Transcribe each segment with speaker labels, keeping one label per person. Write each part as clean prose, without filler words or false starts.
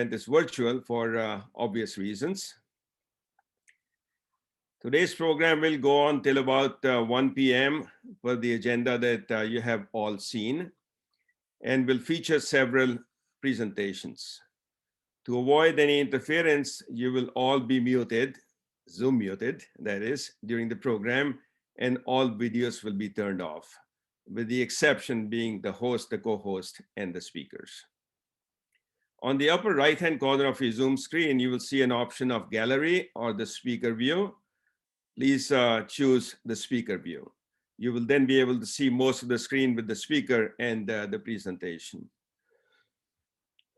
Speaker 1: event is virtual for obvious reasons. Today's program will go on till about 1 p.m. for the agenda that you have all seen, and will feature several presentations. To avoid any interference, you will all be muted, Zoom muted, that is, during the program, and all videos will be turned off, with the exception being the host, the co-host, and the speakers. On the upper right-hand corner of your Zoom screen, you will see an option of gallery or the speaker view. Please choose the speaker view. You will then be able to see most of the screen with the speaker and the presentation.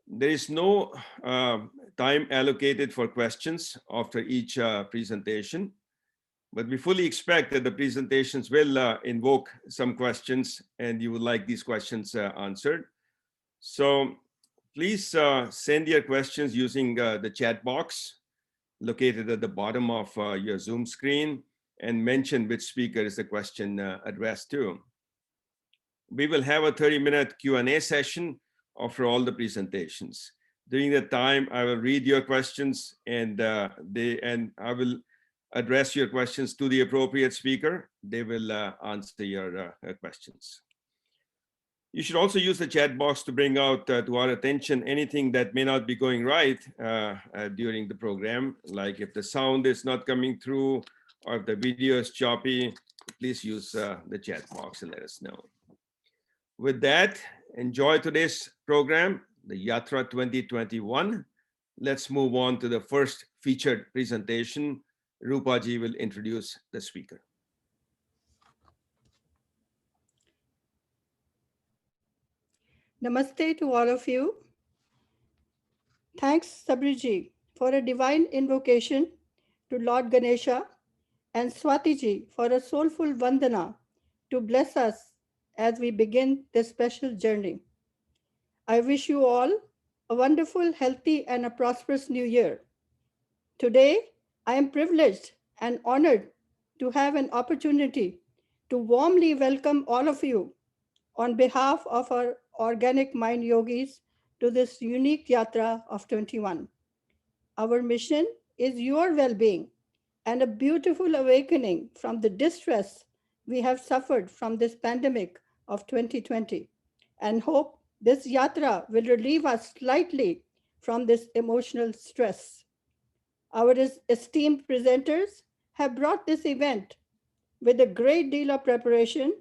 Speaker 1: There is no time allocated for questions after each presentation, but we fully expect that the presentations will invoke some questions and you would like these questions answered. So please send your questions using the chat box located at the bottom of your Zoom screen and mention which speaker is the question addressed to. We will have a 30-minute Q&A session after all the presentations. During that time, I will read your questions and I will address your questions to the appropriate speaker. They will answer your questions. You should also use the chat box to bring out to our attention anything that may not be going right during the program, like if the sound is not coming through or if the video is choppy. Please use the chat box and let us know. With that, enjoy today's program, the Yatra 2021. Let's move on to the first featured presentation. Rupaji will introduce the speaker.
Speaker 2: Namaste to all of you. Thanks, Sabriji, for a divine invocation to Lord Ganesha, and Swatiji for a soulful vandana to bless us as we begin this special journey. I wish you all a wonderful, healthy, and a prosperous new year. Today, I am privileged and honored to have an opportunity to warmly welcome all of you on behalf of our organic mind yogis to this unique yatra of 21. Our mission is your well-being and a beautiful awakening from the distress we have suffered from this pandemic of 2020, and hope this yatra will relieve us slightly from this emotional stress. Our esteemed presenters have brought this event with a great deal of preparation,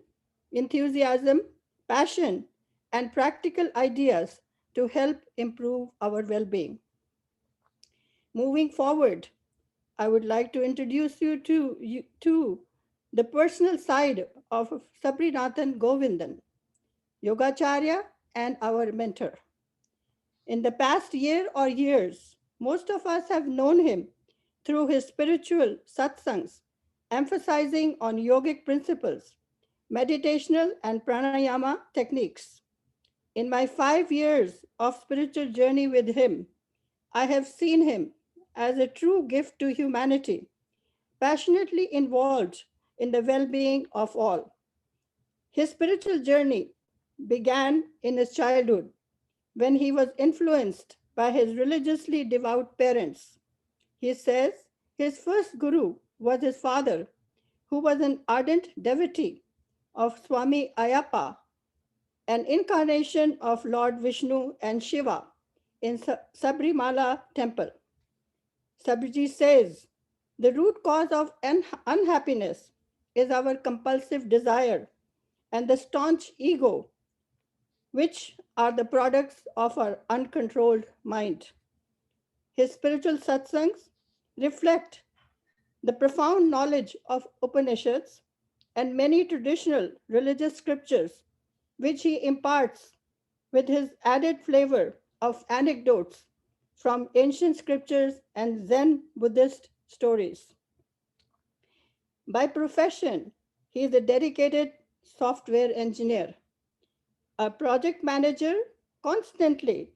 Speaker 2: enthusiasm, passion, and practical ideas to help improve our well-being. Moving forward, I would like to introduce you to the personal side of Sabrinathan Govindan, Yogacharya and our mentor. In the past year or years, most of us have known him through his spiritual satsangs, emphasizing on yogic principles, meditational and pranayama techniques. In my 5 years of spiritual journey with him, I have seen him as a true gift to humanity, passionately involved in the well-being of all. His spiritual journey began in his childhood when he was influenced by his religiously devout parents. He says his first guru was his father, who was an ardent devotee of Swami Ayappa, an incarnation of Lord Vishnu and Shiva in Sabrimala temple. Sabriji says, the root cause of unhappiness is our compulsive desire and the staunch ego, which are the products of our uncontrolled mind. His spiritual satsangs reflect the profound knowledge of Upanishads and many traditional religious scriptures, which he imparts with his added flavor of anecdotes from ancient scriptures and Zen Buddhist stories. By profession, he is a dedicated software engineer, a project manager, constantly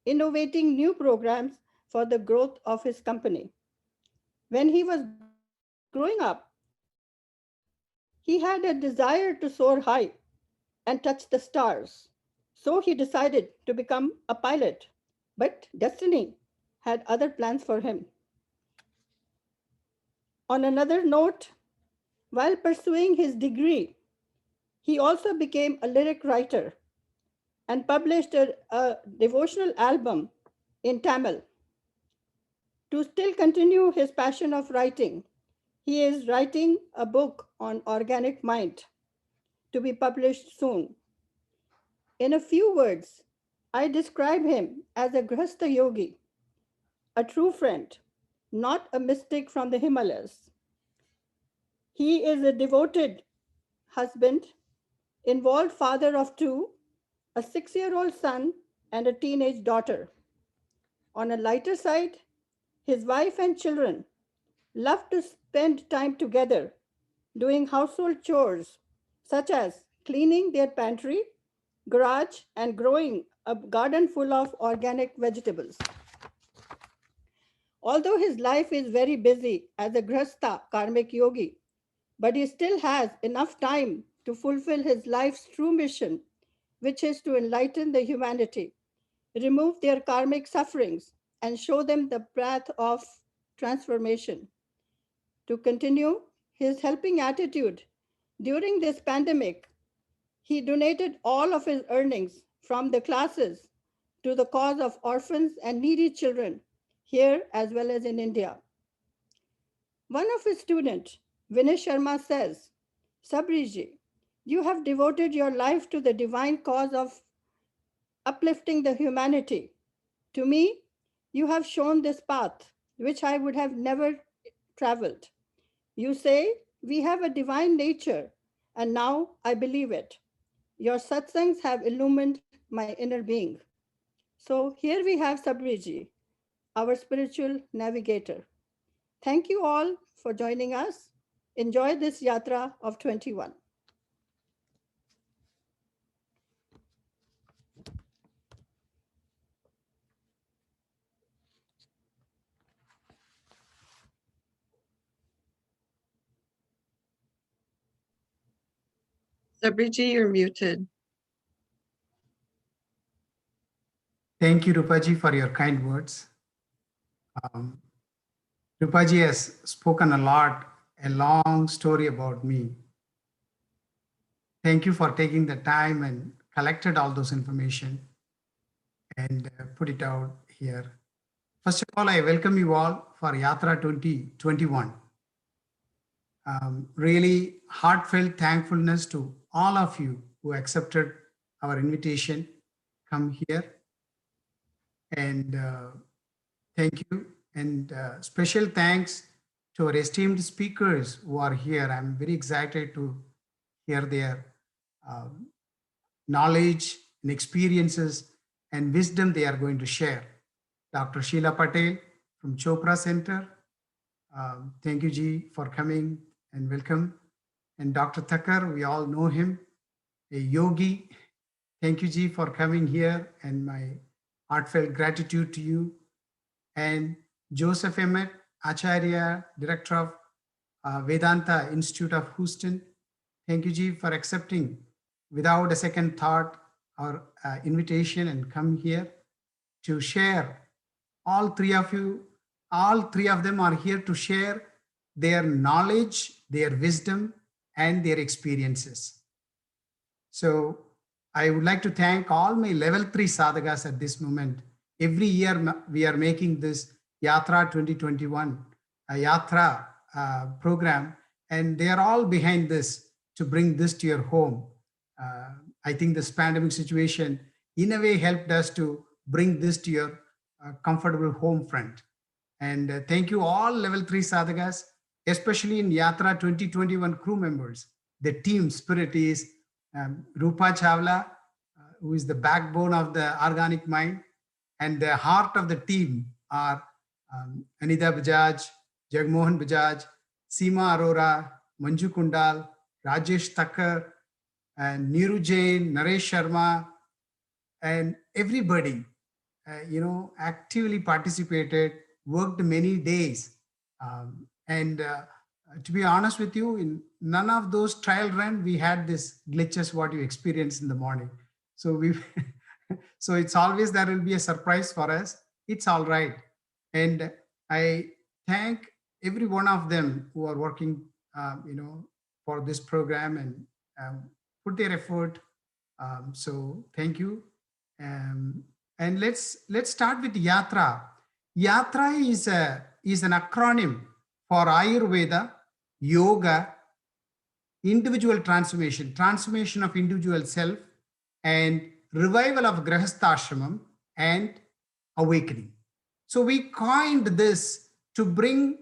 Speaker 2: innovating new programs for the growth of his company. When he was growing up, he had a desire to soar high and touch the stars. So he decided to become a pilot. But destiny had other plans for him. On another note, while pursuing his degree, he also became a lyric writer and published a devotional album in Tamil. To still continue his passion of writing, he is writing a book on organic mind to be published soon. In a few words, I describe him as a Grihastha yogi, a true friend, not a mystic from the Himalayas. He is a devoted husband, involved father of two, a 6-year-old son, and a teenage daughter. On a lighter side, his wife and children love to spend time together doing household chores such as cleaning their pantry, garage, and growing a garden full of organic vegetables. Although his life is very busy as a Grhastha karmic yogi, but he still has enough time to fulfill his life's true mission, which is to enlighten the humanity, remove their karmic sufferings, and show them the path of transformation. To continue his helping attitude during this pandemic, he donated all of his earnings from the classes to the cause of orphans and needy children here as well as in India. One of his students, Vinay Sharma, says, Sabriji, you have devoted your life to the divine cause of uplifting the humanity. To me, you have shown this path which I would have never traveled. You say we have a divine nature, and now I believe it. Your satsangs have illumined my inner being. So here we have Sabriji, our spiritual navigator. Thank you all for joining us. Enjoy this Yatra of 21.
Speaker 3: Sabriji, you're muted.
Speaker 4: Thank you, Rupaji, for your kind words. Um, Rupaji has spoken a long story about me. Thank you for taking the time and collected all those information and put it out here. First of all, I welcome you all for Yatra 2021. Really heartfelt thankfulness to all of you who accepted our invitation, come here. And thank you. And special thanks to our esteemed speakers who are here. I'm very excited to hear their knowledge and experiences and wisdom they are going to share. Dr. Sheila Patel from Chopra Center. Thank you, Ji, for coming and welcome. And Dr. Thakkar, we all know him, a yogi. Thank you, Ji, for coming here, and my heartfelt gratitude to you. And Joseph Emmett, Acharya, Director of Vedanta Institute of Houston. Thank you, Ji, for accepting without a second thought our invitation and come here to share. All three of them are here to share their knowledge, their wisdom, and their experiences. So I would like to thank all my level 3 sadhakas at this moment. Every year we are making this Yatra 2021, a Yatra program, and they are all behind this to bring this to your home. I think this pandemic situation in a way helped us to bring this to your comfortable home front. And thank you all level 3 sadhakas, especially in Yatra 2021 crew members. The team spirit is Rupa Chawla, who is the backbone of the organic mind, and the heart of the team are Anita Bajaj, Jagmohan Bajaj, Seema Arora, Manju Kundal, Rajesh Thakkar, and Neeru Jain, Naresh Sharma, and everybody, actively participated, worked many days. And to be honest with you, in none of those trial run, we had this glitches what you experienced in the morning. So we So it's always there will be a surprise for us. It's all right. And I thank every one of them who are working, for this program and put their effort. So thank you. Um, and let's start with Yatra. Yatra is an acronym for Ayurveda, yoga, individual transformation of individual self, and revival of grahasthashramam and awakening. So we coined this to bring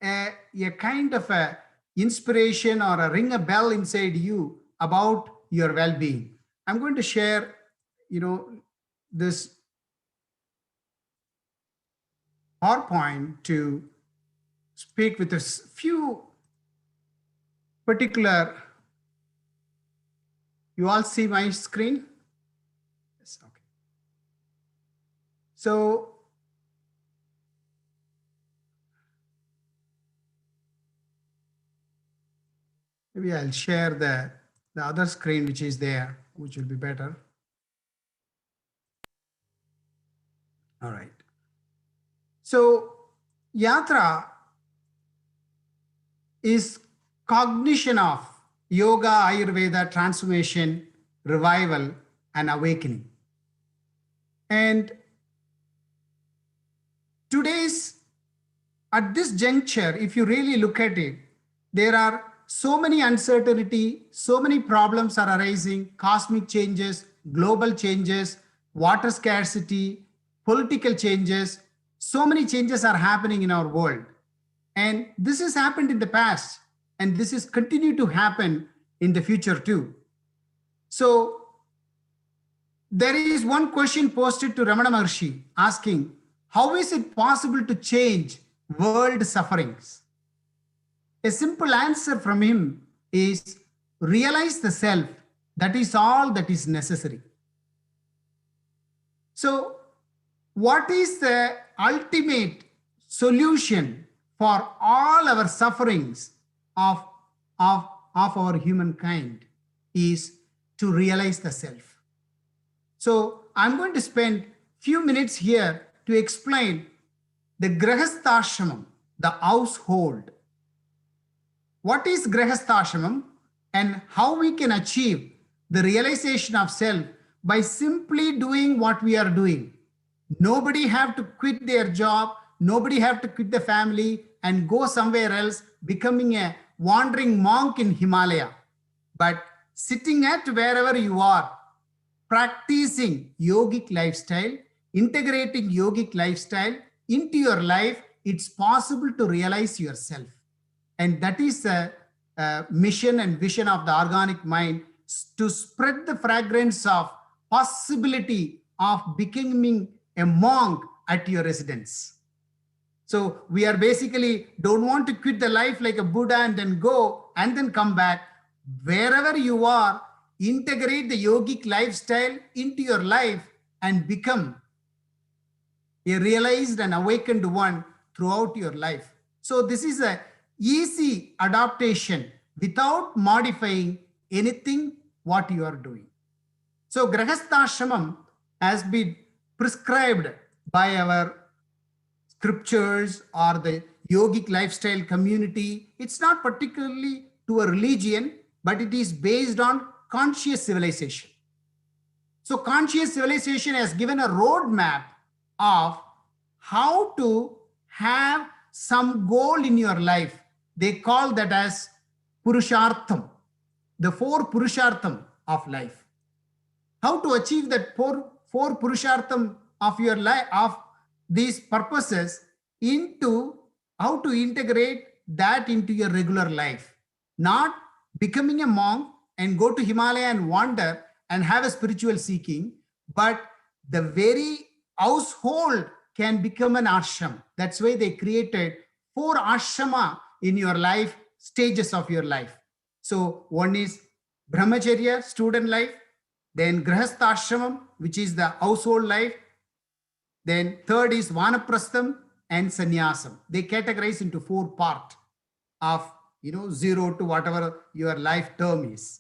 Speaker 4: a kind of a inspiration or a ring a bell inside you about your well-being. I'm going to share, this PowerPoint to speak with a few particular. You all see my screen? Yes, okay. So maybe I'll share the other screen which is there, which will be better. All right. So Yatra is cognition of yoga, Ayurveda, transformation, revival, and awakening. And today's, at this juncture, if you really look at it, there are so many uncertainty, so many problems are arising, cosmic changes, global changes, water scarcity, political changes, so many changes are happening in our world. And this has happened in the past, and this is continue to happen in the future too. So there is one question posted to Ramana Maharshi asking, how is it possible to change world sufferings? A simple answer from him is realize the self. That is all that is necessary. So what is the ultimate solution for all our sufferings of our humankind is to realize the self. So I'm going to spend few minutes here to explain the grahasthashramam, the household. What is grahasthashramam and how we can achieve the realization of self by simply doing what we are doing. Nobody have to quit their job. Nobody have to quit the family and go somewhere else, becoming a wandering monk in Himalaya. But sitting at wherever you are, practicing yogic lifestyle, integrating yogic lifestyle into your life, it's possible to realize yourself. And that is the mission and vision of the organic mind, to spread the fragrance of possibility of becoming a monk at your residence. So we are basically don't want to quit the life like a Buddha and then go and then come back. Wherever you are, integrate the yogic lifestyle into your life and become a realized and awakened one throughout your life. So this is a easy adaptation without modifying anything what you are doing. So grahasthashramam has been prescribed by our scriptures or the yogic lifestyle community. It's not particularly to a religion, but it is based on conscious civilization. So conscious civilization has given a roadmap of how to have some goal in your life. They call that as Purushartham, the four Purushartham of life. How to achieve that four Purushartham of your life, of these purposes, into how to integrate that into your regular life. Not becoming a monk and go to Himalaya and wander and have a spiritual seeking, but the very household can become an ashram. That's why they created 4 ashrama in your life, stages of your life. So one is brahmacharya, student life, then grahastha ashramam, which is the household life, then third is vanaprastham and sannyasam. They categorize into 4 parts of 0 to whatever your life term is.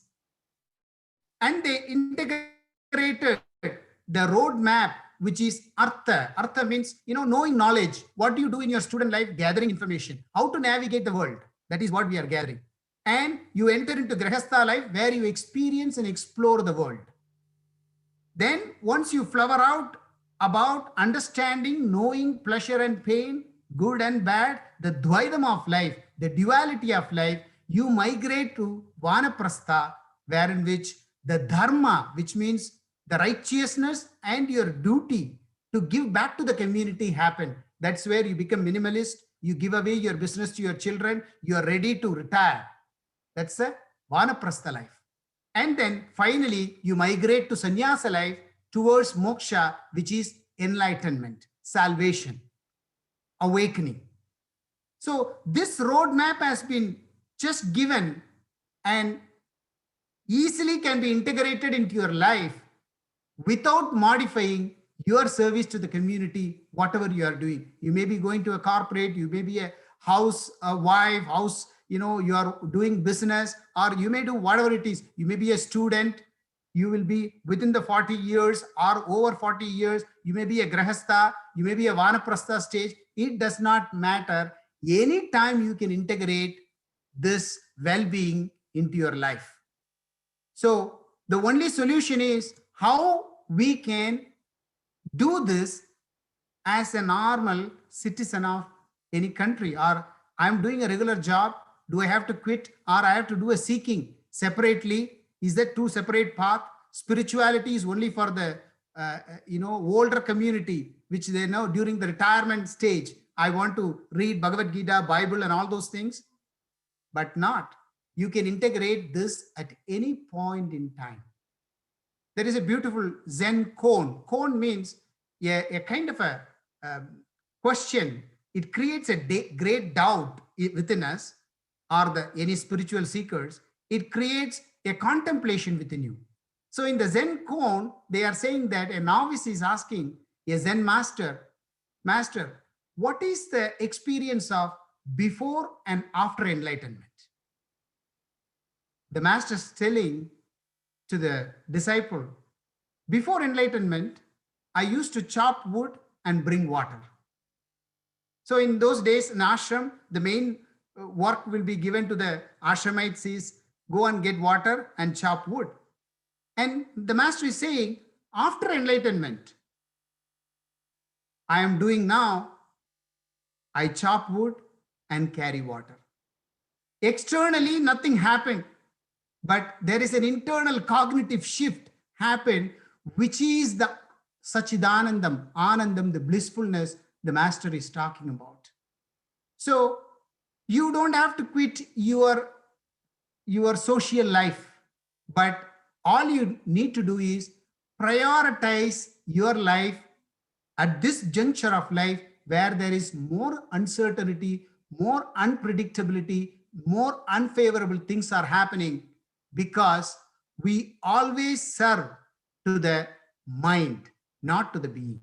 Speaker 4: And they integrated the roadmap, which is Artha. Artha means, knowing knowledge. What do you do in your student life? Gathering information. How to navigate the world. That is what we are gathering. And you enter into Grahastha life where you experience and explore the world. Then once you flower out about understanding, knowing pleasure and pain, good and bad, the Dvaidam of life, the duality of life, you migrate to Vanaprastha, wherein which the Dharma, which means the righteousness and your duty to give back to the community happen. That's where you become minimalist. You give away your business to your children. You are ready to retire. That's a Vanaprastha life. And then finally, you migrate to sannyasa life towards moksha, which is enlightenment, salvation, awakening. So this roadmap has been just given and easily can be integrated into your life without modifying your service to the community, whatever you are doing. You may be going to a corporate, you may be a house, a wife, house, you are doing business, or you may do whatever it is. You may be a student, you will be within the 40 years or over 40 years, you may be a grahastha, you may be a vanaprastha stage. It does not matter. Anytime you can integrate this well-being into your life. So the only solution is how we can do this as a normal citizen of any country. Or I'm doing a regular job. Do I have to quit, or I have to do a seeking separately? Is that two separate paths? Spirituality is only for the older community, which they know during the retirement stage. I want to read Bhagavad Gita, Bible, and all those things, but not. You can integrate this at any point in time. There is a beautiful Zen koan. Koan means a kind of a question. It creates a great doubt within us, or any spiritual seekers. It creates a contemplation within you. So in the Zen koan, they are saying that a novice is asking a Zen master, what is the experience of before and after enlightenment? The master is telling to the disciple, before enlightenment, I used to chop wood and bring water. So in those days in ashram, the main work will be given to the ashramites is go and get water and chop wood. And the master is saying, after enlightenment, I am doing now, I chop wood and carry water. Externally, nothing happened, but there is an internal cognitive shift happened, which is the Sachidanandam, Anandam, the blissfulness the master is talking about. So you don't have to quit your social life, but all you need to do is prioritize your life at this juncture of life where there is more uncertainty, more unpredictability, more unfavorable things are happening, because we always serve to the mind, not to the being.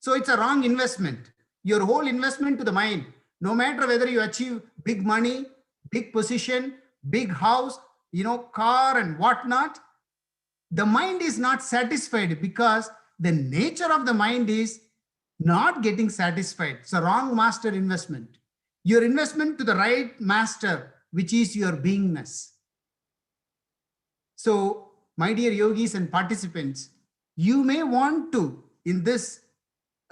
Speaker 4: So it's a wrong investment. Your whole investment to the mind, no matter whether you achieve big money, big position, big house, car and whatnot, the mind is not satisfied because the nature of the mind is not getting satisfied. It's a wrong master investment. Your investment to the right master, which is your beingness. So, my dear yogis and participants, you may want to, in this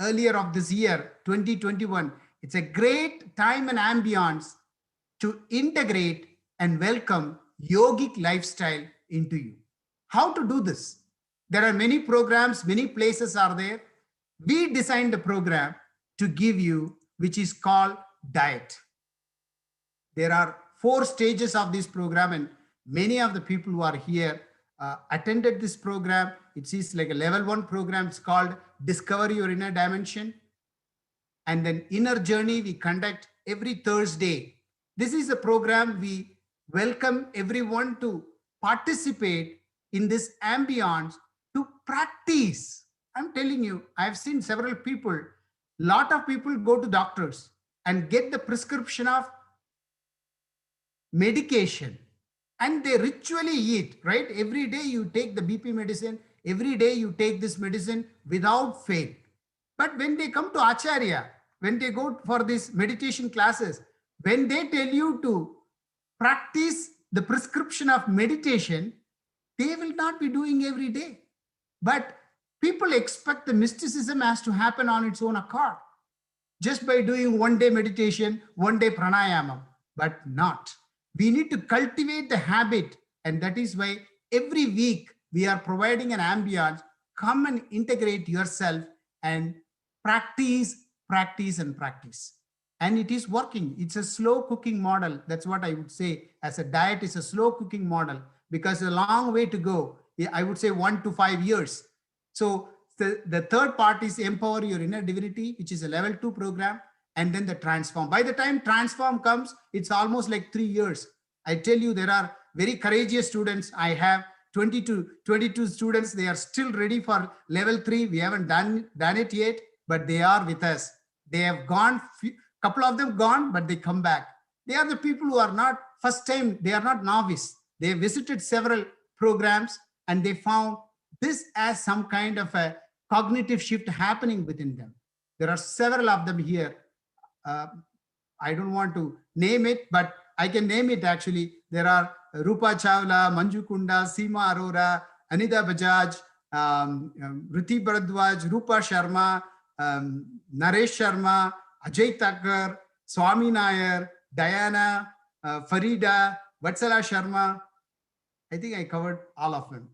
Speaker 4: earlier of this year, 2021, it's a great time and ambience to integrate and welcome yogic lifestyle into you. How to do this? There are many programs, many places are there. We designed a program to give you, which is called diet. There are 4 stages of this program, and many of the people who are here attended this program. It is like a level 1 program. It's called Discover Your Inner Dimension. And then Inner Journey we conduct every Thursday. This is a program we welcome everyone to participate in this ambience to practice. I'm telling you, I've seen several people, lot of people go to doctors and get the prescription of medication and they ritually eat, right? Every day you take the BP medicine, Every day you take this medicine without fail. But when they come to Acharya, when they go for these meditation classes, when they tell you to practice the prescription of meditation, they will not be doing every day. But people expect the mysticism has to happen on its own accord, just by doing 1 day meditation, 1 day pranayama, but not. We need to cultivate the habit, and that is why every week we are providing an ambience. Come and integrate yourself and practice, practice, and practice. And it is working. It's a slow cooking model. That's what I would say. As a diet is a slow cooking model, because a long way to go. I would say 1 to 5 years. So the third part is empower your inner divinity, which is a level 2 program, and then the transform. By the time transform comes, it's almost like 3 years. I tell you, there are very courageous students. I have 22 students. They are still ready for level 3. We haven't done it yet, but they are with us. They have gone, couple of them gone, but they come back. They are the people who are not first time. They are not novice. They visited several programs and they found this as some kind of a cognitive shift happening within them. There are several of them here. I don't want to name it, but I can name it actually. There are Rupa Chawla, Manju Kunda, Seema Arora, Anita Bajaj, Ruti Bharadwaj, Rupa Sharma, Naresh Sharma, Ajay Thakkar, Swami Nair, Diana, Farida, Vatsala Sharma. I think I covered all of them.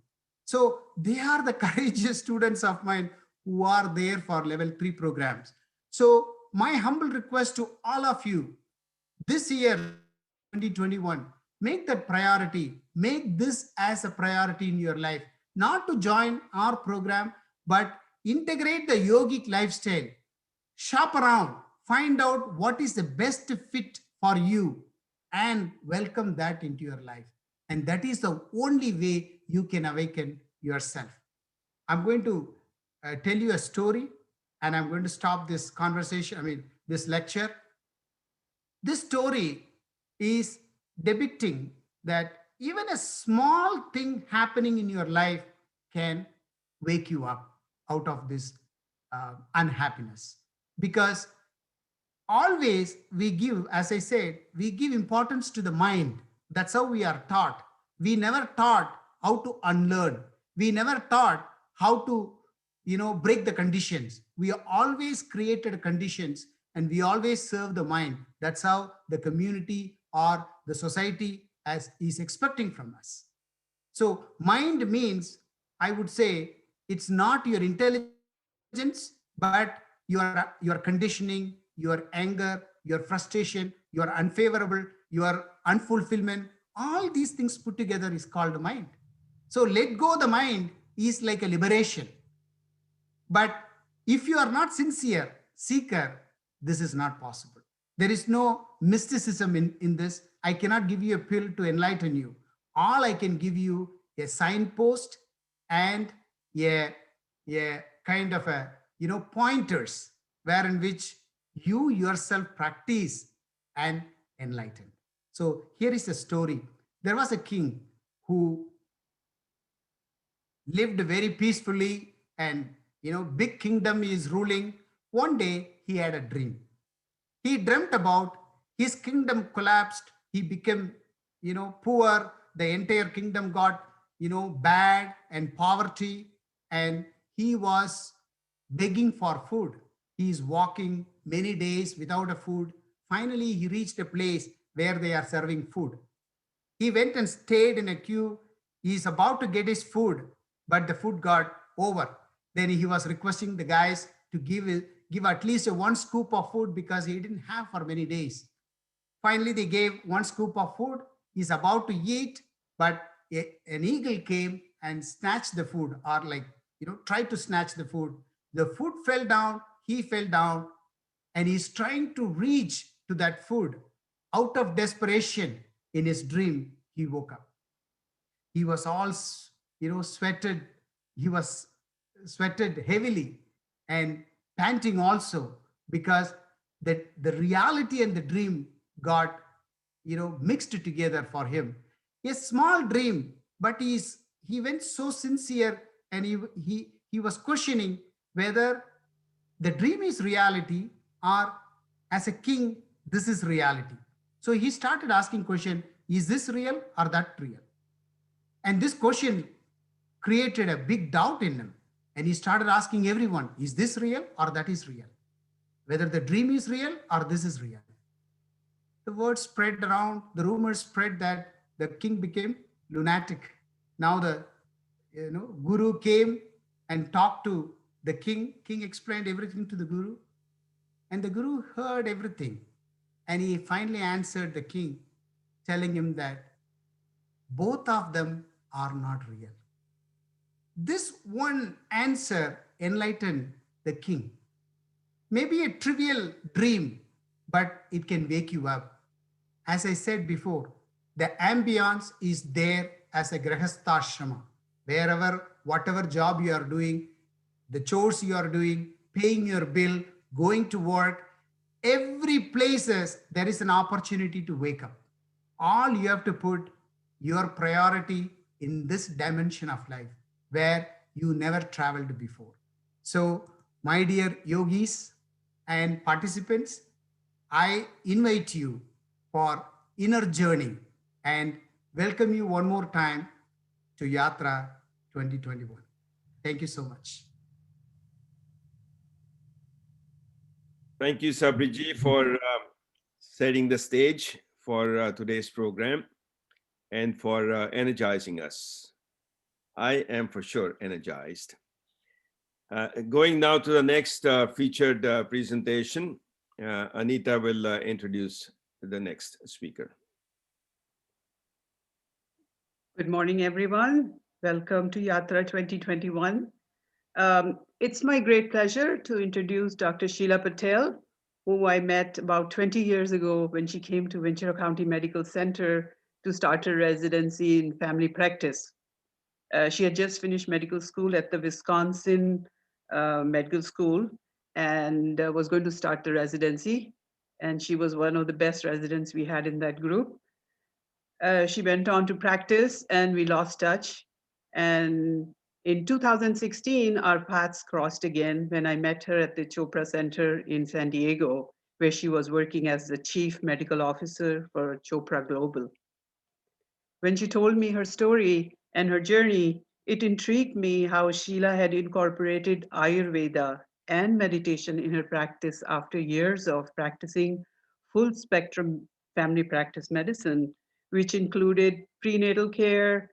Speaker 4: So they are the courageous students of mine who are there for level 3 programs. So my humble request to all of you, this year 2021, make that priority. Make this as a priority in your life. Not to join our program, but integrate the yogic lifestyle. Shop around, find out what is the best fit for you, and welcome that into your life. And that is the only way you can awaken yourself. I'm going to tell you a story, and I'm going to stop this conversation, this lecture. This story is depicting that even a small thing happening in your life can wake you up out of this unhappiness. Because always we give, as I said, we give importance to the mind. That's how we are taught. We never taught how to unlearn. We never taught how to, break the conditions. We always created conditions and we always serve the mind. That's how the community or the society is expecting from us. So mind means, I would say, it's not your intelligence, but your conditioning, your anger, your frustration, your unfavorable, your unfulfillment. All these things put together is called mind. So let go the mind is like a liberation. But if you are not sincere seeker, this is not possible. There is no mysticism in this. I cannot give you a pill to enlighten you. All I can give you a signpost and a kind of a pointers wherein which you yourself practice and enlighten. So here is a story. There was a king who lived very peacefully, and big kingdom is ruling. One day he had a dream. He dreamt about his kingdom collapsed. He became poor. The entire kingdom got bad and poverty, and he was begging for food. He is walking many days without a food. Finally he reached a place where they are serving food. He went and stayed in a queue. He is about to get his food, but the food got over. Then he was requesting the guys to give at least one scoop of food because he didn't have for many days. Finally, they gave one scoop of food. He's about to eat, but an eagle came and snatched the food, or tried to snatch the food. The food fell down. He fell down, and he's trying to reach to that food. Out of desperation, in his dream, he woke up. He was all sweated. He was sweated heavily and panting also, because the reality and the dream got mixed together for him. A small dream, but he went so sincere and he was questioning whether the dream is reality or as a king, this is reality. So he started asking question, is this real or that real? And this question created a big doubt in him. And he started asking everyone, is this real or that is real? Whether the dream is real or this is real. The word spread around, the rumors spread that the king became lunatic. Now the guru came and talked to the king. King explained everything to the guru, and the guru heard everything. And he finally answered the king, telling him that both of them are not real. This one answer enlightened the king. Maybe a trivial dream, but it can wake you up. As I said before, the ambience is there as a grahastha-ashrama. Wherever, whatever job you are doing, the chores you are doing, paying your bill, going to work, every places there is an opportunity to wake up. All you have to put your priority in this dimension of life where you never traveled before. So, my dear yogis and participants, I invite you for inner journey and welcome you one more time to Yatra 2021. Thank you so much.
Speaker 1: Thank you, Sabriji, for setting the stage for today's program and for energizing us. I am for sure energized. Going now to the next featured presentation, Anita will introduce the next speaker.
Speaker 3: Good morning, everyone. Welcome to Yatra 2021. It's my great pleasure to introduce Dr. Sheila Patel, who I met about 20 years ago when she came to Ventura County Medical Center to start her residency in family practice. She had just finished medical school at the Wisconsin Medical School and was going to start the residency. And she was one of the best residents we had in that group. She went on to practice and we lost touch. And in 2016, our paths crossed again when I met her at the Chopra Center in San Diego, where she was working as the Chief Medical Officer for Chopra Global. When she told me her story and her journey, it intrigued me how Sheila had incorporated Ayurveda and meditation in her practice after years of practicing full spectrum family practice medicine, which included prenatal care,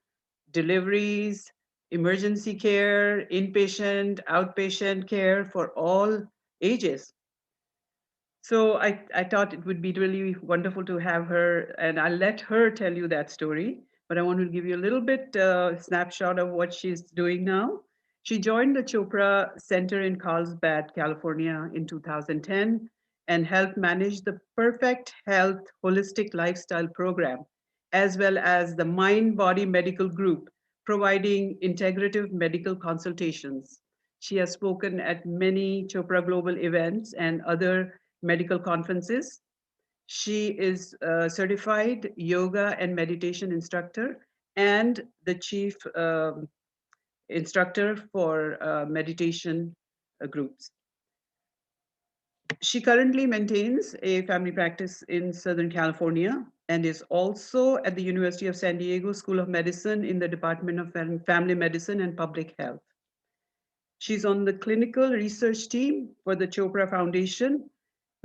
Speaker 3: deliveries, emergency care, inpatient, outpatient care for all ages. So I thought it would be really wonderful to have her, and I'll let her tell you that story. But I want to give you a little bit snapshot of what she's doing now. She joined the Chopra Center in Carlsbad, California in 2010 and helped manage the Perfect Health Holistic Lifestyle Program, as well as the Mind Body Medical Group, providing integrative medical consultations. She has spoken at many Chopra Global events and other medical conferences. She is a certified yoga and meditation instructor and the chief instructor for meditation groups. She currently maintains a family practice in Southern California and is also at the University of San Diego School of Medicine in the Department of Family Medicine and Public Health. She's on the clinical research team for the Chopra Foundation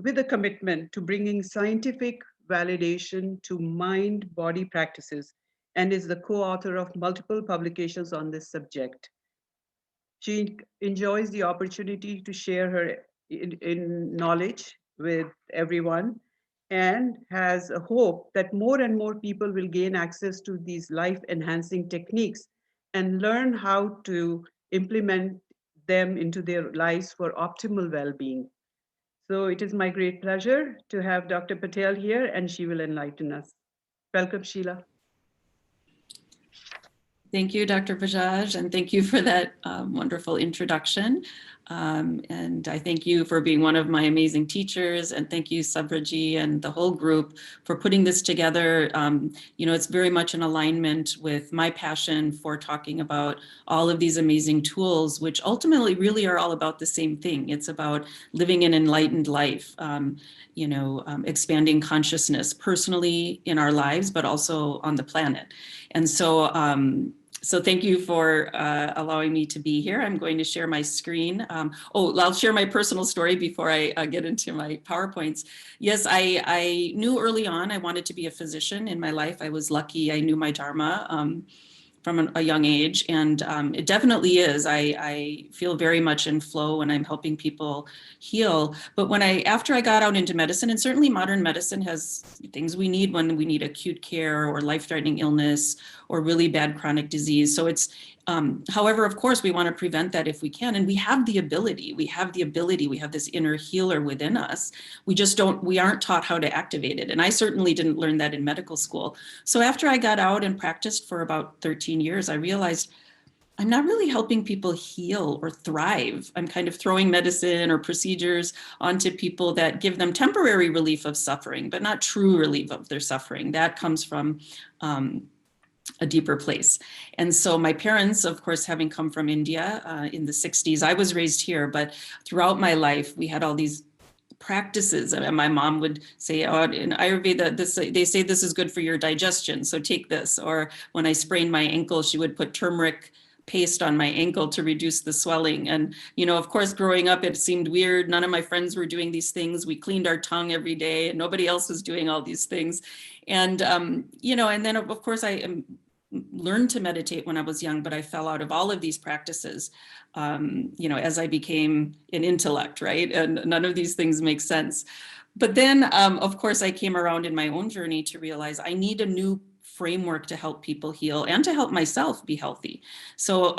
Speaker 3: with a commitment to bringing scientific validation to mind-body practices and is the co-author of multiple publications on this subject. She enjoys the opportunity to share her in knowledge with everyone and has a hope that more and more people will gain access to these life-enhancing techniques and learn how to implement them into their lives for optimal well-being. So it is my great pleasure to have Dr. Patel here, and she will enlighten us. Welcome, Sheila.
Speaker 5: Thank you, Dr. Bajaj, and thank you for that wonderful introduction. And I thank you for being one of my amazing teachers, and thank you, Sabraji, and the whole group for putting this together. You know, it's very much in alignment with my passion for talking about all of these amazing tools, which ultimately really are all about the same thing. It's about living an enlightened life, you know, expanding consciousness personally in our lives, but also on the planet. And so, so thank you for allowing me to be here. I'm going to share my screen. I'll share my personal story before I get into my PowerPoints. Yes, I knew early on I wanted to be a physician in my life. I was lucky. I knew my Dharma from a young age, and it definitely is. I feel very much in flow when I'm helping people heal. But after I got out into medicine, and certainly modern medicine has things we need when we need acute care or life-threatening illness or really bad chronic disease. So it's, however, of course, we want to prevent that if we can, and we have the ability. We have this inner healer within us. We aren't taught how to activate it. And I certainly didn't learn that in medical school. So after I got out and practiced for about 13 years, I realized I'm not really helping people heal or thrive. I'm kind of throwing medicine or procedures onto people that give them temporary relief of suffering, but not true relief of their suffering. That comes from a deeper place. And so my parents, of course, having come from India in the 60s, I was raised here, but throughout my life, we had all these practices. And my mom would say, oh, in Ayurveda, they say this is good for your digestion, so take this. Or when I sprained my ankle, she would put turmeric paste on my ankle to reduce the swelling. And, you know, of course, growing up, it seemed weird. None of my friends were doing these things. We cleaned our tongue every day, and nobody else was doing all these things. And, you know, and then of course I learned to meditate when I was young, but I fell out of all of these practices, you know, as I became an intellect, right? And none of these things make sense. But then, of course, I came around in my own journey to realize I need a new framework to help people heal and to help myself be healthy. So,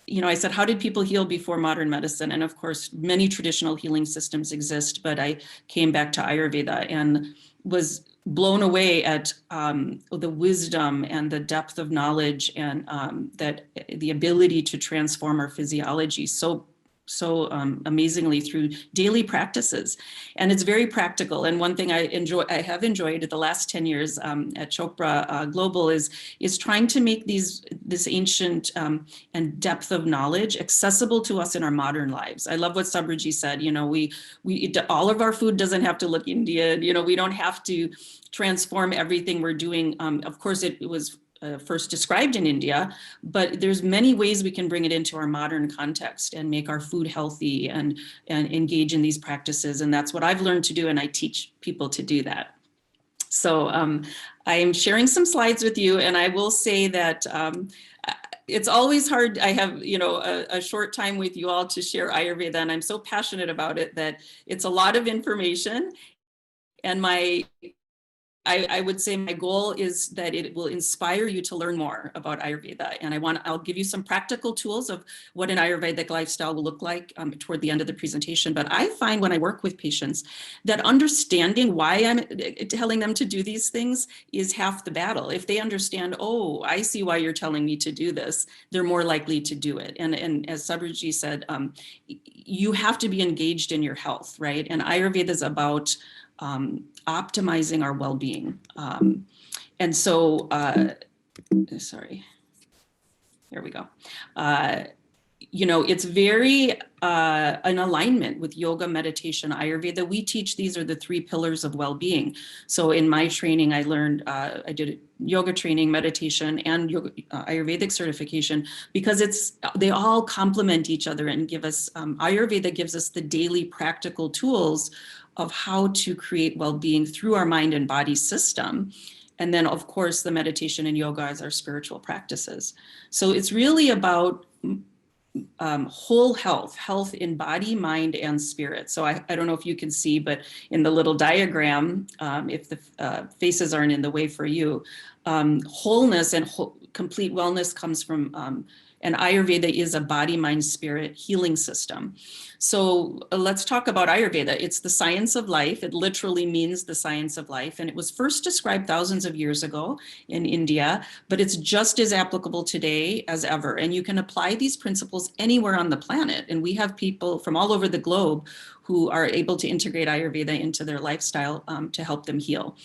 Speaker 5: you know, I said, how did people heal before modern medicine? And of course, many traditional healing systems exist, but I came back to Ayurveda and was blown away at the wisdom and the depth of knowledge, and that the ability to transform our physiology so amazingly through daily practices. And it's very practical. And one thing I have enjoyed the last 10 years at Chopra Global is trying to make this ancient and depth of knowledge accessible to us in our modern lives. I love what Sabraji said. You know, all of our food doesn't have to look Indian. You know, we don't have to transform everything we're doing. Of course, it was first described in India, but there's many ways we can bring it into our modern context and make our food healthy and engage in these practices. And that's what I've learned to do, and I teach people to do that. So I'm sharing some slides with you, and I will say that it's always hard. I have, you know, a short time with you all to share Ayurveda, and I'm so passionate about it that it's a lot of information. And I would say my goal is that it will inspire you to learn more about Ayurveda. And I'll give you some practical tools of what an Ayurvedic lifestyle will look like toward the end of the presentation. But I find when I work with patients that understanding why I'm telling them to do these things is half the battle. If they understand, oh, I see why you're telling me to do this, they're more likely to do it. And as Sabraji said, you have to be engaged in your health, right? And Ayurveda is about optimizing our well-being. And so, sorry, here we go. You know, it's very in alignment with yoga, meditation, Ayurveda. We teach these are the 3 pillars of well-being. So in my training, I learned, I did yoga training, meditation, and yoga, Ayurvedic certification, because they all complement each other and give us, Ayurveda gives us the daily practical tools of how to create well-being through our mind and body system. And then, of course, the meditation and yoga as our spiritual practices. So it's really about whole health in body, mind, and spirit. So I don't know if you can see, but in the little diagram, if the faces aren't in the way for you, wholeness and complete wellness comes from And Ayurveda is a body, mind, spirit healing system. So let's talk about Ayurveda. It's the science of life. It literally means the science of life. And it was first described thousands of years ago in India, but it's just as applicable today as ever. And you can apply these principles anywhere on the planet. And we have people from all over the globe who are able to integrate Ayurveda into their lifestyle to help them heal.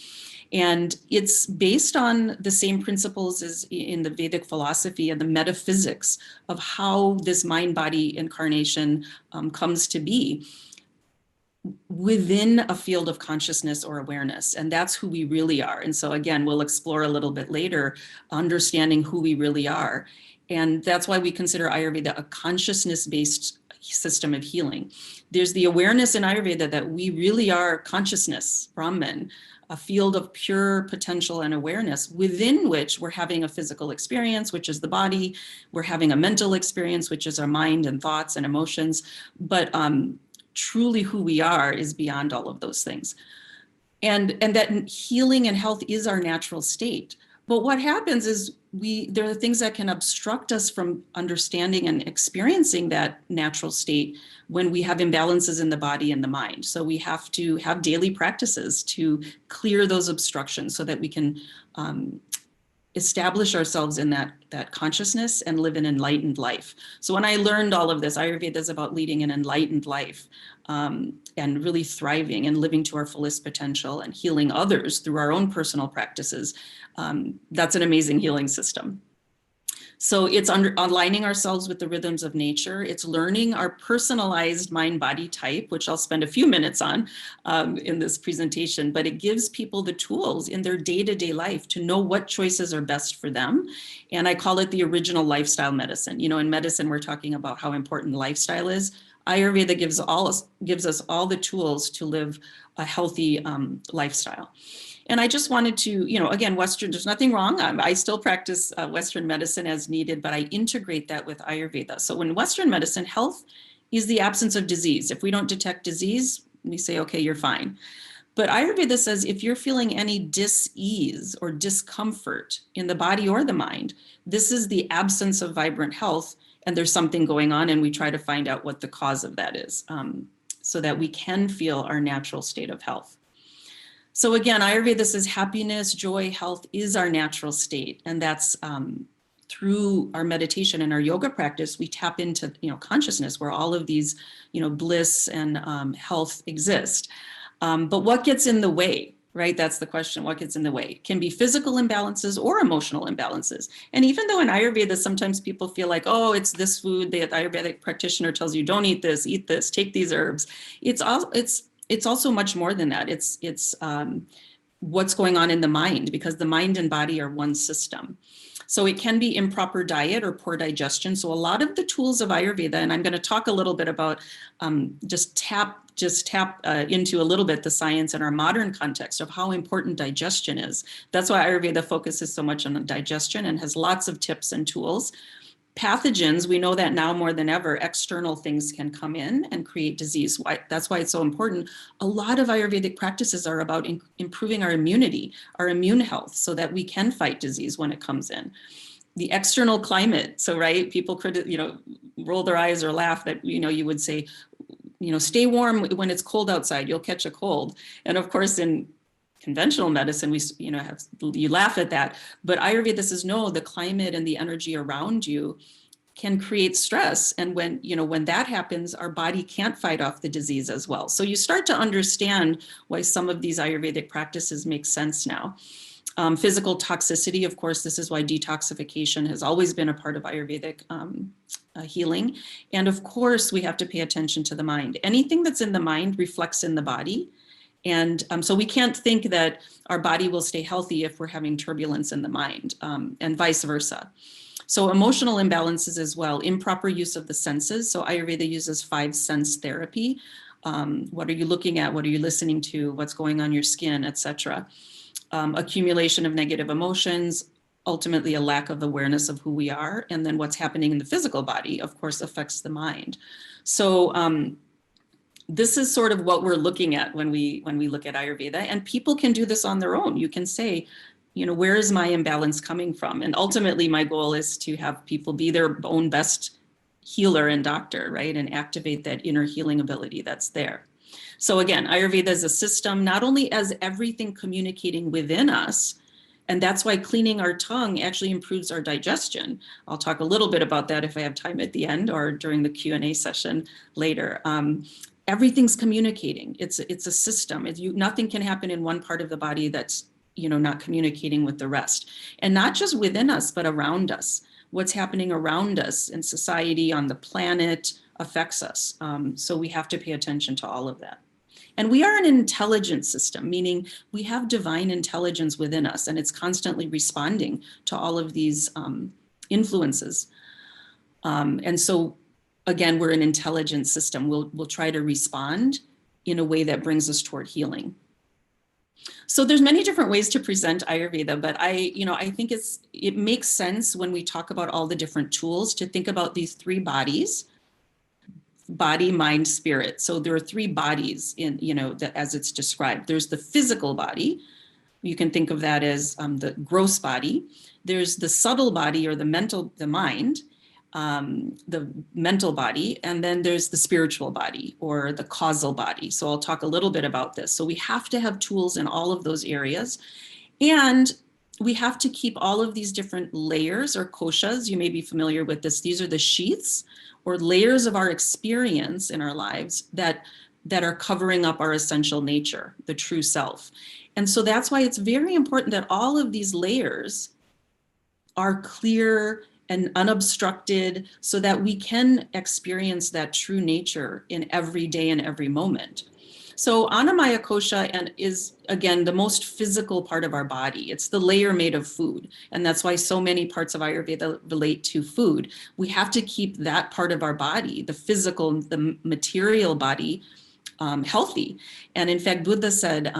Speaker 5: And it's based on the same principles as in the Vedic philosophy and the metaphysics of how this mind-body incarnation comes to be within a field of consciousness or awareness. And that's who we really are. And so again, we'll explore a little bit later, understanding who we really are. And that's why we consider Ayurveda a consciousness-based system of healing. There's the awareness in Ayurveda that we really are consciousness, Brahman, a field of pure potential and awareness within which we're having a physical experience, which is the body. We're having a mental experience, which is our mind and thoughts and emotions. But truly who we are is beyond all of those things. And that healing and health is our natural state. But what happens is there are things that can obstruct us from understanding and experiencing that natural state when we have imbalances in the body and the mind. So we have to have daily practices to clear those obstructions so that we can establish ourselves in that consciousness and live an enlightened life. So when I learned all of this, Ayurveda is about leading an enlightened life and really thriving and living to our fullest potential and healing others through our own personal practices. That's an amazing healing system. So it's aligning ourselves with the rhythms of nature. It's learning our personalized mind-body type, which I'll spend a few minutes on in this presentation, but it gives people the tools in their day-to-day life to know what choices are best for them. And I call it the original lifestyle medicine. You know, in medicine, we're talking about how important lifestyle is. Ayurveda gives us all the tools to live a healthy lifestyle. And I just wanted to, you know, again, Western, there's nothing wrong. I still practice Western medicine as needed, but I integrate that with Ayurveda. So in Western medicine, health is the absence of disease. If we don't detect disease, we say, okay, you're fine. But Ayurveda says if you're feeling any dis-ease or discomfort in the body or the mind, this is the absence of vibrant health, and there's something going on, and we try to find out what the cause of that is so that we can feel our natural state of health. So again, Ayurveda says happiness, joy, health is our natural state. And that's through our meditation and our yoga practice, we tap into, you know, consciousness where all of these, you know, bliss and health exist. But what gets in the way, right? That's the question. What gets in the way? It can be physical imbalances or emotional imbalances. And even though in Ayurveda, sometimes people feel like, oh, it's this food, the Ayurvedic practitioner tells you, don't eat this, take these herbs. It's also much more than that. It's what's going on in the mind, because the mind and body are one system. So it can be improper diet or poor digestion. So a lot of the tools of Ayurveda, and I'm going to talk a little bit about just tap into a little bit the science in our modern context of how important digestion is. That's why Ayurveda focuses so much on digestion and has lots of tips and tools. Pathogens, we know that now more than ever, external things can come in and create disease. That's why it's so important. A lot of Ayurvedic practices are about improving our immunity, our immune health, so that we can fight disease when it comes in. The external climate, so right, people could, you know, roll their eyes or laugh that, you know, you would say, you know, stay warm when it's cold outside, you'll catch a cold. And of course, in conventional medicine, we, you know, you laugh at that, but Ayurveda says, no, the climate and the energy around you can create stress. And when, you know, when that happens, our body can't fight off the disease as well. So you start to understand why some of these Ayurvedic practices make sense now. Physical toxicity, of course, this is why detoxification has always been a part of Ayurvedic healing. And of course, we have to pay attention to the mind. Anything that's in the mind reflects in the body. And so we can't think that our body will stay healthy if we're having turbulence in the mind, and vice versa. So emotional imbalances as well, improper use of the senses. So Ayurveda uses 5 sense therapy. What are you looking at? What are you listening to? What's going on your skin, etc. Accumulation of negative emotions, ultimately a lack of awareness of who we are. And then what's happening in the physical body, of course, affects the mind. So this is sort of what we're looking at when we look at Ayurveda, and people can do this on their own. You can say, where is my imbalance coming from? And ultimately, my goal is to have people be their own best healer and doctor, right? And activate that inner healing ability that's there. So again, Ayurveda is a system, not only as everything communicating within us, and that's why cleaning our tongue actually improves our digestion. I'll talk a little bit about that if I have time at the end or during the Q&A session later. Everything's communicating. It's a system. Nothing can happen in one part of the body that's not communicating with the rest. And not just within us, but around us. What's happening around us in society, on the planet, affects us. So we have to pay attention to all of that. And we are an intelligent system, meaning we have divine intelligence within us, and it's constantly responding to all of these influences. And so, again, we're an intelligent system. We'll try to respond in a way that brings us toward healing. So there's many different ways to present Ayurveda, but I think it makes sense when we talk about all the different tools to think about these three bodies: body, mind, spirit. So there are three bodies as it's described. There's the physical body. You can think of that as the gross body. There's the subtle body, or the mind, the mental body. And then there's the spiritual body, or the causal body. So I'll talk a little bit about this. So we have to have tools in all of those areas. And we have to keep all of these different layers, or koshas. You may be familiar with this. These are the sheaths or layers of our experience in our lives that are covering up our essential nature, the true self. And so that's why it's very important that all of these layers are clear and unobstructed, so that we can experience that true nature in every day and every moment. So Annamaya Kosha is, again, the most physical part of our body. It's the layer made of food. And that's why so many parts of Ayurveda relate to food. We have to keep that part of our body, the physical, the material body, healthy. And in fact, Buddha said,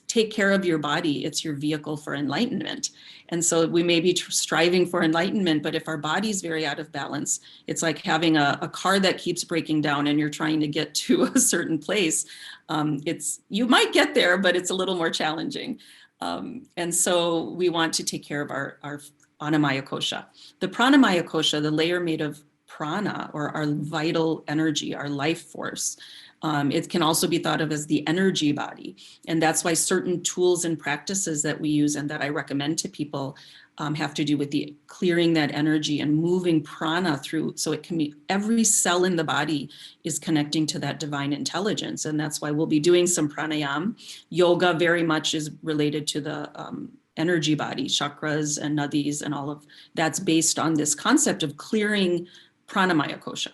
Speaker 5: take care of your body. It's your vehicle for enlightenment. And so we may be striving for enlightenment, but if our body's very out of balance, it's like having a car that keeps breaking down and you're trying to get to a certain place. You might get there, but it's a little more challenging. And so we want to take care of our Annamaya Kosha. The Pranamaya Kosha, the layer made of prana, or our vital energy, our life force. It can also be thought of as the energy body. And that's why certain tools and practices that we use and that I recommend to people have to do with the clearing that energy and moving prana through. So it can be every cell in the body is connecting to that divine intelligence. And that's why we'll be doing some pranayam. Yoga very much is related to the energy body, chakras and nadis, and all of that's based on this concept of clearing pranamaya kosha.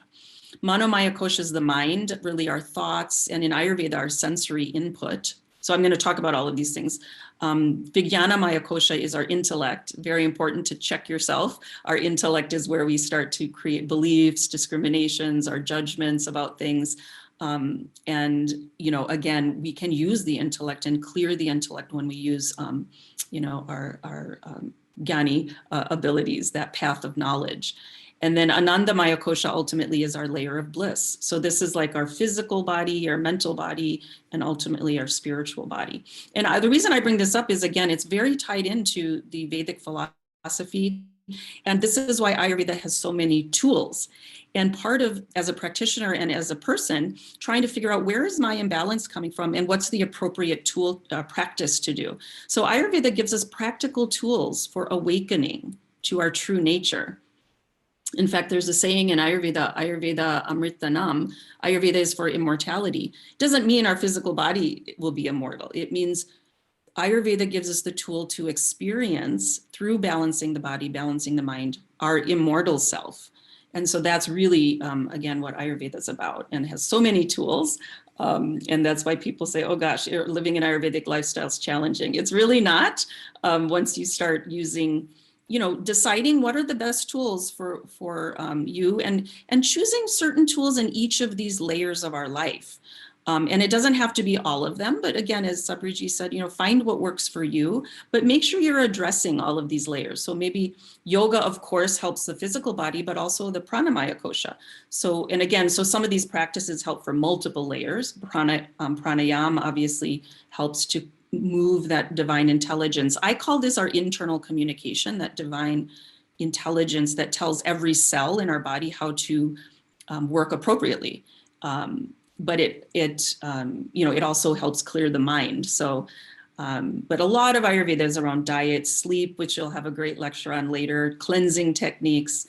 Speaker 5: Manomaya kosha is the mind, really our thoughts, and in Ayurveda, our sensory input. So I'm going to talk about all of these things. Vijnanamaya kosha is our intellect. Very important to check yourself. Our intellect is where we start to create beliefs, discriminations, our judgments about things. And, again, we can use the intellect and clear the intellect when we use, our jnani abilities, that path of knowledge. And then Anandamaya Kosha ultimately is our layer of bliss. So this is like our physical body, our mental body, and ultimately our spiritual body. And the reason I bring this up is, again, it's very tied into the Vedic philosophy. And this is why Ayurveda has so many tools. And part of, as a practitioner and as a person, trying to figure out where is my imbalance coming from and what's the appropriate tool practice to do. So Ayurveda gives us practical tools for awakening to our true nature. In fact, there's a saying in Ayurveda Amritanam, Ayurveda is for immortality. It doesn't mean our physical body will be immortal. It means Ayurveda gives us the tool to experience, through balancing the body, balancing the mind, our immortal self. And so that's really, again, what Ayurveda is about, and has so many tools. And that's why people say, oh gosh, living an Ayurvedic lifestyle is challenging. It's really not. Once you start using, deciding what are the best tools for you, and choosing certain tools in each of these layers of our life. And it doesn't have to be all of them, but again, as Sabriji said, find what works for you, but make sure you're addressing all of these layers. So maybe yoga, of course, helps the physical body, but also the pranamaya kosha. So, and again, so some of these practices help for multiple layers. Pranayama obviously helps to move that divine intelligence. I call this our internal communication, that divine intelligence that tells every cell in our body how to work appropriately. But it also helps clear the mind. So, but a lot of Ayurveda is around diet, sleep, which you'll have a great lecture on later, cleansing techniques,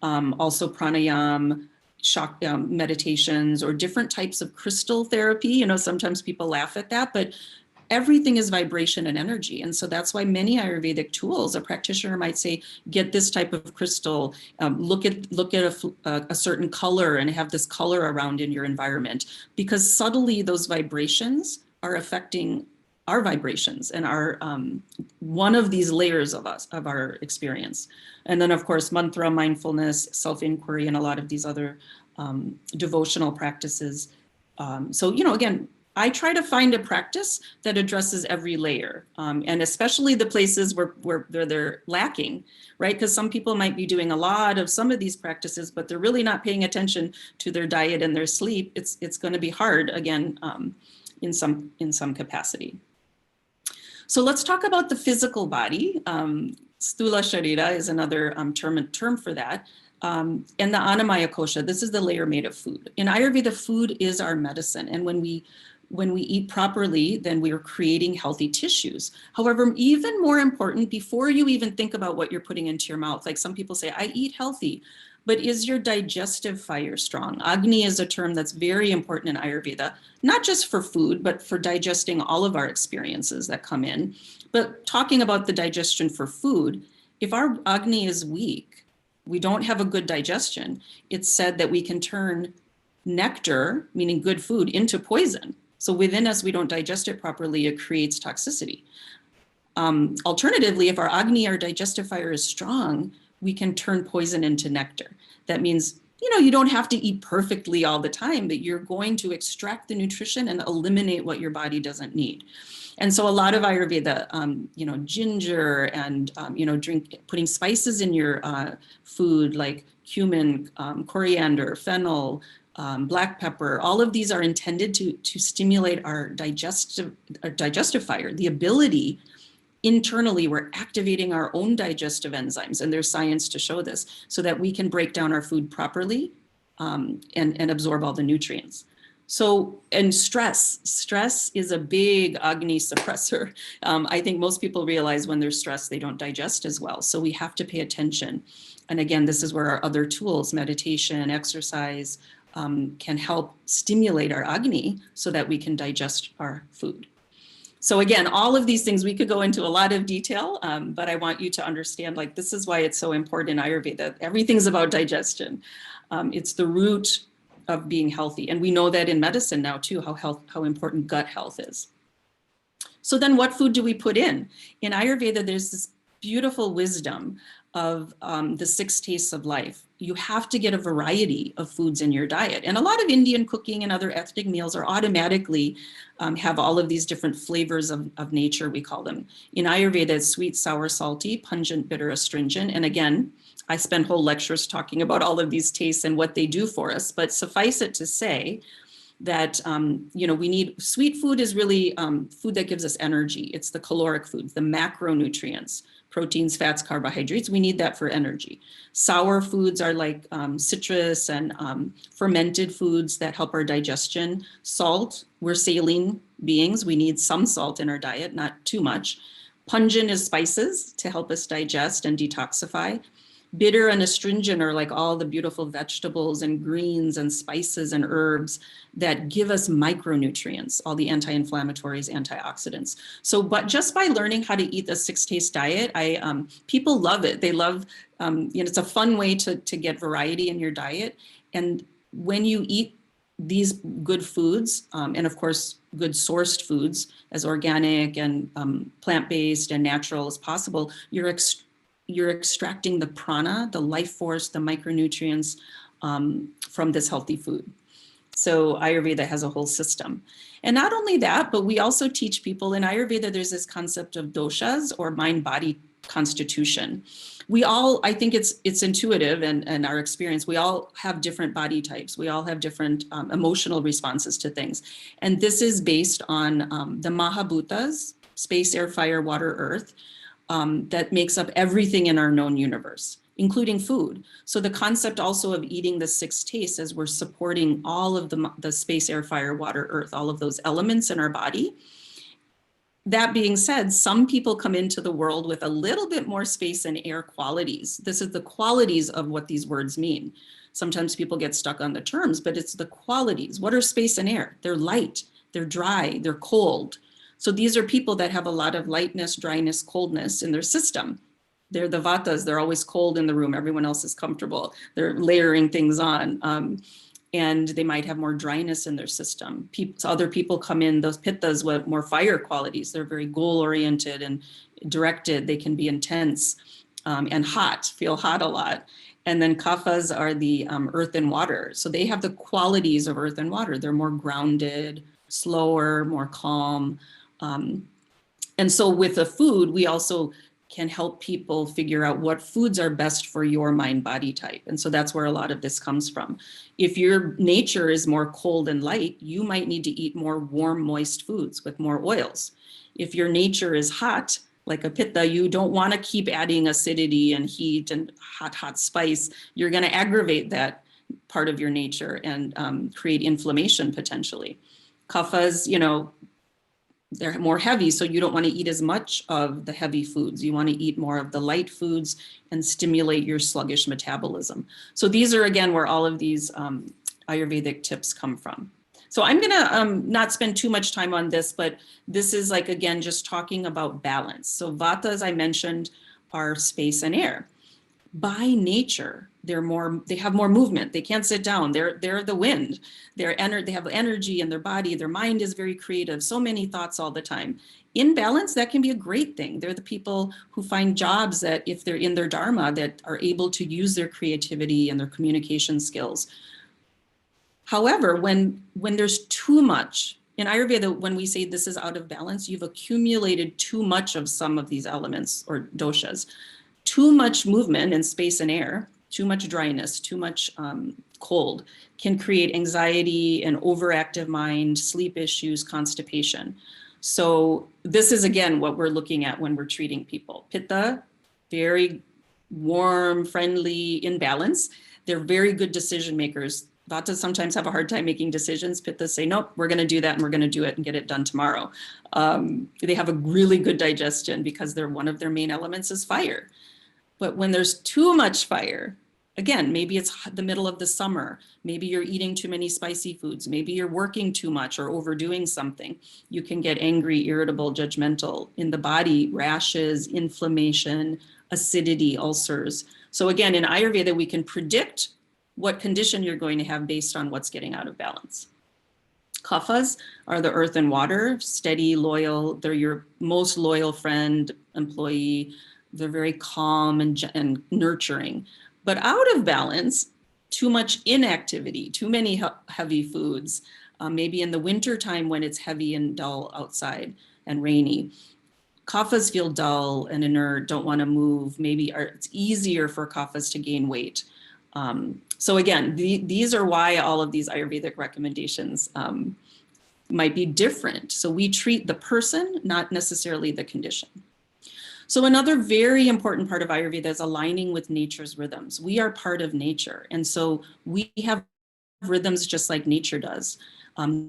Speaker 5: also pranayama, shock meditations, or different types of crystal therapy. Sometimes people laugh at that, but everything is vibration and energy. And so that's why many Ayurvedic tools, a practitioner might say, get this type of crystal, look at a certain color and have this color around in your environment, because subtly those vibrations are affecting our vibrations and our one of these layers of our experience. And then of course, mantra, mindfulness, self-inquiry, and a lot of these other devotional practices. So, again, I try to find a practice that addresses every layer, and especially the places where they're lacking, right? Because some people might be doing a lot of some of these practices, but they're really not paying attention to their diet and their sleep. It's going to be hard, again, in some capacity. So let's talk about the physical body. Stula Sharira is another term for that. And the Annamaya Kosha, this is the layer made of food. In Ayurveda, food is our medicine. And when we eat properly, then we are creating healthy tissues. However, even more important, before you even think about what you're putting into your mouth, like some people say, I eat healthy, but is your digestive fire strong? Agni is a term that's very important in Ayurveda, not just for food, but for digesting all of our experiences that come in. But talking about the digestion for food, if our Agni is weak, we don't have a good digestion, it's said that we can turn nectar, meaning good food, into poison. So within us, we don't digest it properly, it creates toxicity. Alternatively, if our Agni, our digestive fire, is strong, we can turn poison into nectar. That means, you don't have to eat perfectly all the time, but you're going to extract the nutrition and eliminate what your body doesn't need. And so a lot of Ayurveda, ginger and, putting spices in your food like cumin, coriander, fennel, black pepper, all of these are intended to stimulate our digestive fire, the ability. Internally, we're activating our own digestive enzymes, and there's science to show this, so that we can break down our food properly and absorb all the nutrients. So, and stress is a big Agni suppressor. I think most people realize when they're stressed, they don't digest as well. So we have to pay attention. And again, this is where our other tools, meditation, exercise, can help stimulate our Agni so that we can digest our food. So again, all of these things, we could go into a lot of detail, but I want you to understand, like, this is why it's so important in Ayurveda. Everything's about digestion. It's the root of being healthy. And we know that in medicine now too, how important gut health is. So then what food do we put in? In Ayurveda, there's this beautiful wisdom of the 6 tastes of life. You have to get a variety of foods in your diet. And a lot of Indian cooking and other ethnic meals are automatically have all of these different flavors of nature, we call them. In Ayurveda, it's sweet, sour, salty, pungent, bitter, astringent. And again, I spend whole lectures talking about all of these tastes and what they do for us, but suffice it to say that, we need, sweet food is really food that gives us energy. It's the caloric foods, the macronutrients, proteins, fats, carbohydrates. We need that for energy. Sour foods are like citrus and fermented foods that help our digestion. Salt, we're saline beings. We need some salt in our diet, not too much. Pungent is spices to help us digest and detoxify. Bitter and astringent are like all the beautiful vegetables and greens and spices and herbs that give us micronutrients, all the anti-inflammatories, antioxidants. So, but just by learning how to eat the 6-taste diet, people love it. They love, it's a fun way to get variety in your diet. And when you eat these good foods, and of course, good sourced foods, as organic and plant-based and natural as possible, you're extracting the prana, the life force, the micronutrients from this healthy food. So Ayurveda has a whole system. And not only that, but we also teach people in Ayurveda, there's this concept of doshas, or mind-body constitution. We all, I think it's intuitive and our experience, we all have different body types. We all have different emotional responses to things. And this is based on the Mahabhutas, space, air, fire, water, earth, that makes up everything in our known universe, including food. So the concept also of eating the 6 tastes, as we're supporting all of the space, air, fire, water, earth, all of those elements in our body. That being said, some people come into the world with a little bit more space and air qualities. This is the qualities of what these words mean. Sometimes people get stuck on the terms, but it's the qualities. What are space and air? They're light, they're dry, they're cold. So these are people that have a lot of lightness, dryness, coldness in their system. They're the vatas, they're always cold in the room, everyone else is comfortable. They're layering things on. And they might have more dryness in their system. So other people come in, those pittas with more fire qualities. They're very goal-oriented and directed. They can be intense and hot, feel hot a lot. And then kaphas are the earth and water. So they have the qualities of earth and water. They're more grounded, slower, more calm. And so with the food, we also can help people figure out what foods are best for your mind body type. And so that's where a lot of this comes from. If your nature is more cold and light, you might need to eat more warm, moist foods with more oils. If your nature is hot, like a pitta, you don't want to keep adding acidity and heat and hot spice. You're going to aggravate that part of your nature and create inflammation potentially. Kaphas, you know, they're more heavy, so you don't want to eat as much of the heavy foods. You want to eat more of the light foods and stimulate your sluggish metabolism. So these are, again, where all of these Ayurvedic tips come from. So I'm going to not spend too much time on this, but this is like, again, just talking about balance. So vata, as I mentioned, are space and air. By nature, they have more movement. They can't sit down. They're the wind. They have energy in their body. Their mind is very creative. So many thoughts all the time. In balance, that can be a great thing. They're the people who find jobs that, if they're in their dharma, that are able to use their creativity and their communication skills. However, when there's too much, in Ayurveda, when we say this is out of balance, you've accumulated too much of some of these elements or doshas. Too much movement in space and air, too much dryness, too much cold can create anxiety, an overactive mind, sleep issues, constipation. So this is, again, what we're looking at when we're treating people. Pitta, very warm, friendly, in balance. They're very good decision makers. Vatas sometimes have a hard time making decisions. Pittas say, nope, we're going to do that and we're going to do it and get it done tomorrow. They have a really good digestion because one of their main elements is fire. But when there's too much fire, again, maybe it's the middle of the summer, maybe you're eating too many spicy foods, maybe you're working too much or overdoing something, you can get angry, irritable, judgmental. In the body, rashes, inflammation, acidity, ulcers. So again, in Ayurveda, we can predict what condition you're going to have based on what's getting out of balance. Kaphas are the earth and water, steady, loyal. They're your most loyal friend, employee. They're very calm and nurturing. But out of balance, too much inactivity, too many heavy foods, maybe in the winter time when it's heavy and dull outside and rainy. Kaphas feel dull and inert, don't want to move. Maybe it's easier for kaphas to gain weight. So again, these are why all of these Ayurvedic recommendations might be different. So we treat the person, not necessarily the condition. So another very important part of Ayurveda is aligning with nature's rhythms. We are part of nature. And so we have rhythms just like nature does.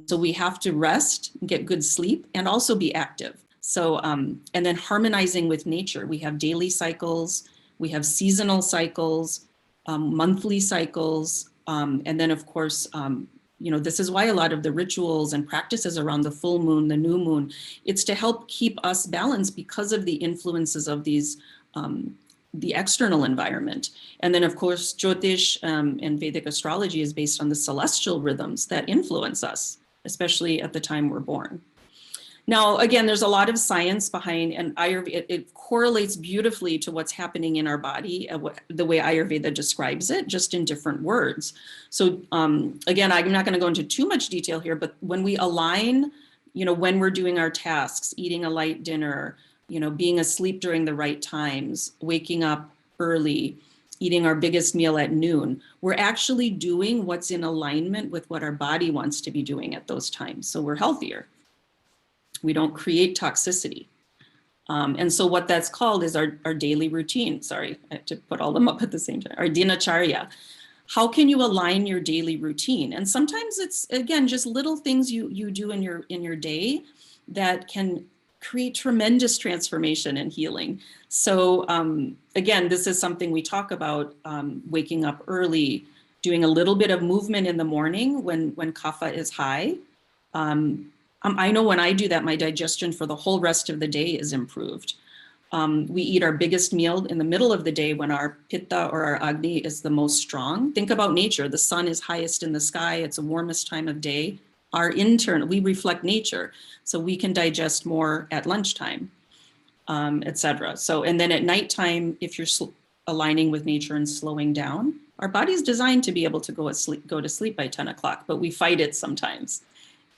Speaker 5: So we have to rest, get good sleep, and also be active. So, and then harmonizing with nature. We have daily cycles, we have seasonal cycles, monthly cycles, and then of course, you know, this is why a lot of the rituals and practices around the full moon, the new moon, it's to help keep us balanced because of the influences of these, the external environment. And then of course, Jyotish and Vedic astrology is based on the celestial rhythms that influence us, especially at the time we're born. Now, again, there's a lot of science behind, and Ayurveda, it correlates beautifully to what's happening in our body, the way Ayurveda describes it, just in different words. So again, I'm not going to go into too much detail here, but when we align, you know, when we're doing our tasks, eating a light dinner, you know, being asleep during the right times, waking up early, eating our biggest meal at noon, we're actually doing what's in alignment with what our body wants to be doing at those times. So we're healthier. We don't create toxicity. And so what that's called is our daily routine. Sorry, I have to put all them up at the same time. Our dinacharya. How can you align your daily routine? And sometimes it's, again, just little things you do in your day that can create tremendous transformation and healing. So again, this is something we talk about, waking up early, doing a little bit of movement in the morning when kapha is high. I know when I do that, my digestion for the whole rest of the day is improved. We eat our biggest meal in the middle of the day when our pitta or our agni is the most strong. Think about nature. The sun is highest in the sky. It's the warmest time of day. We reflect nature. So we can digest more at lunchtime, etc. So, and then at nighttime, if you're aligning with nature and slowing down, our body's designed to be able to go to sleep by 10 o'clock, but we fight it sometimes.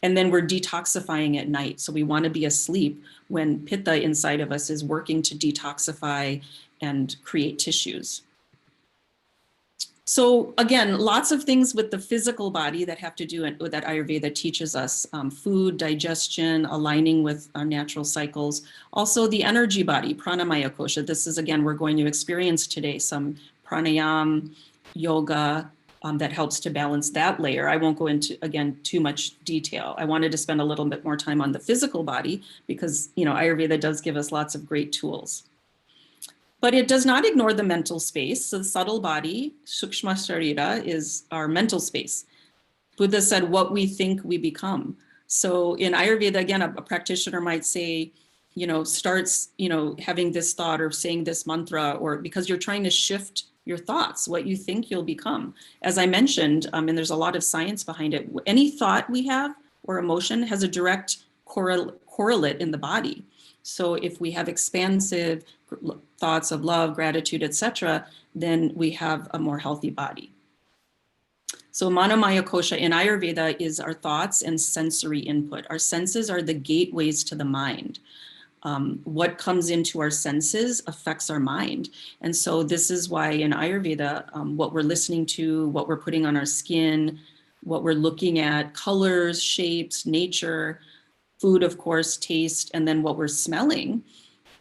Speaker 5: And then we're detoxifying at night. So we want to be asleep when pitta inside of us is working to detoxify and create tissues. So again, lots of things with the physical body that have to do with that Ayurveda teaches us, food, digestion, aligning with our natural cycles. Also the energy body, pranamaya kosha. This is, again, we're going to experience today some pranayam, yoga, that helps to balance that layer. I won't go into, again, too much detail. I wanted to spend a little bit more time on the physical body because, you know, Ayurveda does give us lots of great tools. But it does not ignore the mental space. So the subtle body, sukshma sharira, is our mental space. Buddha said, what we think we become. So in Ayurveda, again, a practitioner might say, you know, starts, you know, having this thought or saying this mantra, or because you're trying to shift your thoughts, what you think you'll become. As I mentioned, and there's a lot of science behind it, any thought we have or emotion has a direct correlate in the body. So if we have expansive thoughts of love, gratitude, etc., then we have a more healthy body. So Manomaya Kosha in Ayurveda is our thoughts and sensory input. Our senses are the gateways to the mind. What comes into our senses affects our mind. And so this is why in Ayurveda, what we're listening to, what we're putting on our skin, what we're looking at, colors, shapes, nature, food, of course, taste, and then what we're smelling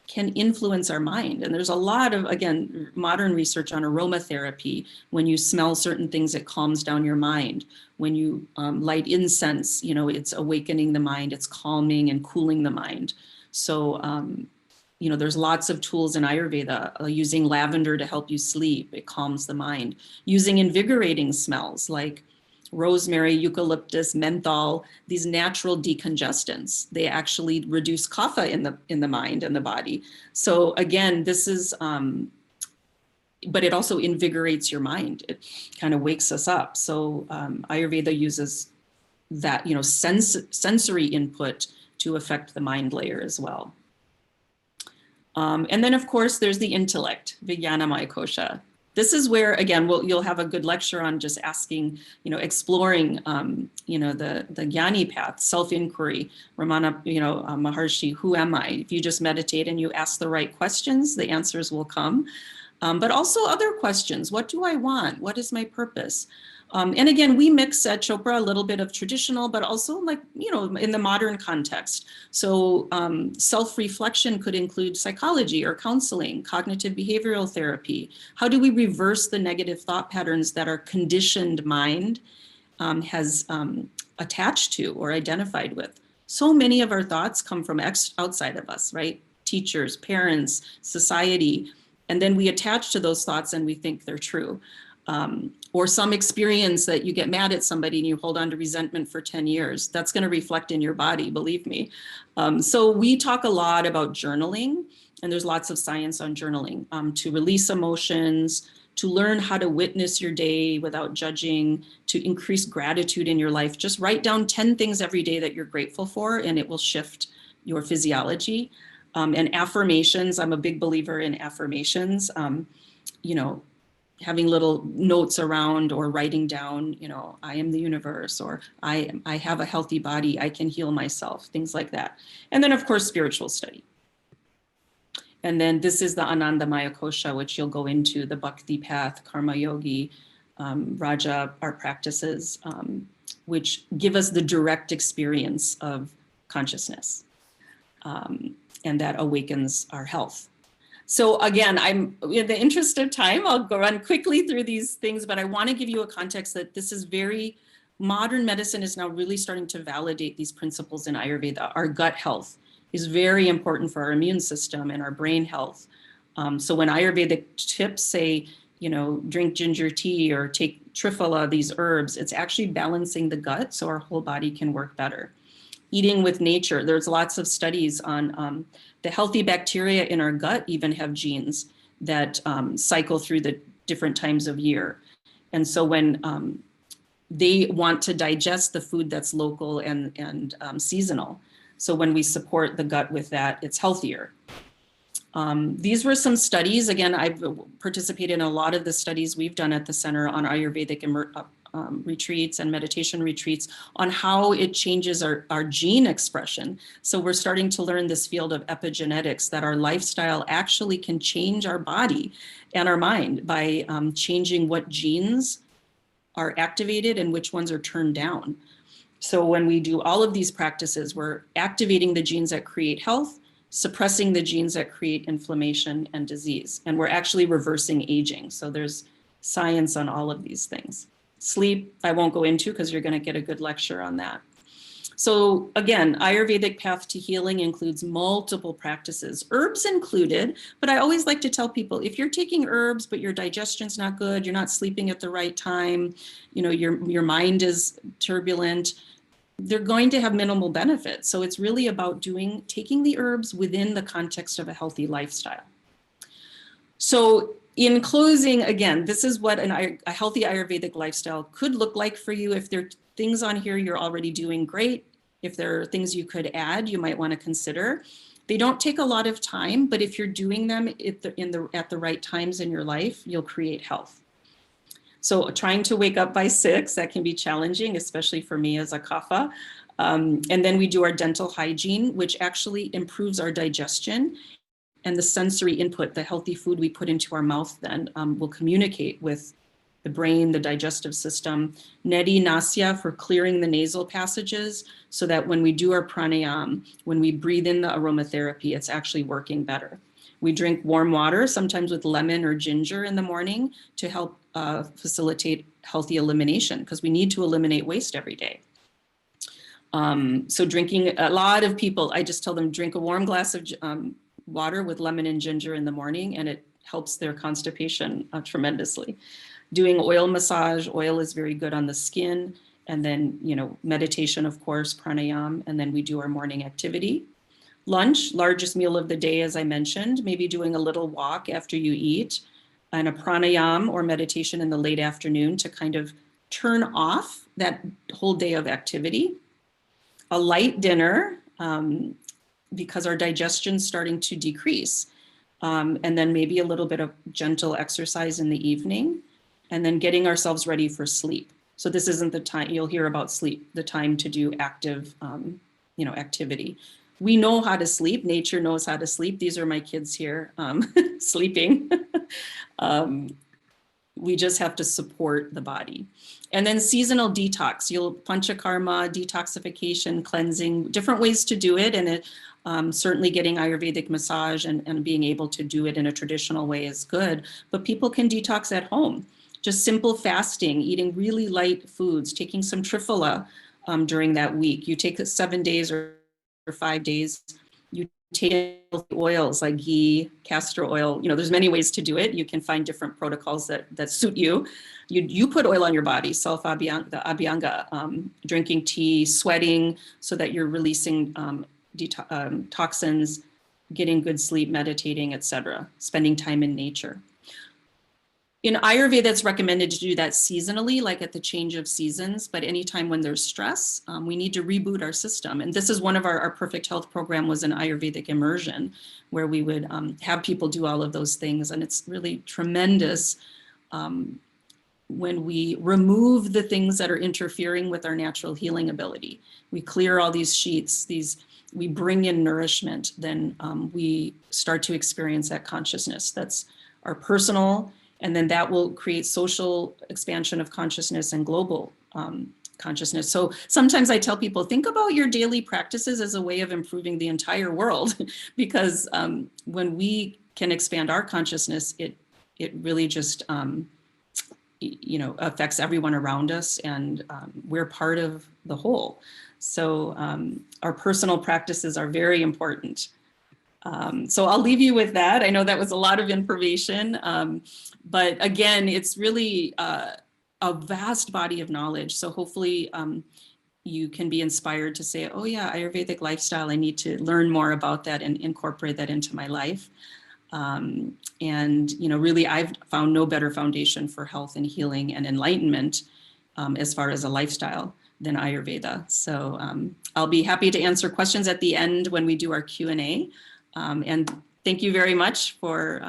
Speaker 5: can influence our mind. And there's a lot of, again, modern research on aromatherapy. When you smell certain things, it calms down your mind. When you light incense, you know, it's awakening the mind, it's calming and cooling the mind. So, you know, there's lots of tools in Ayurveda, using lavender to help you sleep, it calms the mind. Using invigorating smells like rosemary, eucalyptus, menthol, these natural decongestants, they actually reduce kapha in the mind and the body. So again, this is, but it also invigorates your mind. It kind of wakes us up. So Ayurveda uses that, you know, sensory input to affect the mind layer as well. And then of course, there's the intellect, Vijnanamaya Kosha. This is where, again, you'll have a good lecture on just asking, you know, exploring, you know, the Jnani path, self-inquiry, Ramana, you know, Maharshi, who am I? If you just meditate and you ask the right questions, the answers will come. But also other questions. What do I want? What is my purpose? And again, we mix at Chopra a little bit of traditional, but also like, you know, in the modern context. So self-reflection could include psychology or counseling, cognitive behavioral therapy. How do we reverse the negative thought patterns that our conditioned mind has attached to or identified with? So many of our thoughts come from outside of us, right? Teachers, parents, society. And then we attach to those thoughts and we think they're true. Or some experience that you get mad at somebody and you hold on to resentment for 10 years. That's going to reflect in your body, believe me. So we talk a lot about journaling, and there's lots of science on journaling, to release emotions, to learn how to witness your day without judging, to increase gratitude in your life. Just write down 10 things every day that you're grateful for, and it will shift your physiology. And affirmations, I'm a big believer in affirmations. You know, having little notes around or writing down, you know, I am the universe, or I have a healthy body, I can heal myself, things like that. And then of course, spiritual study. And then this is the Anandamaya Kosha, which you'll go into, the Bhakti path, Karma Yogi, Raja, our practices, which give us the direct experience of consciousness. and that awakens our health. So again, I'm in the interest of time, I'll go run quickly through these things, but I want to give you a context that this is modern medicine is now really starting to validate these principles in Ayurveda. Our gut health is very important for our immune system and our brain health. So when Ayurvedic tips say, drink ginger tea or take triphala, these herbs, it's actually balancing the gut so our whole body can work better. Eating with nature, there's lots of studies on the healthy bacteria in our gut even have genes that cycle through the different times of year. And so when they want to digest the food that's local and seasonal. So when we support the gut with that, it's healthier. These were some studies. Again, I've participated in a lot of the studies we've done at the Center on Ayurvedic retreats and meditation retreats on how it changes our gene expression. So we're starting to learn this field of epigenetics, that our lifestyle actually can change our body and our mind by changing what genes are activated and which ones are turned down. So when we do all of these practices, we're activating the genes that create health, suppressing the genes that create inflammation and disease, and we're actually reversing aging. So there's science on all of these things. Sleep, I won't go into because you're going to get a good lecture on that. So again, Ayurvedic path to healing includes multiple practices, herbs included, but I always like to tell people, if you're taking herbs, but your digestion's not good, you're not sleeping at the right time, your mind is turbulent, they're going to have minimal benefit. So it's really about taking the herbs within the context of a healthy lifestyle. So in closing, again, this is what a healthy Ayurvedic lifestyle could look like for you. If there are things on here you're already doing, great. If there are things you could add, you might want to consider. They don't take a lot of time, but if you're doing them at the right times in your life, you'll create health. So trying to wake up by 6, that can be challenging, especially for me as a kapha. And then we do our dental hygiene, which actually improves our digestion. And the sensory input, the healthy food we put into our mouth then will communicate with the brain, the digestive system. Neti nasya for clearing the nasal passages so that when we do our pranayam, when we breathe in the aromatherapy, it's actually working better. We drink warm water, sometimes with lemon or ginger in the morning to help facilitate healthy elimination because we need to eliminate waste every day. So drinking, a lot of people, I just tell them drink a warm glass of water with lemon and ginger in the morning, and it helps their constipation tremendously. Doing oil massage, oil is very good on the skin. And then, meditation, of course, pranayam, and then we do our morning activity. Lunch, largest meal of the day, as I mentioned, maybe doing a little walk after you eat, and a pranayam or meditation in the late afternoon to kind of turn off that whole day of activity. A light dinner, because our digestion's starting to decrease. And then maybe a little bit of gentle exercise in the evening, and then getting ourselves ready for sleep. So this isn't the time, you'll hear about sleep, the time to do active, activity. We know how to sleep, nature knows how to sleep. These are my kids here sleeping. We just have to support the body. And then seasonal detox, panchakarma, detoxification, cleansing, different ways to do it. And certainly getting Ayurvedic massage and being able to do it in a traditional way is good, but people can detox at home. Just simple fasting, eating really light foods, taking some triphala during that week. You take 7 days or 5 days, you take oils like ghee, castor oil, there's many ways to do it. You can find different protocols that suit you. You put oil on your body, self-abhyanga, drinking tea, sweating so that you're releasing toxins, getting good sleep, meditating, etc., spending time in nature. In Ayurveda, it's recommended to do that seasonally, like at the change of seasons, but anytime when there's stress, we need to reboot our system. And this is one of our Perfect Health program was an Ayurvedic immersion where we would have people do all of those things. And it's really tremendous when we remove the things that are interfering with our natural healing ability. We clear all these sheets, we bring in nourishment, then we start to experience that consciousness. That's our personal, and then that will create social expansion of consciousness and global consciousness. So sometimes I tell people, think about your daily practices as a way of improving the entire world, because when we can expand our consciousness, it really just affects everyone around us, and we're part of the whole. So our personal practices are very important. So I'll leave you with that. I know that was a lot of information, but again, it's really a vast body of knowledge. So hopefully you can be inspired to say, oh yeah, Ayurvedic lifestyle, I need to learn more about that and incorporate that into my life. And really, I've found no better foundation for health and healing and enlightenment as far as a lifestyle than Ayurveda. So I'll be happy to answer questions at the end when we do our Q&A. And thank you very much for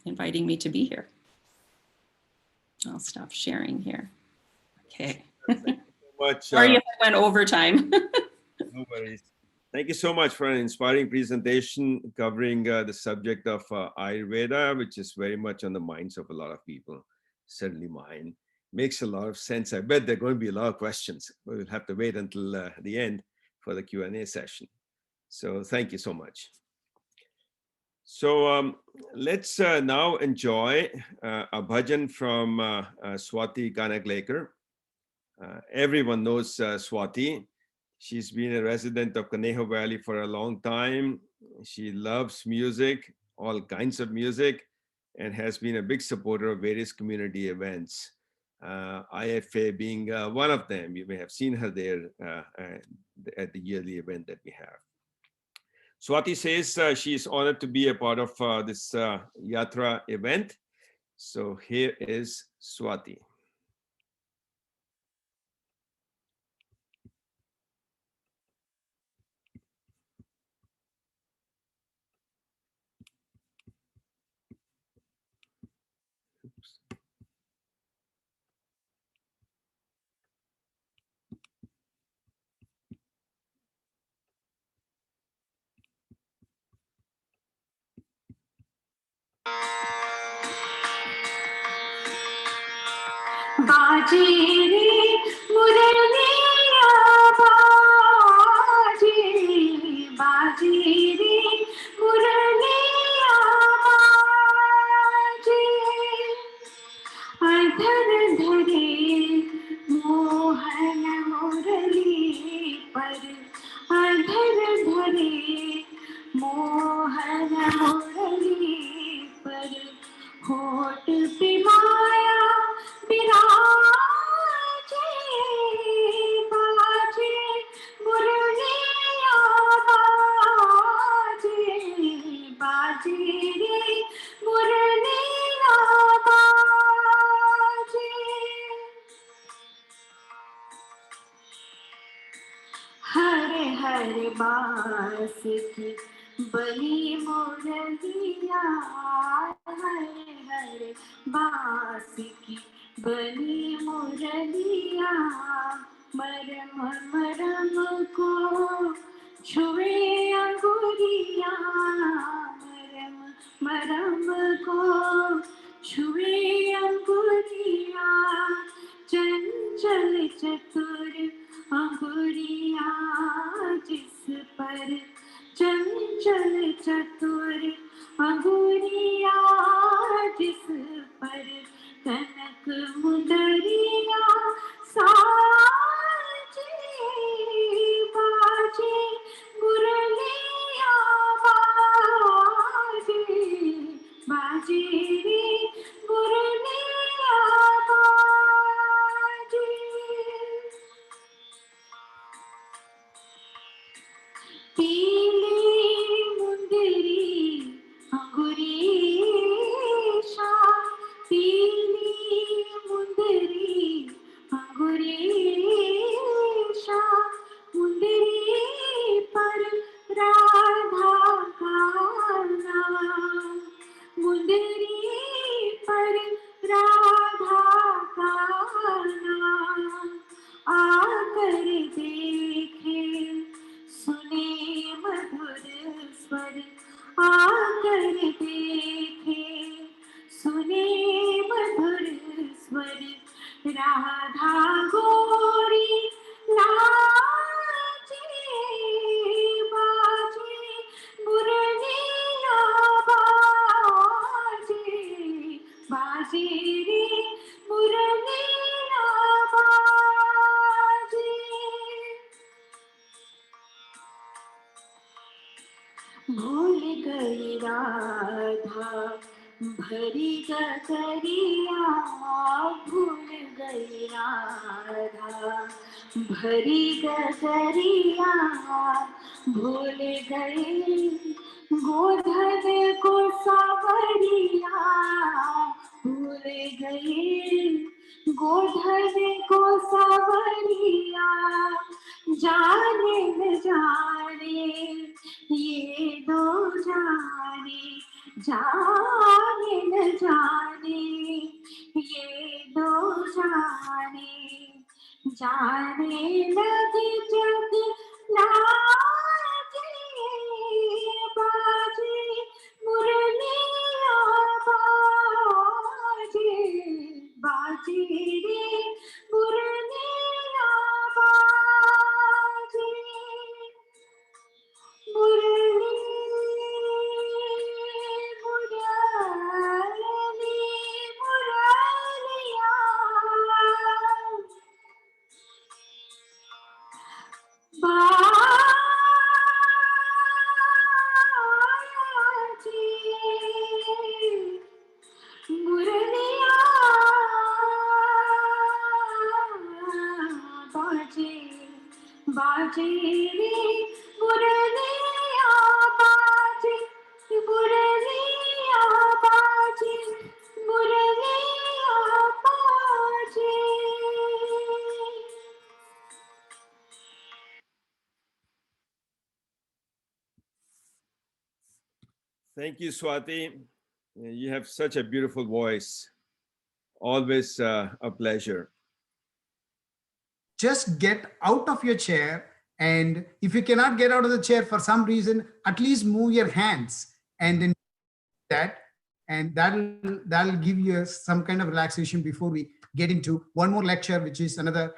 Speaker 5: inviting me to be here. I'll stop sharing here. Okay.
Speaker 1: Thank you so much.
Speaker 5: Sorry if I went over time.
Speaker 1: No worries. Thank you so much for an inspiring presentation covering the subject of Ayurveda, which is very much on the minds of a lot of people, certainly mine. Makes a lot of sense. I bet there are going to be a lot of questions. We'll have to wait until the end for the Q&A session. So thank you so much. So let's now enjoy a bhajan from Swati Kanaglekar. Everyone knows Swati. She's been a resident of Conejo Valley for a long time. She loves music, all kinds of music, and has been a big supporter of various community events, IFA being one of them. You may have seen her there at the yearly event that we have. Swati says she is honored to be a part of this Yatra event. So here is Swati.
Speaker 6: बाजे रे मुरलिया बाजे रे मुरलिया बाजे अधर धरे मोहन मुरली पर अधर धरे मोहन मुरली पर होठ पे माया विराजे बाजे मुरलिया बाजे रे मुरलिया बाजे हरे हरे बांस की बली मुरलिया हरे हरे बांस की बली मुरलिया मरम मरम को छुए अंगुरिया मरम मरम को छुए अंगुरिया चंचल चतुर अंगुरिया जिस पर चंचल चतुर अंगुरिया जिस पर कनक मुंदरिया साजे बाजे मुरलिया बाजे बाजे रे मुरलिया बाजे पीली मुंदरी अंगुरीशा पीली मुंदरी अंगुरीशा मुंदरी पर राधा का नाम मुंदरी पर राधा का नाम आकर देखे सुने मधुर स्वर आकर देखे सुने मधुर स्वर राधा गोरी राधा भरी गगरिया भूल गई राधा भरी गगरिया भूल गई गोधन को सावरिया भूल गई गोधन को सावरिया जाने न जाने ये दो जाने न जाने ये दो जाने लगी जग लाजे बाजे मुरलिया बाजे रे मुरलिया बाजे मुरली मुरलिया बाजे मुरलिया बाजे बाजे रे मुरलिया बाजे मुरलिया बाजे मुरलिया बाजे
Speaker 1: Thank you, Swati. You have such a beautiful voice. Always a pleasure.
Speaker 4: Just get out of your chair, and if you cannot get out of the chair for some reason, at least move your hands and then that, and that'll give you some kind of relaxation before we get into one more lecture, which is another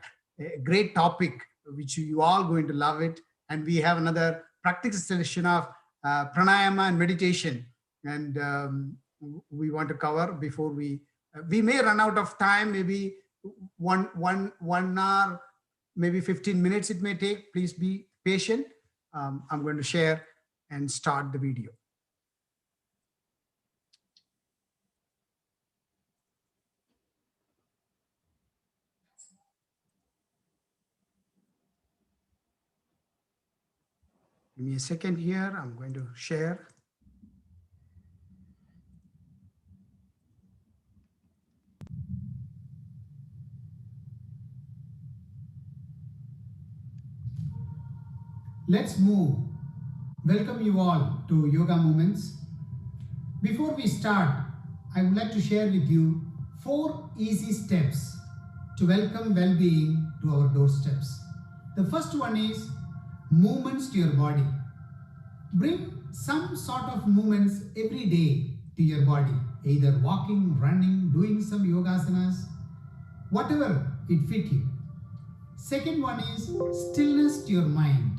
Speaker 4: great topic which you all going to love it. And we have another practical session of pranayama and meditation, and we want to cover before we may run out of time. Maybe one hour, maybe 15 minutes it may take. Please be patient. I'm going to share and start the video. Give me a second here. I'm going to share. Let's move. Welcome you all to Yoga Moments. Before we start, I would like to share with you 4 easy steps to welcome well-being to our doorsteps. The first one is movements to your body. Bring some sort of movements every day to your body, either walking, running, doing some yogasanas, whatever it fit you. Second one is stillness to your mind.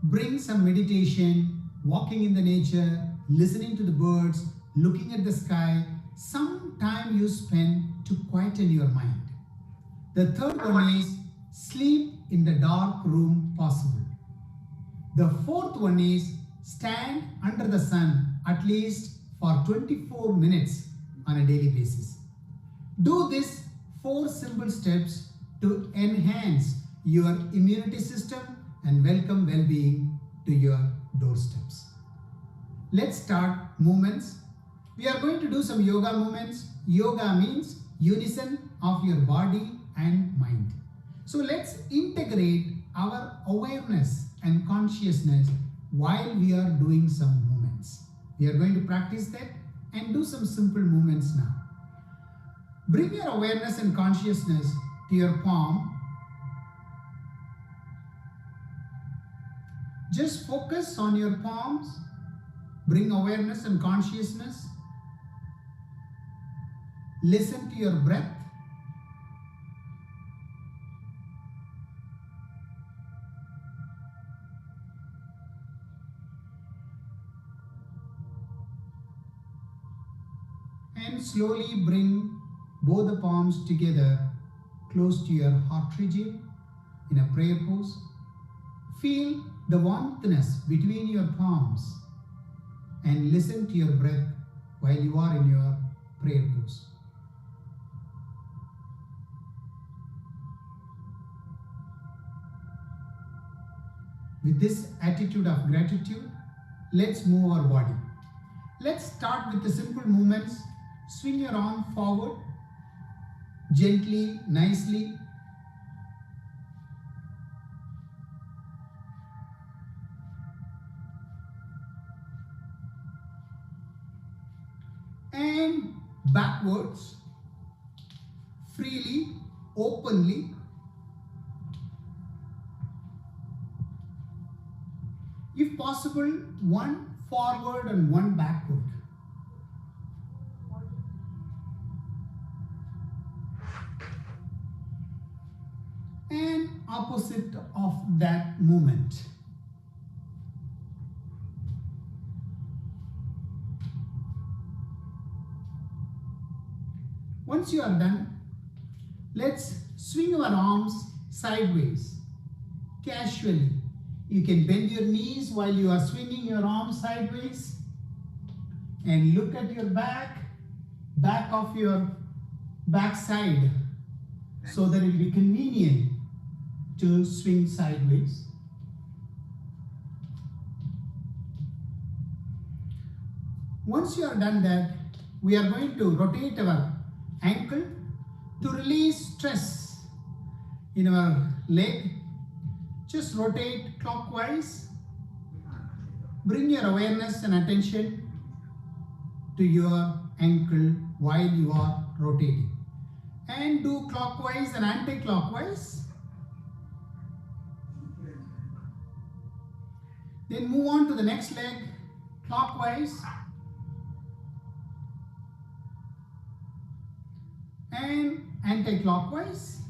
Speaker 4: Bring some meditation, walking in the nature, listening to the birds, looking at the sky, some time you spend to quieten your mind. The third one is sleep in the dark room possible. The fourth one is stand under the sun at least for 24 minutes on a daily basis. Do this 4 simple steps to enhance your immunity system and welcome well-being to your doorsteps. Let's start movements. We are going to do some yoga movements. Yoga means unison of your body and mind. So let's integrate our awareness and consciousness while we are doing some movements. We are going to practice that and do some simple movements now. Bring your awareness and consciousness to your palm. Just focus on your palms. Bring awareness and consciousness. Listen to your breath. And slowly bring both the palms together close to your heart region in a prayer pose. Feel the warmthness between your palms and listen to your breath while you are in your prayer pose. With this attitude of gratitude, let's move our body. Let's start with the simple movements. Swing your arm forward, gently, nicely. And backwards, freely, openly. If possible, one forward and one backward. And opposite of that movement. Once you are done, let's swing our arms sideways, casually. You can bend your knees while you are swinging your arms sideways and look at your back of your backside, so that it will be convenient to swing sideways. Once you are done that, we are going to rotate our ankle to release stress in our leg. Just rotate clockwise. Bring your awareness and attention to your ankle while you are rotating. And do clockwise and anti-clockwise. Then move on to the next leg, clockwise and anti-clockwise.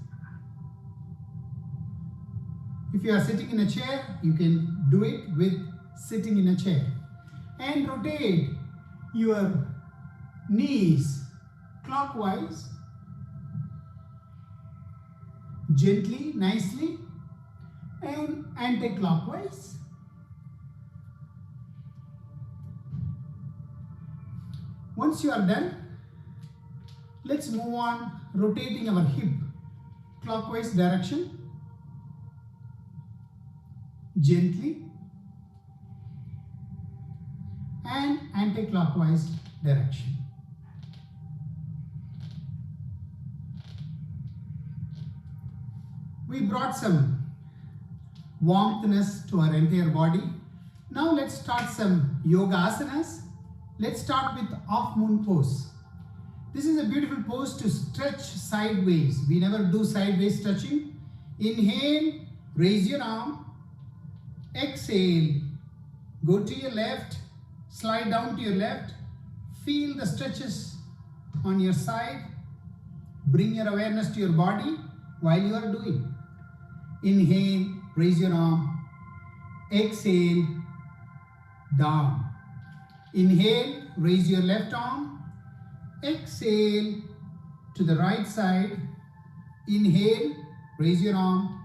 Speaker 4: If you are sitting in a chair, you can do it with sitting in a chair. And rotate your knees clockwise, gently, nicely, and anti-clockwise. Once you are done, let's move on rotating our hip clockwise direction, gently, and anti-clockwise direction. We brought some warmthness to our entire body. Now let's start some yoga asanas. Let's start with half moon pose. This is a beautiful pose to stretch sideways. We never do sideways stretching. Inhale, raise your arm. Exhale, go to your left, slide down to your left. Feel the stretches on your side. Bring your awareness to your body while you are doing. Inhale, raise your arm. Exhale, down. Inhale, raise your left arm. Exhale to the right side. Inhale, raise your arm.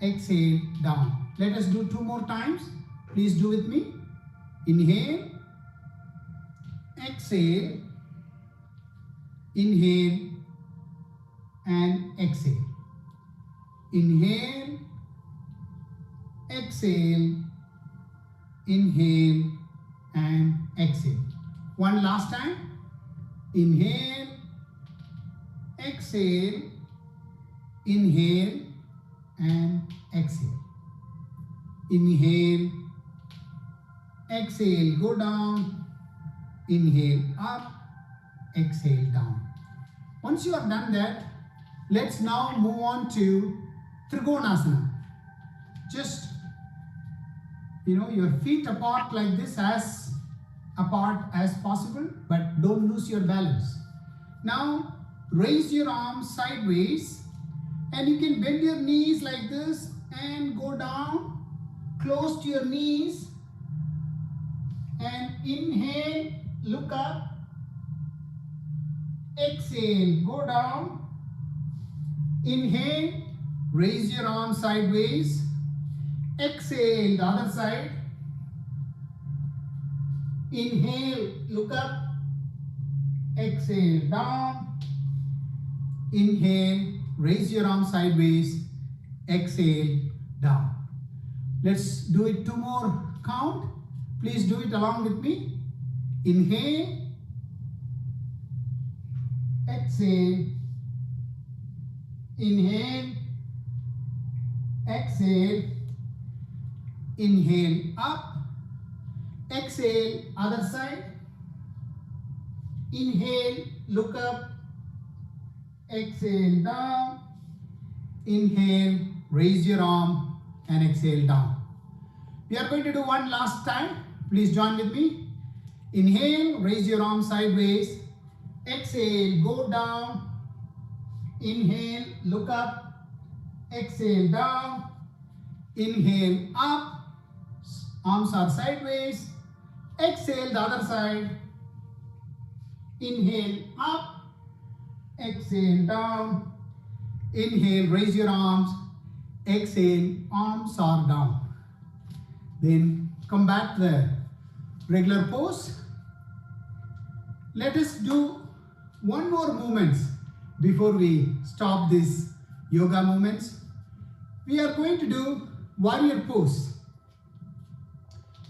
Speaker 4: Exhale, down. Let us do 2 more times. Please do with me. Inhale, exhale, inhale, and exhale. Inhale, exhale, inhale, and exhale. One last time. Inhale, exhale, inhale, and exhale. Inhale, exhale, go down, inhale, up, exhale, down. Once you have done that, let's now move on to Trikonasana. Just, your feet apart like this, as apart as possible, but don't lose your balance. Now, raise your arms sideways, and you can bend your knees like this and go down, close to your knees, and inhale, look up, exhale, go down, inhale, raise your arms sideways, exhale, the other side, Inhale, look up. Exhale, down. Inhale, raise your arm sideways. Exhale, down. Let's do it 2 more count. Please do it along with me. Inhale, exhale, inhale, exhale, inhale, up, exhale, other side, inhale, look up, exhale, down, inhale, raise your arm and exhale, down. We are going to do one last time. Please join with me. Inhale, raise your arm sideways. Exhale, go down. Inhale, look up. Exhale, down. Inhale, up. Arms are sideways. Exhale, the other side. Inhale, up. Exhale, down. Inhale, raise your arms. Exhale, arms are down. Then come back to the regular pose. Let us do one more movements before we stop these yoga movements. We are going to do warrior pose.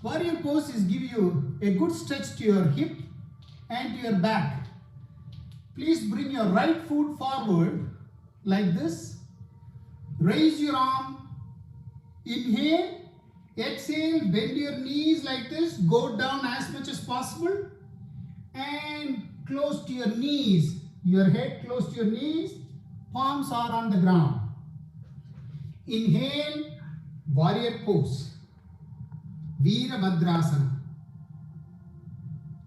Speaker 4: Warrior pose is give you a good stretch to your hip and to your back. Please bring your right foot forward like this. Raise your arm. Inhale. Exhale, bend your knees like this, go down as much as possible and close to your knees, your head close to your knees, palms are on the ground. Inhale, warrior pose, Virabhadrasana,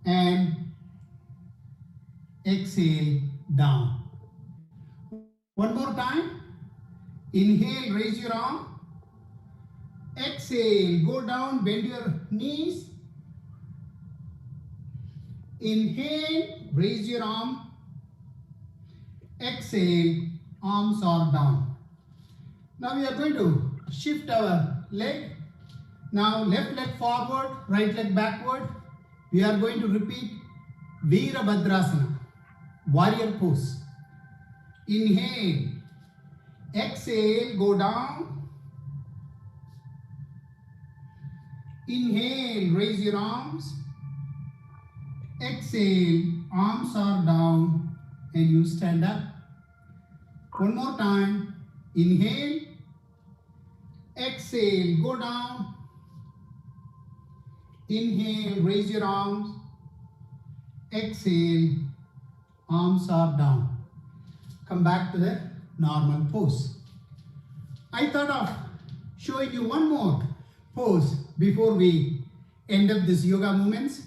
Speaker 4: and exhale, down. One more time, inhale, raise your arm. Exhale, go down, bend your knees. Inhale, raise your arm. Exhale, arms are down. Now we are going to shift our leg. Now left leg forward, right leg backward. We are going to repeat Virabhadrasana, warrior pose. Inhale, exhale, go down. Inhale, raise your arms. Exhale, arms are down and you stand up. One more time. Inhale. Exhale, go down. Inhale, raise your arms. Exhale, arms are down. Come back to the normal pose. I thought of showing you one more pose before we end up this yoga movements.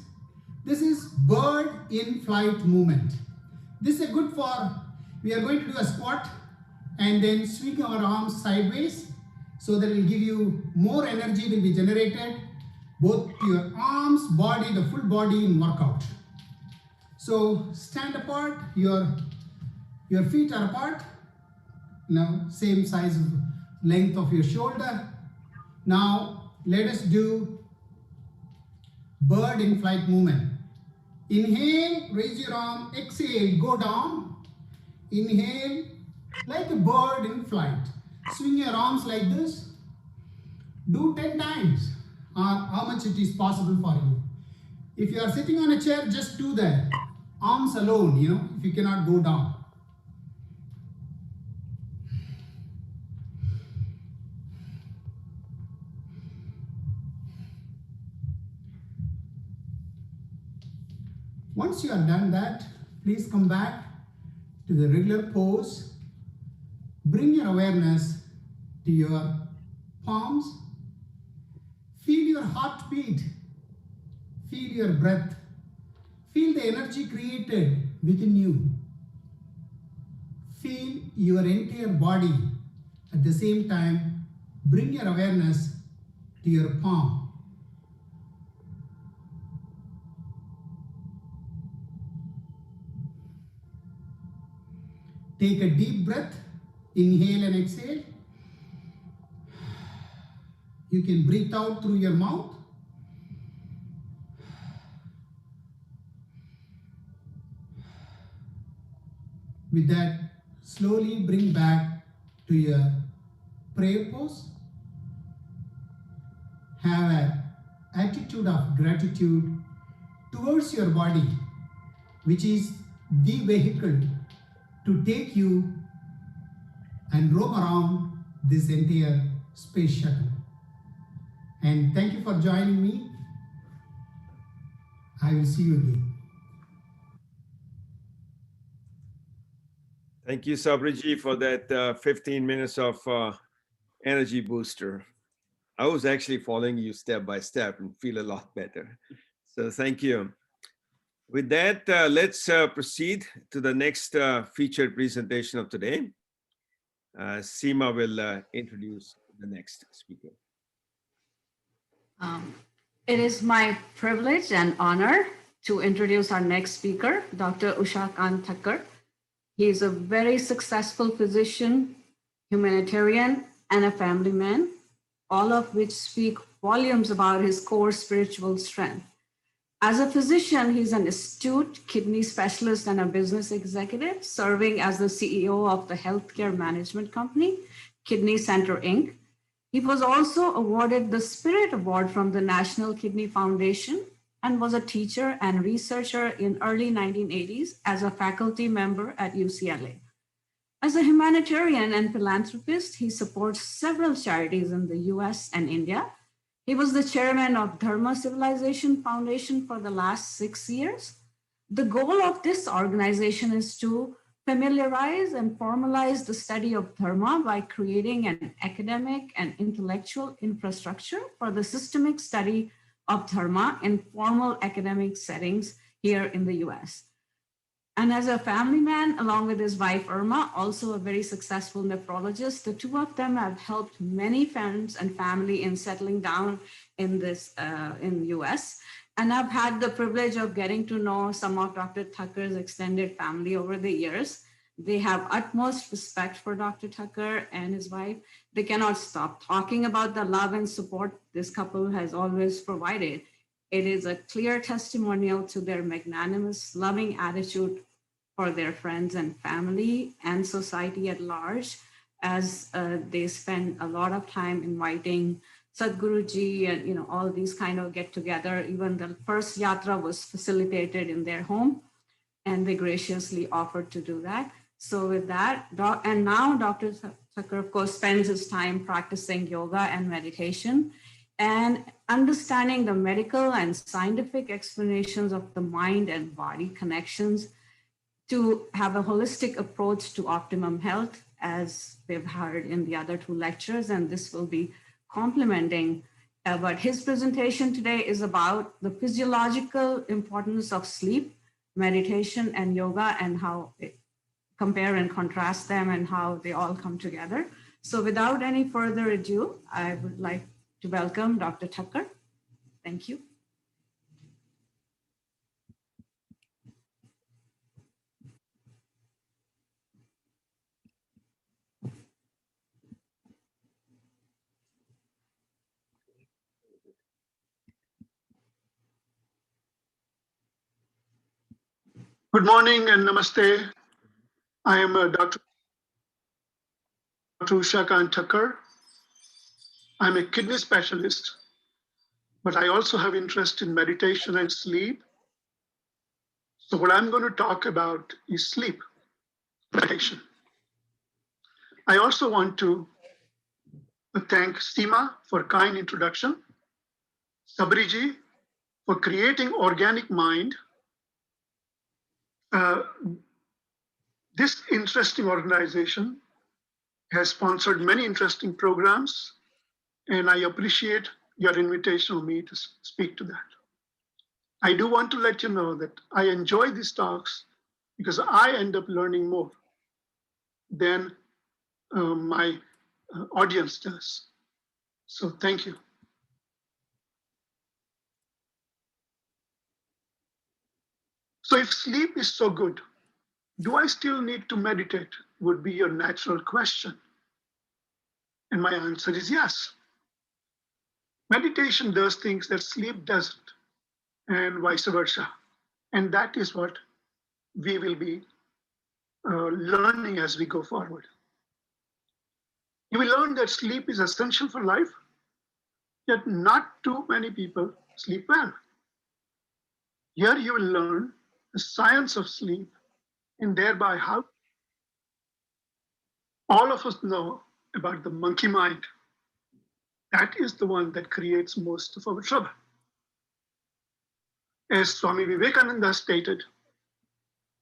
Speaker 4: This is bird in flight movement. This is good for, we are going to do a squat and then swing our arms sideways so that it will give you more energy will be generated both to your arms, body, the full body in workout. So stand apart, your feet are apart. Now same size of length of your shoulder. Now let us do bird in flight movement. Inhale, raise your arm. Exhale, go down. Inhale, like a bird in flight. Swing your arms like this. Do 10 times, or how much it is possible for you. If you are sitting on a chair, just do the arms alone, if you cannot go down. Once you have done that, please come back to the regular pose. Bring your awareness to your palms. Feel your heartbeat. Feel your breath. Feel the energy created within you. Feel your entire body. At the same time, bring your awareness to your palm. Take a deep breath, inhale and exhale. You can breathe out through your mouth. With that, slowly bring back to your prayer pose. Have an attitude of gratitude towards your body, which is the vehicle to take you and roam around this entire space shuttle. And thank you for joining me. I will see you again.
Speaker 1: Thank you, Sabriji, for that 15 minutes of energy booster. I was actually following you step by step and feel a lot better. So thank you. With that, let's proceed to the next featured presentation of today. Seema will introduce the next speaker.
Speaker 7: It is my privilege and honor to introduce our next speaker, Dr. Usha Kant Thakkar. He is a very successful physician, humanitarian, and a family man, all of which speak volumes about his core spiritual strength. As a physician, he's an astute kidney specialist and a business executive, serving as the CEO of the healthcare management company, Kidney Center, Inc. He was also awarded the Spirit Award from the National Kidney Foundation and was a teacher and researcher in early 1980s as a faculty member at UCLA. As a humanitarian and philanthropist, he supports several charities in the US and India. He was the chairman of Dharma Civilization Foundation for the last 6 years. The goal of this organization is to familiarize and formalize the study of Dharma by creating an academic and intellectual infrastructure for the systemic study of Dharma in formal academic settings here in the US. And as a family man, along with his wife Irma, also a very successful nephrologist, the two of them have helped many friends and family in settling down in in US. And I've had the privilege of getting to know some of Dr. Thakkar's extended family over the years. They have utmost respect for Dr. Thakkar and his wife. They cannot stop talking about the love and support this couple has always provided. It is a clear testimonial to their magnanimous, loving attitude for their friends and family and society at large, as they spend a lot of time inviting Sadhguruji and all these kind of get together. Even the first Yatra was facilitated in their home, and they graciously offered to do that. So with that, and now Dr. Thakkar, of course, spends his time practicing yoga and meditation and understanding the medical and scientific explanations of the mind and body connections to have a holistic approach to optimum health, as we've heard in the other two lectures, and this will be complementing. But his presentation today is about the physiological importance of sleep, meditation, and yoga, and how it compare and contrast them and how they all come together. So without any further ado, I would like to welcome Dr. Thakkar. Thank you.
Speaker 8: Good morning and namaste. I am Dr. Usha Kant Thakkar. I'm a kidney specialist, but I also have interest in meditation and sleep. So what I'm going to talk about is sleep meditation. I also want to thank Seema for kind introduction, Sabriji for creating Organic Mind. This interesting organization has sponsored many interesting programs, and I appreciate your invitation of me to speak to that. I do want to let you know that I enjoy these talks because I end up learning more than my audience does. So thank you. So if sleep is so good, do I still need to meditate? Would be your natural question. And my answer is yes. Meditation does things that sleep doesn't, and vice versa. And that is what we will be learning as we go forward. You will learn that sleep is essential for life, yet not too many people sleep well. Here you will learn the science of sleep and thereby how all of us know about the monkey mind. That is the one that creates most of our trouble. As Swami Vivekananda stated,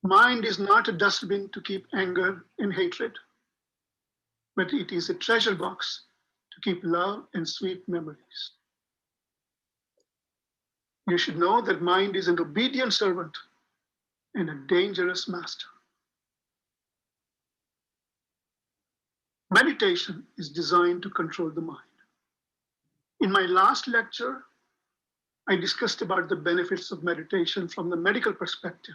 Speaker 8: mind is not a dustbin to keep anger and hatred, but it is a treasure box to keep love and sweet memories. You should know that mind is an obedient servant and a dangerous master. Meditation is designed to control the mind. In my last lecture, I discussed about the benefits of meditation from the medical perspective.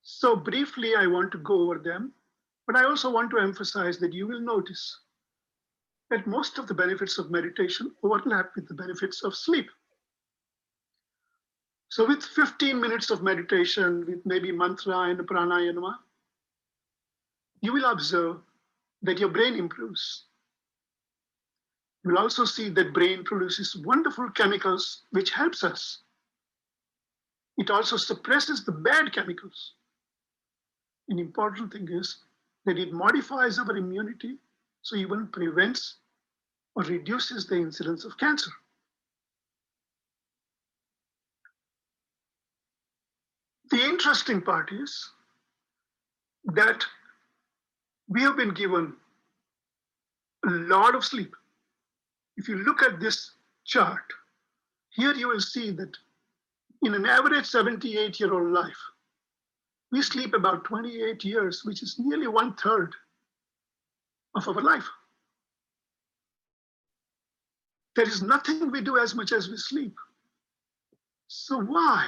Speaker 8: So briefly, I want to go over them, but I also want to emphasize that you will notice that most of the benefits of meditation overlap with the benefits of sleep. So with 15 minutes of meditation, with maybe mantra and pranayama, you will observe that your brain improves. You will also see that brain produces wonderful chemicals which helps us. It also suppresses the bad chemicals. An important thing is that it modifies our immunity, so even prevents or reduces the incidence of cancer. The interesting part is that we have been given a lot of sleep. If you look at this chart, here you will see that in an average 78-year-old life, we sleep about 28 years, which is nearly 1/3 of our life. There is nothing we do as much as we sleep. So why?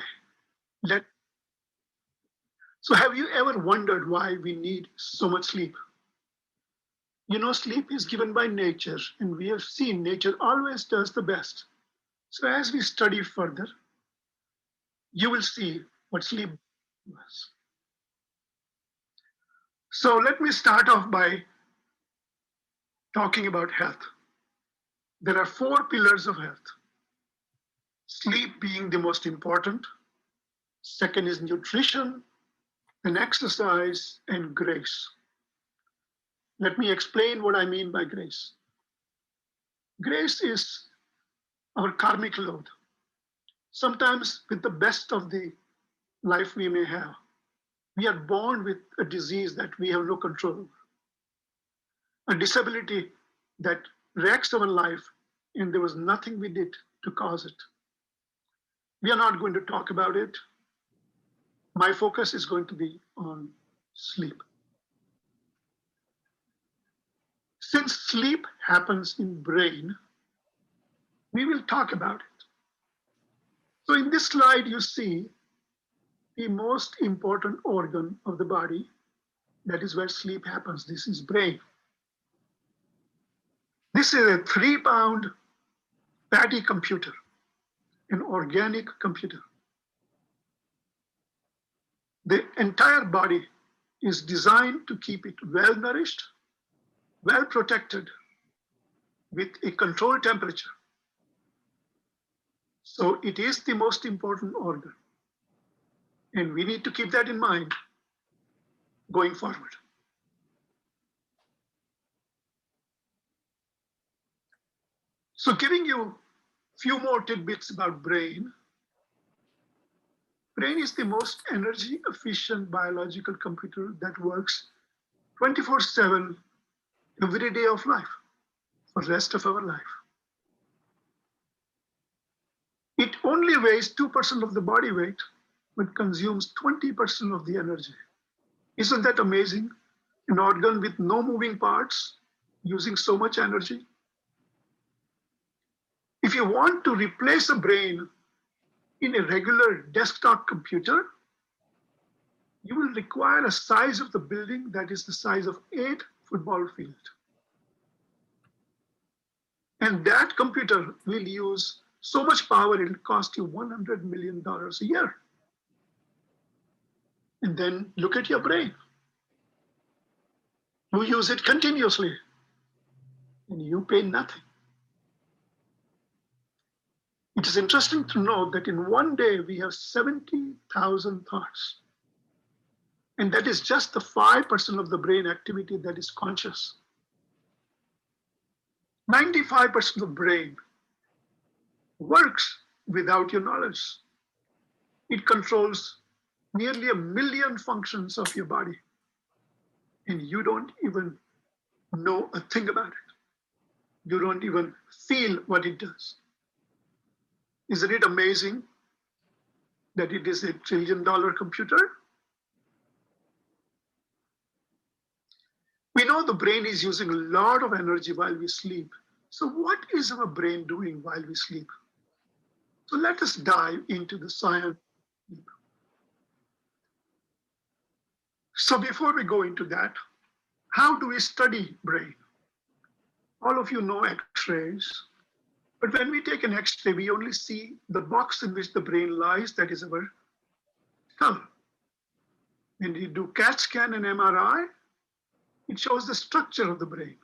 Speaker 8: So have you ever wondered why we need so much sleep? You know, sleep is given by nature, and we have seen nature always does the best. So as we study further, you will see what sleep was. So let me start off by talking about health. There are 4 pillars of health. Sleep being the most important. Second is nutrition, then exercise, and grace. Let me explain what I mean by grace. Grace is our karmic load. Sometimes with the best of the life we may have, we are born with a disease that we have no control over, a disability that wrecks our life, and there was nothing we did to cause it. We are not going to talk about it. My focus is going to be on sleep. Since sleep happens in brain, we will talk about it. So in this slide, you see the most important organ of the body. That is where sleep happens. This is brain. This is a 3-pound fatty computer, an organic computer. The entire body is designed to keep it well nourished, well protected, with a controlled temperature. So it is the most important organ. And we need to keep that in mind going forward. So giving you a few more tidbits about brain. Brain is the most energy efficient biological computer that works 24/7 every day of life for the rest of our life. It only weighs 2% of the body weight, but consumes 20% of the energy. Isn't that amazing? An organ with no moving parts using so much energy. If you want to replace a brain in a regular desktop computer, you will require a size of the building that is the size of 8 football fields. And that computer will use so much power, it'll cost you $100 million a year. And then look at your brain. You use it continuously and you pay nothing. It is interesting to note that in one day we have 70,000 thoughts. And that is just the 5% of the brain activity that is conscious. 95% of the brain works without your knowledge. It controls nearly 1 million functions of your body. And you don't even know a thing about it. You don't even feel what it does. Isn't it amazing that it is $1 trillion computer? We know the brain is using a lot of energy while we sleep. So what is our brain doing while we sleep? So let us dive into the science. So before we go into that, how do we study brain? All of you know X-rays, but when we take an X-ray, we only see the box in which the brain lies, that is our skull. When you do CAT scan and MRI, it shows the structure of the brain.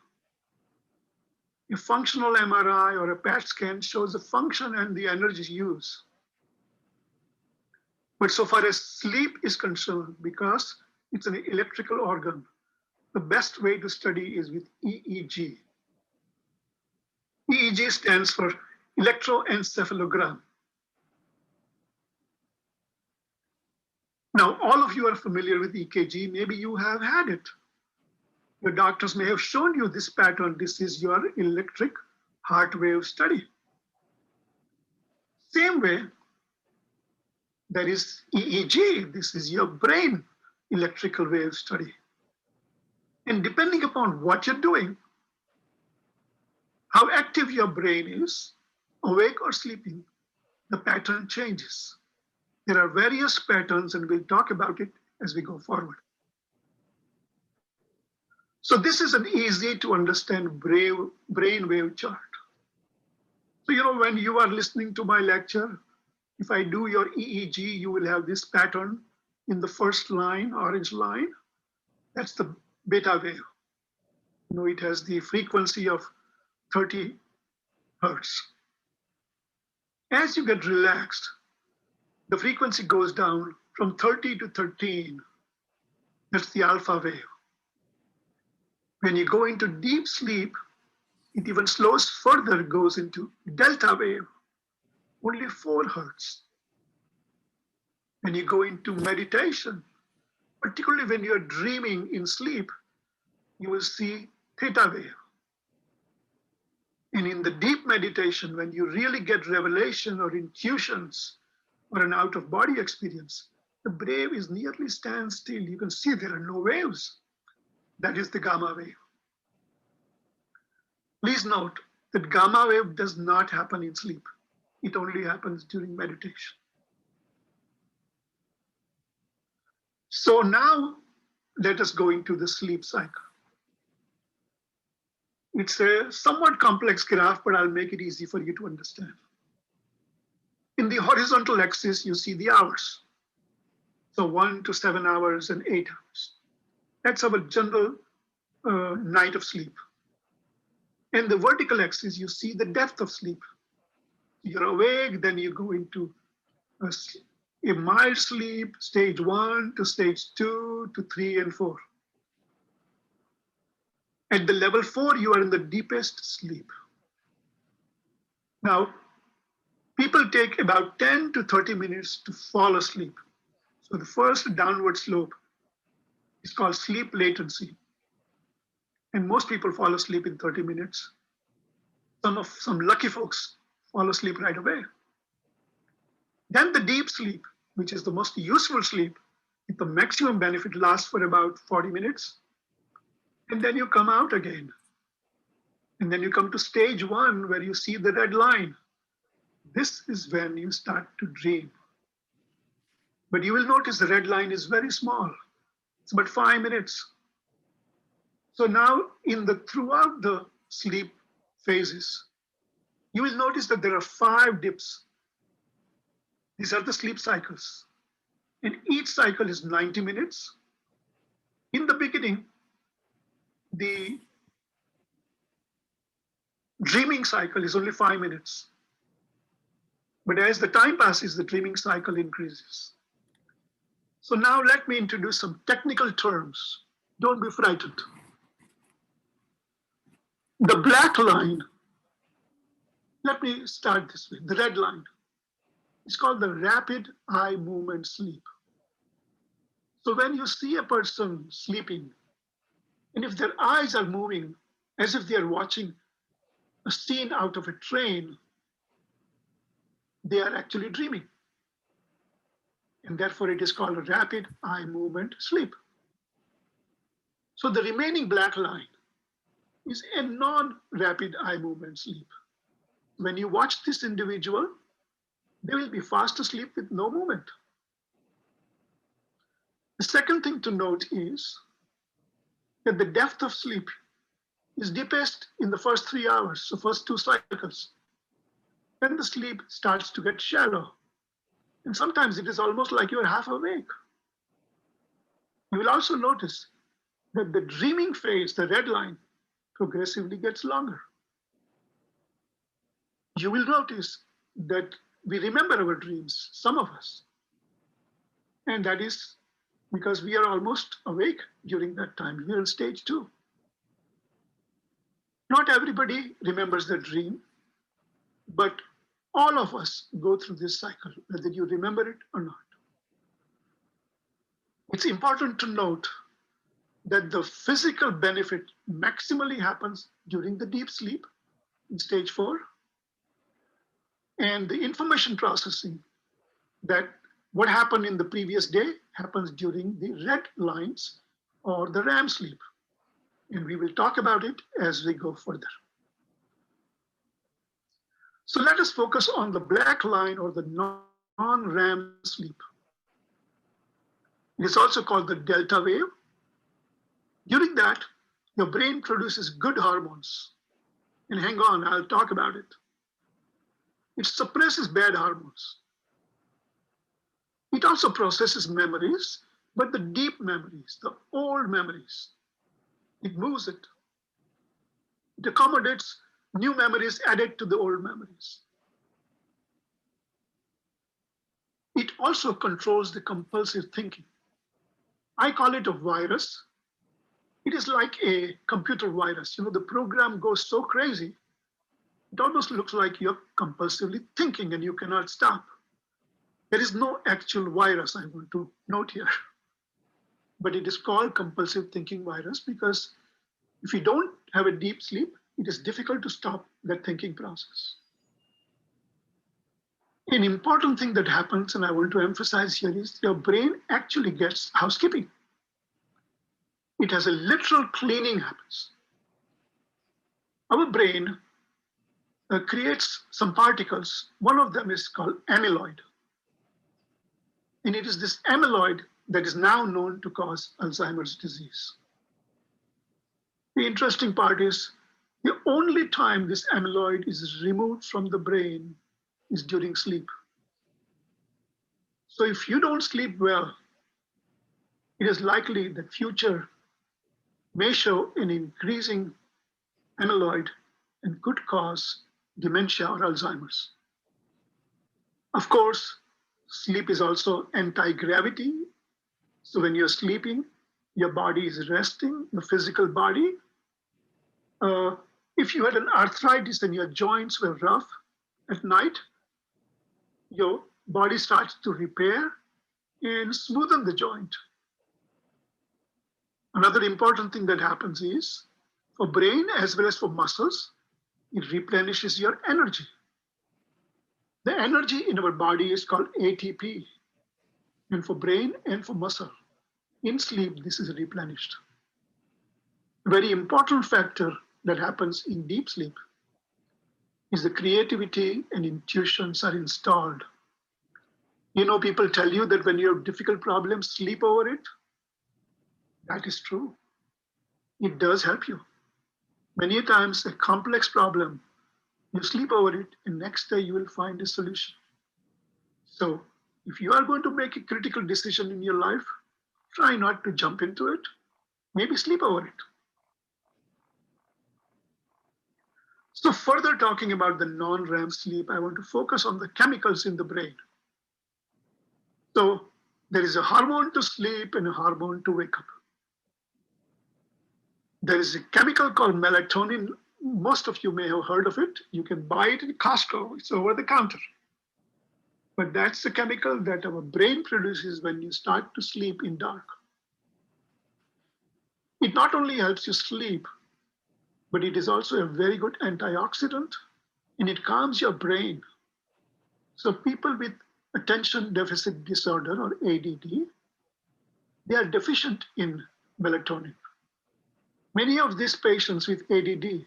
Speaker 8: A functional MRI or a PET scan shows the function and the energy used. But so far as sleep is concerned, because it's an electrical organ, the best way to study is with EEG. EEG stands for electroencephalogram. Now, all of you are familiar with EKG. Maybe you have had it. Your doctors may have shown you this pattern. This is your electric heart wave study. Same way, there is EEG. This is your brain electrical wave study. And depending upon what you're doing, how active your brain is, awake or sleeping, the pattern changes. There are various patterns, and we'll talk about it as we go forward. So this is an easy to understand brain wave chart. So, when you are listening to my lecture, if I do your EEG, you will have this pattern in the first line, orange line. That's the beta wave. It has the frequency of 30 hertz. As you get relaxed, the frequency goes down from 30 to 13. That's the alpha wave. When you go into deep sleep, it even slows further, goes into delta wave, only 4 hertz. When you go into meditation, particularly when you're dreaming in sleep, you will see theta wave. And in the deep meditation, when you really get revelation or intuitions or an out-of-body experience, the brain is nearly standstill. You can see there are no waves. That is the gamma wave. Please note that gamma wave does not happen in sleep. It only happens during meditation. So now let us go into the sleep cycle. It's a somewhat complex graph, but I'll make it easy for you to understand. In the horizontal axis, you see the hours. So 1 to 7 hours and 8 hours. That's our general night of sleep. In the vertical axis, you see the depth of sleep. You're awake, then you go into a mild sleep, stage 1 to stage 2 to 3 and 4. At the level 4, you are in the deepest sleep. Now, people take about 10 to 30 minutes to fall asleep. So the first downward slope is called sleep latency. And most people fall asleep in 30 minutes. Some lucky folks fall asleep right away. Then the deep sleep, which is the most useful sleep, with the maximum benefit, lasts for about 40 minutes. And then you come out again. And then you come to stage 1 where you see the red line. This is when you start to dream. But you will notice the red line is very small. It's about 5 minutes. So now throughout the sleep phases, you will notice that there are 5 dips. These are the sleep cycles. And each cycle is 90 minutes. In the beginning, the dreaming cycle is only 5 minutes. But as the time passes, the dreaming cycle increases. So now let me introduce some technical terms. Don't be frightened. The black line, let me start this way. The red line is called the rapid eye movement sleep. So when you see a person sleeping, and if their eyes are moving as if they are watching a scene out of a train, they are actually dreaming. And therefore it is called a rapid eye movement sleep. So the remaining black line is a non-rapid eye movement sleep. When you watch this individual, they will be fast asleep with no movement. The second thing to note is that the depth of sleep is deepest in the first 3 hours, so first 2 cycles. Then the sleep starts to get shallow. And sometimes it is almost like you're half awake. You will also notice that the dreaming phase, the red line, progressively gets longer. You will notice that we remember our dreams, some of us. And that is because we are almost awake during that time. We are in stage 2. Not everybody remembers their dream, but all of us go through this cycle, whether you remember it or not. It's important to note that the physical benefit maximally happens during the deep sleep in stage 4, and the information processing, that what happened in the previous day happens during the red lines or the REM sleep. And we will talk about it as we go further. So let us focus on the black line or the non-REM sleep. It is also called the delta wave. During that, your brain produces good hormones. And hang on, I'll talk about it. It suppresses bad hormones. It also processes memories, but the deep memories, the old memories, it moves it. It accommodates new memories added to the old memories. It also controls the compulsive thinking. I call it a virus. It is like a computer virus. You know, the program goes so crazy, it almost looks like you're compulsively thinking and you cannot stop. There is no actual virus, I want to note here. But it is called compulsive thinking virus because if you don't have a deep sleep, it is difficult to stop that thinking process. An important thing that happens, and I want to emphasize here, is your brain actually gets housekeeping. It has a literal cleaning happens. Our brain creates some particles. One of them is called amyloid. And it is this amyloid that is now known to cause Alzheimer's disease. The interesting part is the only time this amyloid is removed from the brain is during sleep. So if you don't sleep well, it is likely that future may show an increasing amyloid and could cause dementia or Alzheimer's. Of course, sleep is also anti-gravity. So when you're sleeping, your body is resting, your physical body. If you had an arthritis and your joints were rough at night, your body starts to repair and smoothen the joint. Another important thing that happens is for brain as well as for muscles, it replenishes your energy. The energy in our body is called ATP. And for brain and for muscle, in sleep, this is replenished. A very important factor that happens in deep sleep is the creativity and intuitions are installed. You know, people tell you that when you have difficult problems, sleep over it. That is true. It does help you. Many times a complex problem, you sleep over it and next day you will find a solution. So If you are going to make a critical decision in your life, try not to jump into it. Maybe sleep over it. So further talking about the non-REM sleep, I want to focus on the chemicals in the brain. So there is a hormone to sleep and a hormone to wake up. There is a chemical called melatonin. Most of you may have heard of it. You can buy it in Costco. It's over the counter. But that's the chemical that our brain produces when you start to sleep in dark. It not only helps you sleep, but it is also a very good antioxidant, and it calms your brain. So people with attention deficit disorder or ADD, they are deficient in melatonin. Many of these patients with ADD,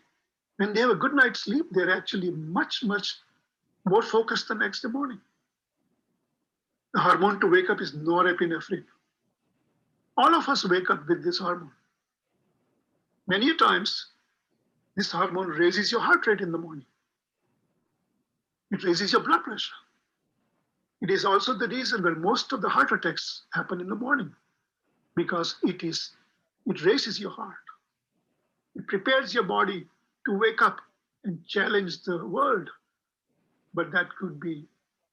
Speaker 8: when they have a good night's sleep, they're actually much, much more focused the next morning. The hormone to wake up is norepinephrine. All of us wake up with this hormone. Many times, this hormone raises your heart rate in the morning. It raises your blood pressure. It is also the reason where most of the heart attacks happen in the morning, because it raises your heart. It prepares your body to wake up and challenge the world. But that could be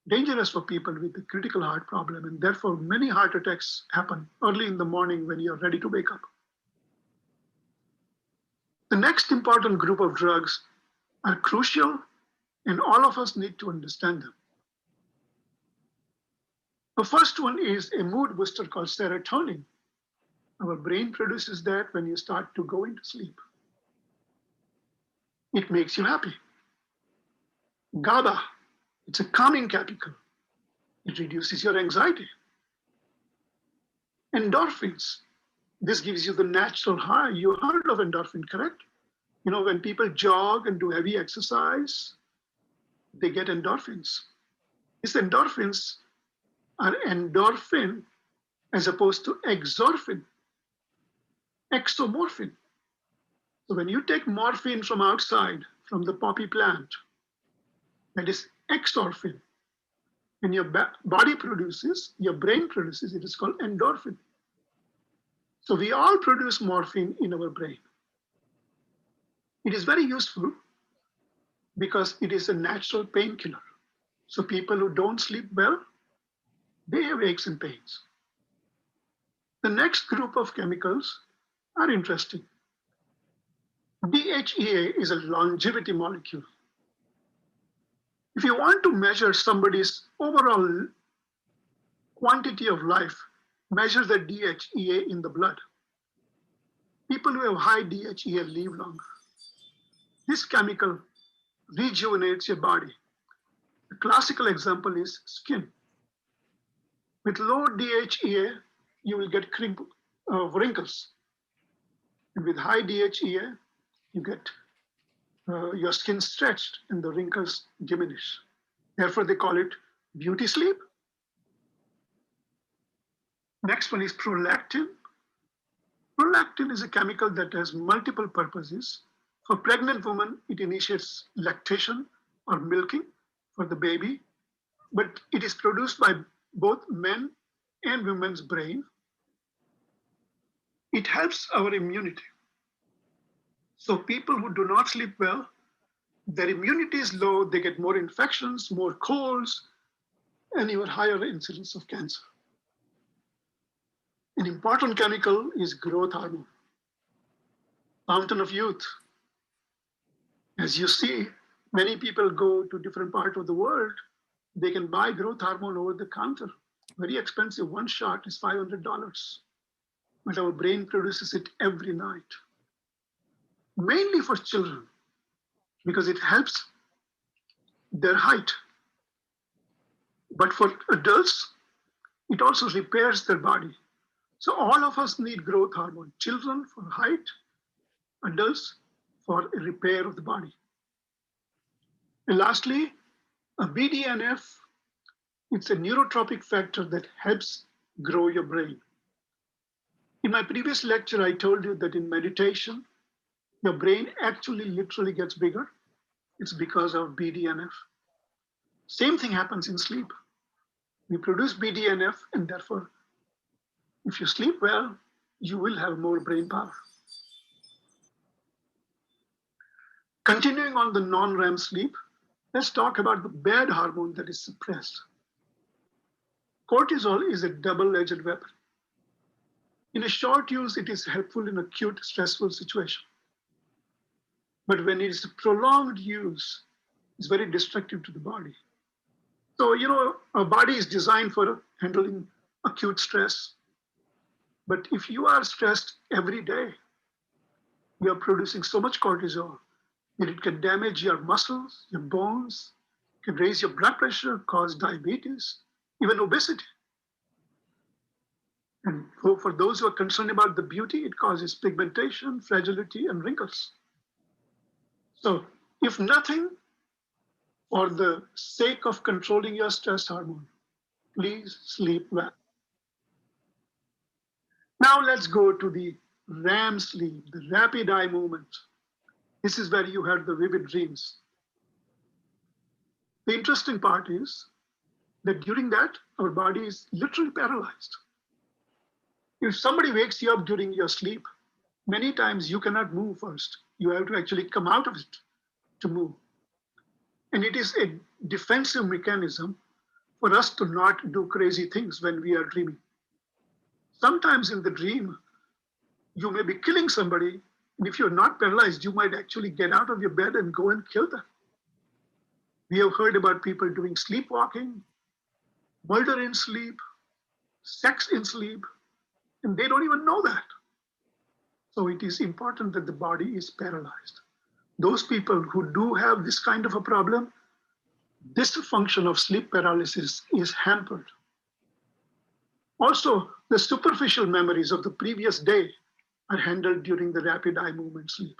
Speaker 8: dangerous for people with a critical heart problem, and therefore many heart attacks happen early in the morning when you're ready to wake up. The next important group of drugs are crucial, and all of us need to understand them. The first one is a mood booster called serotonin. Our brain produces that when you start to go into sleep. It makes you happy. GABA, it's a calming chemical. It reduces your anxiety. Endorphins, this gives you the natural high. You heard of endorphin, correct? You know, when people jog and do heavy exercise, they get endorphins. These endorphins are endorphin as opposed to exorphin, exomorphin. So when you take morphine from outside, from the poppy plant, that is exorphin. And your body produces, your brain produces, it is called endorphin. So we all produce morphine in our brain. It is very useful because it is a natural painkiller. So people who don't sleep well, they have aches and pains. The next group of chemicals are interesting. DHEA is a longevity molecule. If you want to measure somebody's overall quantity of life, measure the DHEA in the blood. People who have high DHEA live longer. This chemical rejuvenates your body. A classical example is skin. With low DHEA, you will get wrinkles. And with high DHEA, you get your skin stretched and the wrinkles diminish. Therefore, they call it beauty sleep. Next one is prolactin. Prolactin is a chemical that has multiple purposes. For pregnant women, it initiates lactation or milking for the baby, but it is produced by both men and women's brain. It helps our immunity. So people who do not sleep well, their immunity is low, they get more infections, more colds, and even higher incidence of cancer. An important chemical is growth hormone, fountain of youth. As you see, many people go to different parts of the world, they can buy growth hormone over the counter. Very expensive, one shot is $500, but our brain produces it every night. Mainly for children, because it helps their height. But for adults, it also repairs their body. So all of us need growth hormone. Children for height, adults for a repair of the body. And lastly, a BDNF, it's a neurotropic factor that helps grow your brain. In my previous lecture, I told you that in meditation, your brain actually literally gets bigger. It's because of BDNF. Same thing happens in sleep. We produce BDNF, and therefore, if you sleep well, you will have more brain power. Continuing on the non-REM sleep, let's talk about the bad hormone that is suppressed. Cortisol is a double-edged weapon. In a short use, it is helpful in acute stressful situation. But when it is prolonged use, it's very destructive to the body. So, our body is designed for handling acute stress. But if you are stressed every day, you are producing so much cortisol that it can damage your muscles, your bones, can raise your blood pressure, cause diabetes, even obesity. And for those who are concerned about the beauty, it causes pigmentation, fragility, and wrinkles. So, if nothing, for the sake of controlling your stress hormone, please sleep well. Now let's go to the REM sleep, the rapid eye movement. This is where you have the vivid dreams. The interesting part is that during that, our body is literally paralyzed. If somebody wakes you up during your sleep, many times you cannot move first. You have to actually come out of it to move. And it is a defensive mechanism for us to not do crazy things when we are dreaming. Sometimes in the dream, you may be killing somebody, and if you're not paralyzed, you might actually get out of your bed and go and kill them. We have heard about people doing sleepwalking, murder in sleep, sex in sleep, and they don't even know that. So it is important that the body is paralyzed. Those people who do have this kind of a problem, this function of sleep paralysis is hampered. Also, the superficial memories of the previous day are handled during the rapid eye movement sleep.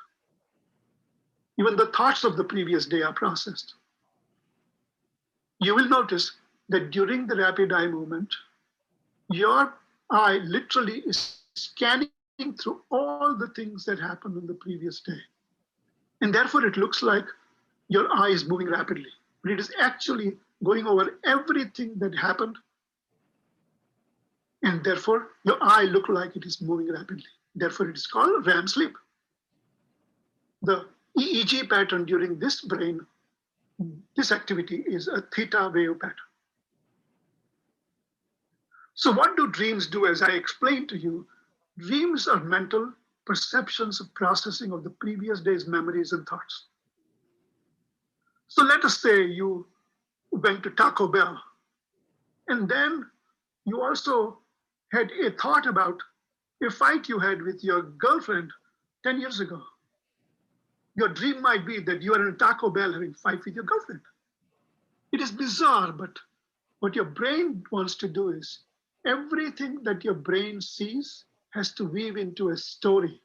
Speaker 8: Even the thoughts of the previous day are processed. You will notice that during the rapid eye movement, your eye literally is scanning through all the things that happened on the previous day. And therefore, it looks like your eye is moving rapidly. But it is actually going over everything that happened. And therefore, your eye looks like it is moving rapidly. Therefore, it is called REM sleep. The EEG pattern during this activity is a theta wave pattern. So what do dreams do? As I explained to you, dreams are mental perceptions of processing of the previous day's memories and thoughts. So let us say you went to Taco Bell, and then you also had a thought about a fight you had with your girlfriend 10 years ago. Your dream might be that you are in a Taco Bell having a fight with your girlfriend. It is bizarre, but what your brain wants to do is everything that your brain sees has to weave into a story.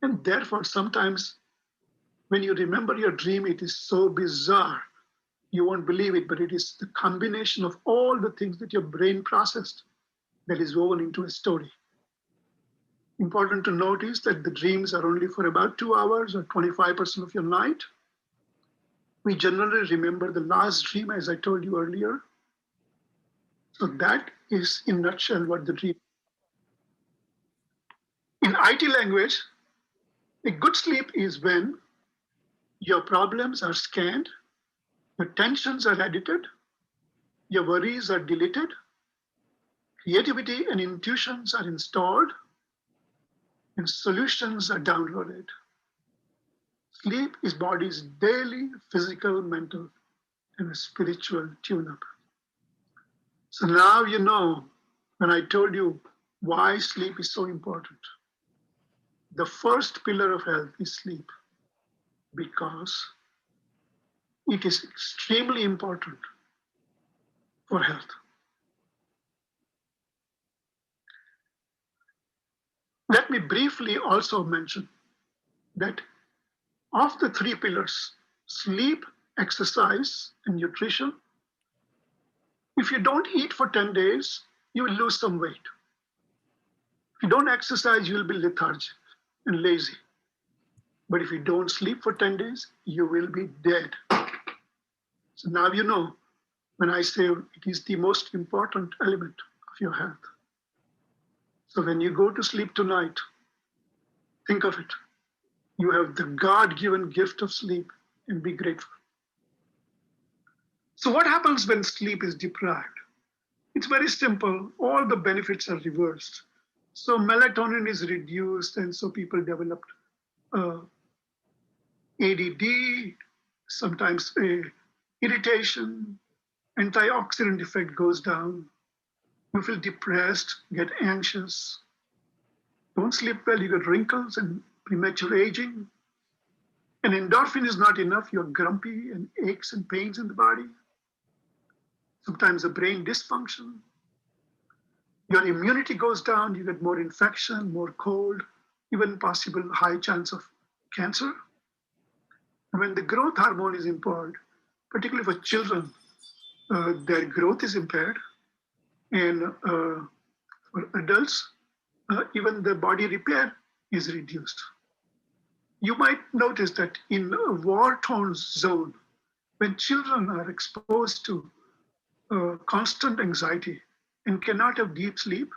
Speaker 8: And therefore, sometimes when you remember your dream, it is so bizarre. You won't believe it, but it is the combination of all the things that your brain processed that is woven into a story. Important to note is that the dreams are only for about 2 hours or 25% of your night. We generally remember the last dream, as I told you earlier. So that is in a nutshell what the dream. In IT language, a good sleep is when your problems are scanned, your tensions are edited, your worries are deleted, creativity and intuitions are installed, and solutions are downloaded. Sleep is body's daily physical, mental, and spiritual tune-up. So now you know when I told you why sleep is so important. The first pillar of health is sleep because it is extremely important for health. Let me briefly also mention that of the 3 pillars, sleep, exercise, and nutrition, if you don't eat for 10 days, you will lose some weight. If you don't exercise, you will be lethargic and lazy. But if you don't sleep for 10 days, you will be dead. So now you know when I say it is the most important element of your health. So when you go to sleep tonight, think of it. You have the God-given gift of sleep and be grateful. So what happens when sleep is deprived? It's very simple. All the benefits are reversed. So melatonin is reduced, and so people developed ADD, sometimes irritation, antioxidant effect goes down. You feel depressed, get anxious, don't sleep well, you get wrinkles and premature aging. And endorphin is not enough, you're grumpy and aches and pains in the body. Sometimes a brain dysfunction. Your immunity goes down, you get more infection, more cold, even possible high chance of cancer. When the growth hormone is impaired, particularly for children, their growth is impaired. And for adults, even the body repair is reduced. You might notice that in a war-torn zone, when children are exposed to constant anxiety and cannot have deep sleep,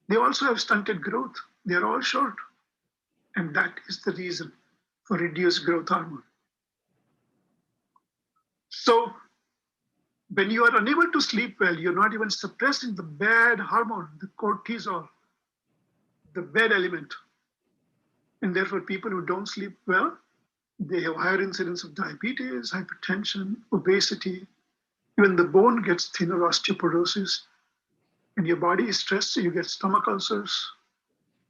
Speaker 8: they also have stunted growth. They're all short. And that is the reason for reduced growth hormone. So when you are unable to sleep well, you're not even suppressing the bad hormone, the cortisol, the bad element. And therefore, people who don't sleep well, they have higher incidence of diabetes, hypertension, obesity. Even the bone gets thinner, osteoporosis. And your body is stressed, so you get stomach ulcers.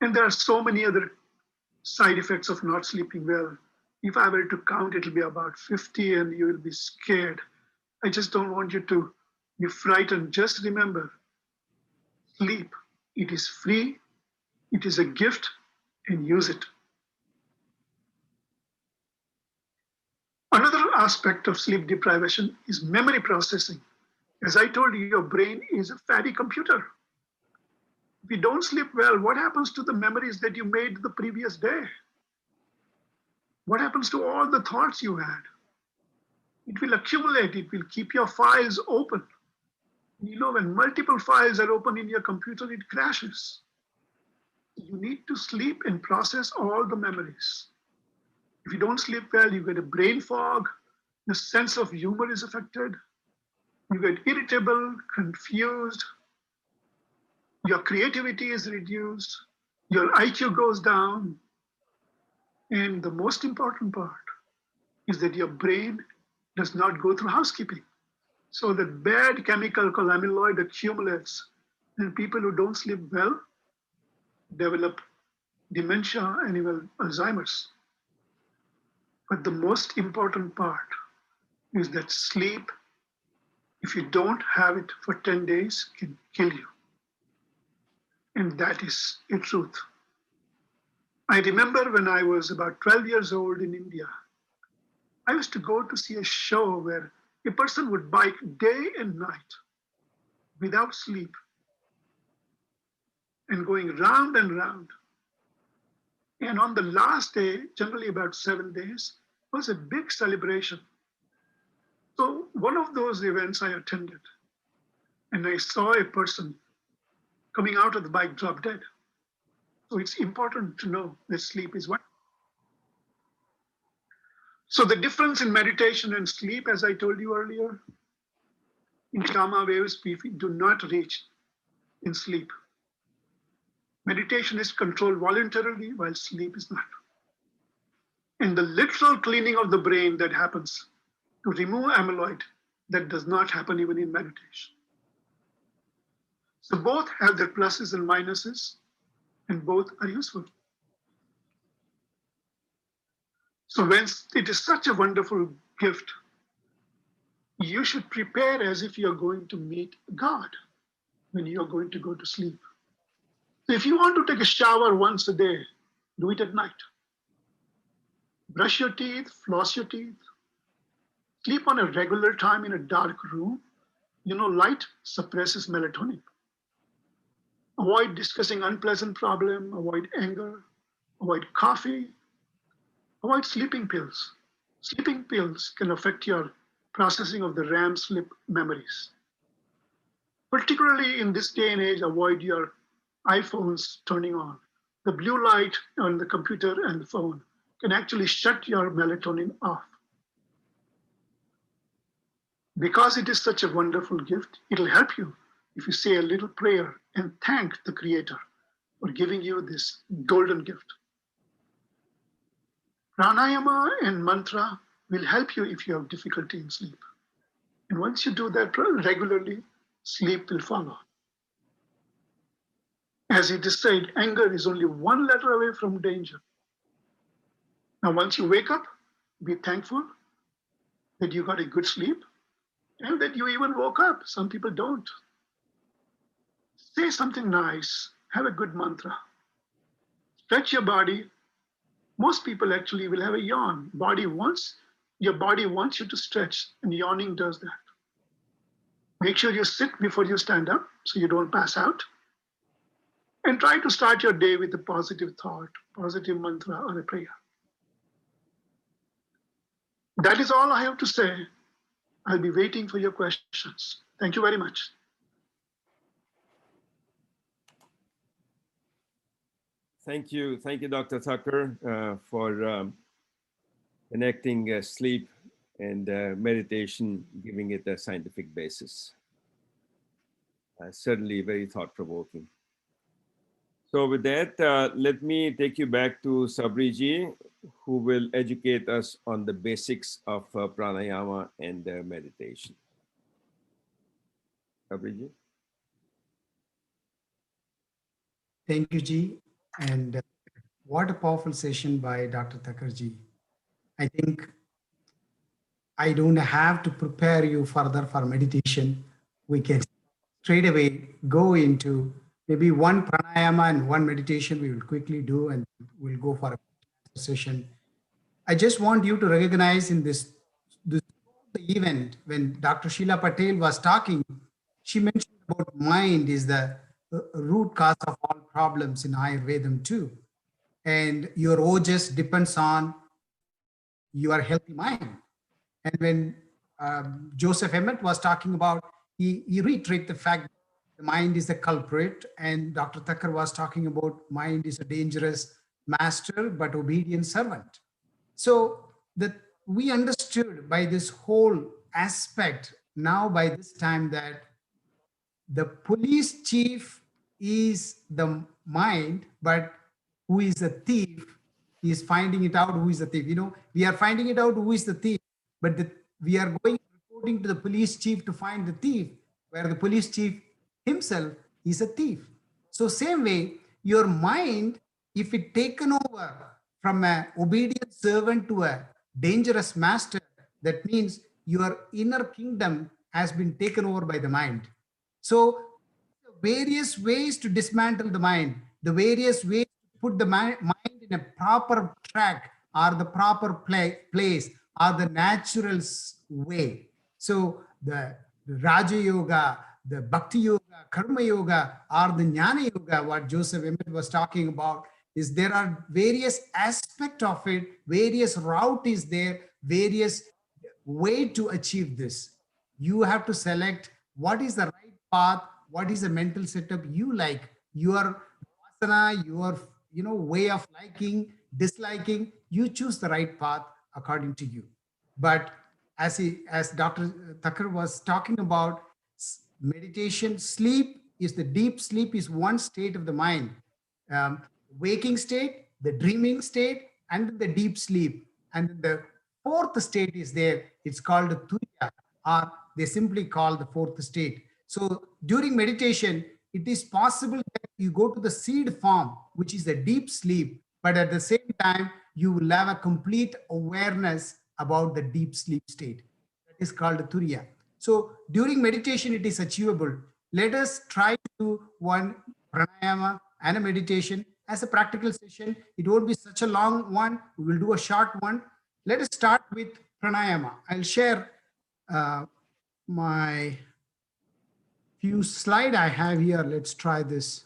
Speaker 8: And there are so many other side effects of not sleeping well. If I were to count, it'll be about 50 and you will be scared. I just don't want you to be frightened. Just remember, sleep. It is free, it is a gift, and use it. Another aspect of sleep deprivation is memory processing. As I told you, your brain is a fatty computer. If you don't sleep well, what happens to the memories that you made the previous day? What happens to all the thoughts you had? It will accumulate, it will keep your files open. You know, when multiple files are open in your computer, it crashes. You need to sleep and process all the memories. If you don't sleep well, you get a brain fog, the sense of humor is affected, you get irritable, confused, your creativity is reduced, your IQ goes down, and the most important part is that your brain does not go through housekeeping. So the bad chemical called amyloid accumulates, and people who don't sleep well develop dementia and even Alzheimer's. But the most important part is that sleep, if you don't have it for 10 days, can kill you. And that is a truth. I remember when I was about 12 years old in India, I used to go to see a show where a person would bike day and night without sleep and going round and round. And on the last day, generally about 7 days, was a big celebration. So one of those events I attended, and I saw a person coming out of the bike drop dead. So it's important to know that sleep is what. So the difference in meditation and sleep, as I told you earlier, in gamma waves, we do not reach in sleep. Meditation is controlled voluntarily while sleep is not. And the literal cleaning of the brain that happens to remove amyloid, that does not happen even in meditation. So both have their pluses and minuses, and both are useful. So when it is such a wonderful gift, you should prepare as if you're going to meet God when you're going to go to sleep. So if you want to take a shower once a day, do it at night. Brush your teeth, floss your teeth, sleep on a regular time in a dark room. You know, light suppresses melatonin. Avoid discussing unpleasant problem, avoid anger, avoid coffee, avoid sleeping pills. Sleeping pills can affect your processing of the RAM sleep memories. Particularly in this day and age, avoid your iPhones turning on. The blue light on the computer and the phone can actually shut your melatonin off. Because it is such a wonderful gift, it'll help you if you say a little prayer and thank the Creator for giving you this golden gift. Pranayama and mantra will help you if you have difficulty in sleep. And once you do that regularly, sleep will follow. As it is said, anger is only one letter away from danger. Now, once you wake up, be thankful that you got a good sleep and that you even woke up. Some people don't. Say something nice, have a good mantra. Stretch your body. Most people actually will have a yawn. Your body wants you to stretch, and yawning does that. Make sure you sit before you stand up so you don't pass out. And try to start your day with a positive thought, positive mantra, or a prayer. That is all I have to say. I'll be waiting for your questions. Thank you very much.
Speaker 1: Thank you, Dr. Thakur, for connecting sleep and meditation, giving it a scientific basis. Certainly very thought-provoking. So with that, let me take you back to Sabriji, who will educate us on the basics of pranayama and meditation. Sabriji.
Speaker 4: Thank you, Ji. And what a powerful session by Dr. Thakurji. I think I don't have to prepare you further for meditation. We can straight away go into maybe one pranayama and one meditation we will quickly do, and we'll go for a session. I just want you to recognize in this the event when Dr. Sheila Patel was talking, she mentioned about mind is the root cause of all problems in Ayurvedam too. And your ojas depends on your healthy mind. And when Joseph Emmett was talking about, he reiterated the fact the mind is the culprit, and Dr. Thakur was talking about mind is a dangerous master but obedient servant. So that we understood by this whole aspect now by this time that the police chief is the mind, but who is a thief is finding it out who is the thief. You know, we are finding it out who is the thief, but we are going reporting to the police chief to find the thief, where the police chief himself is a thief. So same way, your mind, if it taken over from an obedient servant to a dangerous master, that means your inner kingdom has been taken over by the mind. So various ways to dismantle the mind, the various ways to put the mind in a proper track or the proper place or the natural way. So the Raja Yoga, the Bhakti Yoga, Karma Yoga, or the Jnana Yoga, what Joseph Emmett was talking about, is there are various aspects of it, various route is there, various way to achieve this. You have to select what is the right path, what is the mental setup you like, your asana, your way of liking, disliking, you choose the right path according to you. But as Dr. Thakur was talking about meditation, sleep is the deep sleep is one state of the mind. Waking state, the dreaming state, and the deep sleep. And the fourth state is there. It's called Turiya, or they simply call the fourth state. So during meditation, it is possible that you go to the seed form, which is a deep sleep, but at the same time, you will have a complete awareness about the deep sleep state. That is called Turiya. So during meditation, it is achievable. Let us try to do one pranayama and a meditation as a practical session. It won't be such a long one. We will do a short one. Let us start with pranayama. I'll share my few slides I have here. Let's try this.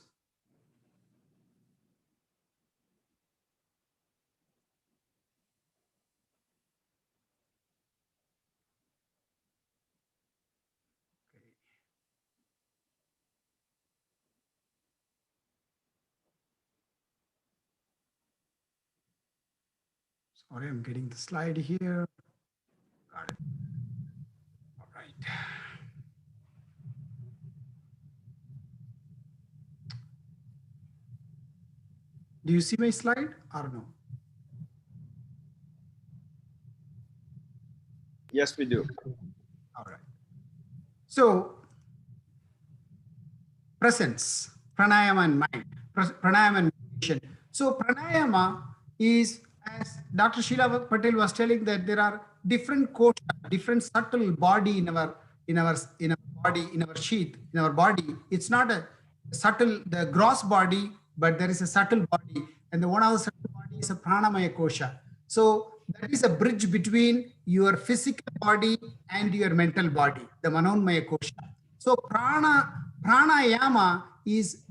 Speaker 4: Sorry, I'm getting the slide here. Got it. All right. Do you see my slide or no?
Speaker 1: Yes, we do.
Speaker 4: All right. So presence, pranayama and mind, pranayama and meditation. So pranayama is, as Dr. Sheila Patel was telling, that there are different kosha, different subtle body in our body, in our sheath, in our body. It's not a subtle, the gross body, but there is a subtle body, and the one of the subtle body is a pranamaya kosha. So that is a bridge between your physical body and your mental body, the manonmaya kosha. So pranayama is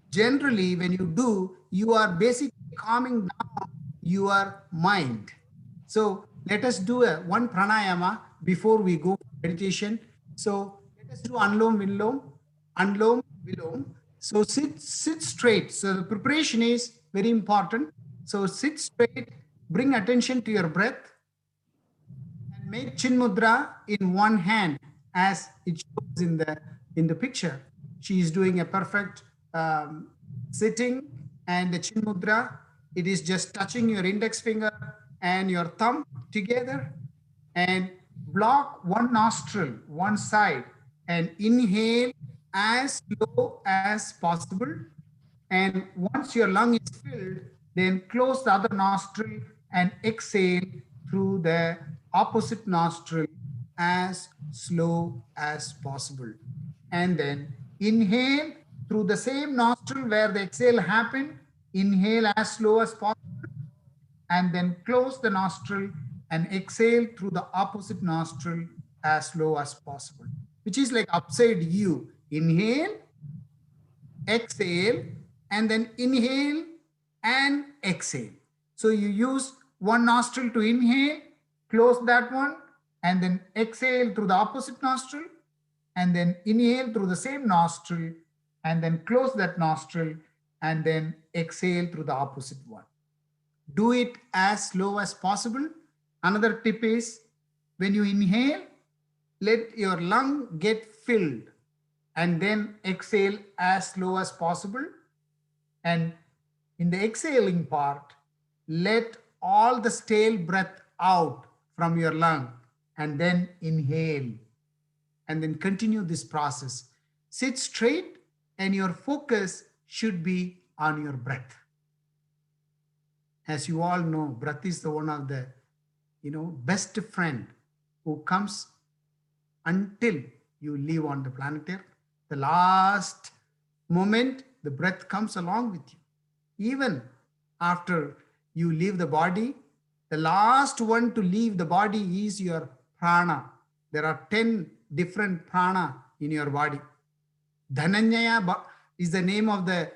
Speaker 4: generally, when you do, you are basically calming down your mind. So let us do one pranayama before we go for meditation. So let us do Anlom Vilom. So sit straight. So the preparation is very important. So sit straight, bring attention to your breath, and make Chin Mudra in one hand as it shows in the picture. She is doing a perfect sitting, and the Chin Mudra, it is just touching your index finger and your thumb together, and block one nostril, one side, and inhale as low as possible. And once your lung is filled, then close the other nostril and exhale through the opposite nostril as slow as possible. And then inhale through the same nostril where the exhale happened, inhale as slow as possible, and then close the nostril and exhale through the opposite nostril as slow as possible, which is like upside U. Inhale, exhale, and then inhale and exhale. So you use one nostril to inhale, close that one, and then exhale through the opposite nostril, and then inhale through the same nostril, and then close that nostril, and then exhale through the opposite one. Do it as slow as possible. Another tip is, when you inhale, let your lung get filled, and then exhale as slow as possible. And in the exhaling part, let all the stale breath out from your lung, and then inhale, and then continue this process. Sit straight, and your focus should be on your breath. As you all know, breath is the one of the best friend who comes until you leave on the planet Earth. The last moment, the breath comes along with you. Even after you leave the body, the last one to leave the body is your prana. There are 10 different prana in your body. Dhananjaya is the name of the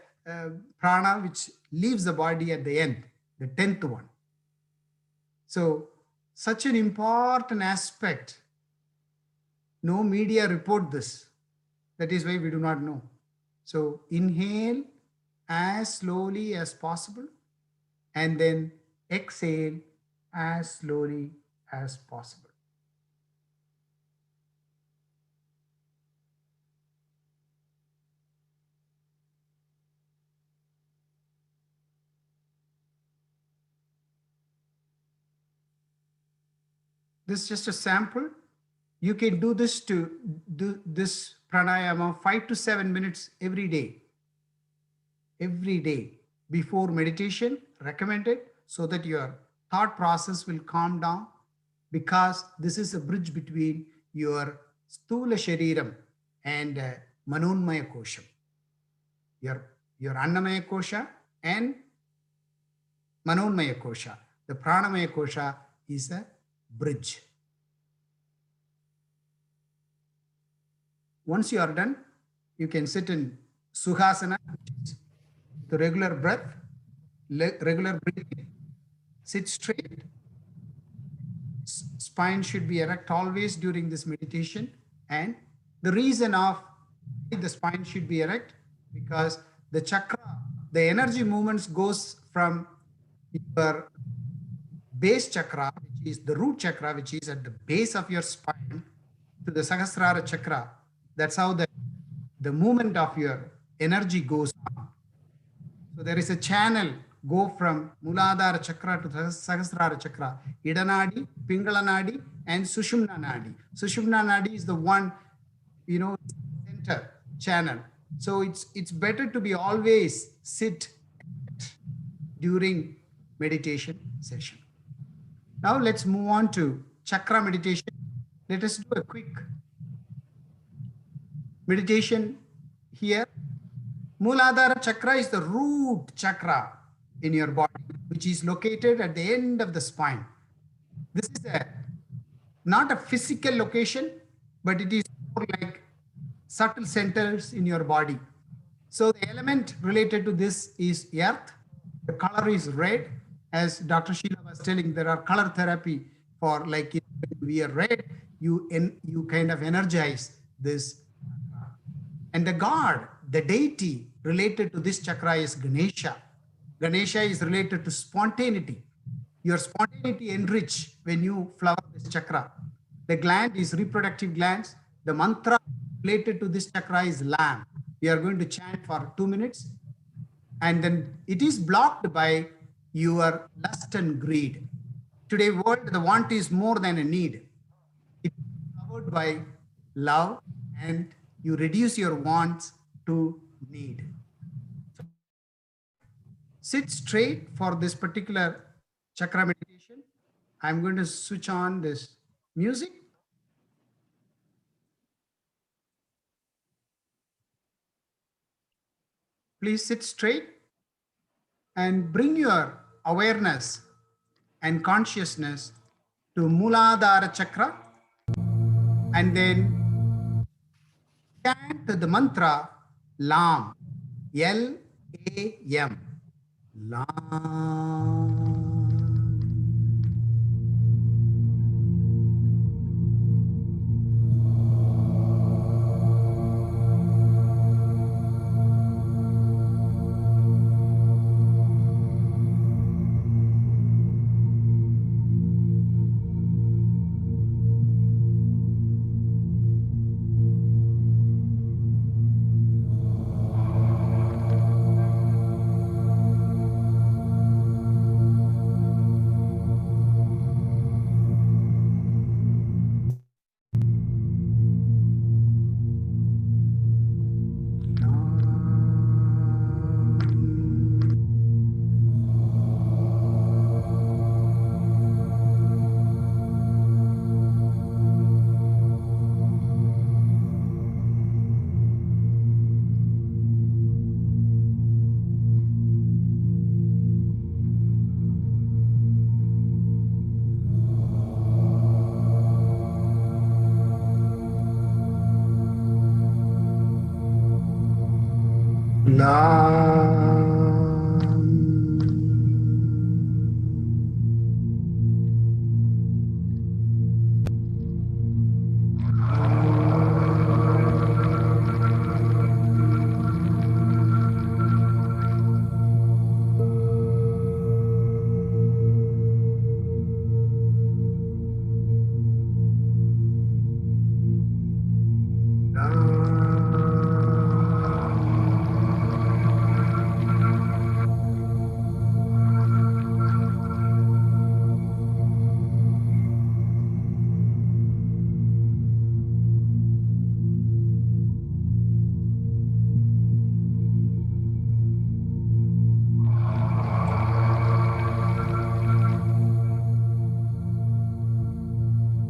Speaker 4: prana which leaves the body at the end, the 10th one. So such an important aspect. No media report this. That is why we do not know. So inhale as slowly as possible, and then exhale as slowly as possible. This is just a sample. You can do this pranayama 5 to 7 minutes every day. Every day before meditation, recommended, so that your thought process will calm down, because this is a bridge between your sthula shariram and manonmaya kosham. Your annamaya kosha and manonmaya kosha. The pranamaya kosha is a bridge. Once you are done, you can sit in sukhasana, which is the regular breath, regular breathing. Sit straight. Spine should be erect always during this meditation. And the reason of the spine should be erect, because the chakra, the energy movements goes from your base chakra, which is the root chakra, which is at the base of your spine, to the Sahasrara chakra. That's how the movement of your energy goes on. So there is a channel go from Muladhara chakra to Sahasrara chakra, Idanadi, Pingalanadi, and Sushumna Nadi. Sushumna Nadi is the one, center channel. So it's better to be always sit during meditation session. Now let's move on to chakra meditation. Let us do a quick meditation here. Muladhara chakra is the root chakra in your body, which is located at the end of the spine. This is not a physical location, but it is more like subtle centers in your body. So the element related to this is earth. The color is red. As Dr. Sheila was telling, there are color therapy for, like, when we are red, you kind of energize this. And the god, the deity related to this chakra is Ganesha. Ganesha is related to spontaneity. Your spontaneity enrich when you flower this chakra. The gland is reproductive glands. The mantra related to this chakra is Lam. We are going to chant for 2 minutes. And then it is blocked by your lust and greed. Today world, the want is more than a need. It is covered by love, and you reduce your wants to need. So sit straight for this particular chakra meditation. I'm going to switch on this music. Please sit straight and bring your awareness and consciousness to Muladhara chakra, and then chant the mantra LAM, L-A-M, LAM.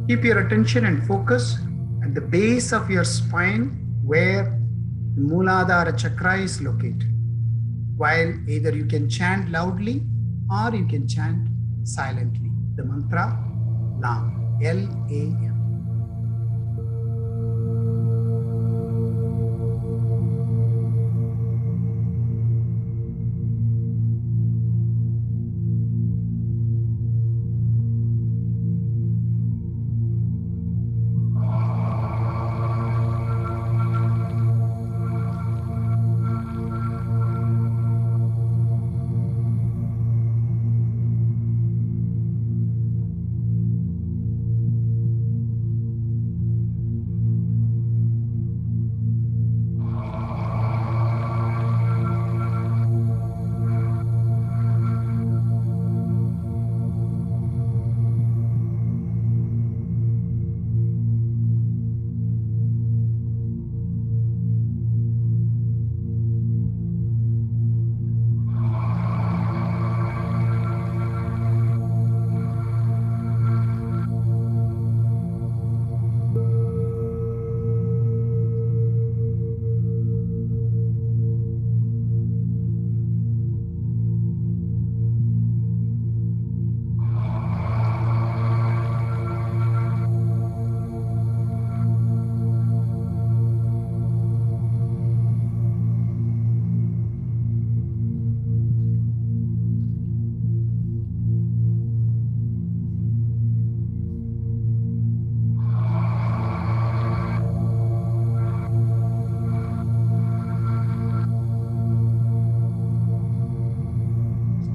Speaker 4: Keep your attention and focus at the base of your spine where the Muladhara chakra is located. While either you can chant loudly or you can chant silently the mantra LAM, L-A-M.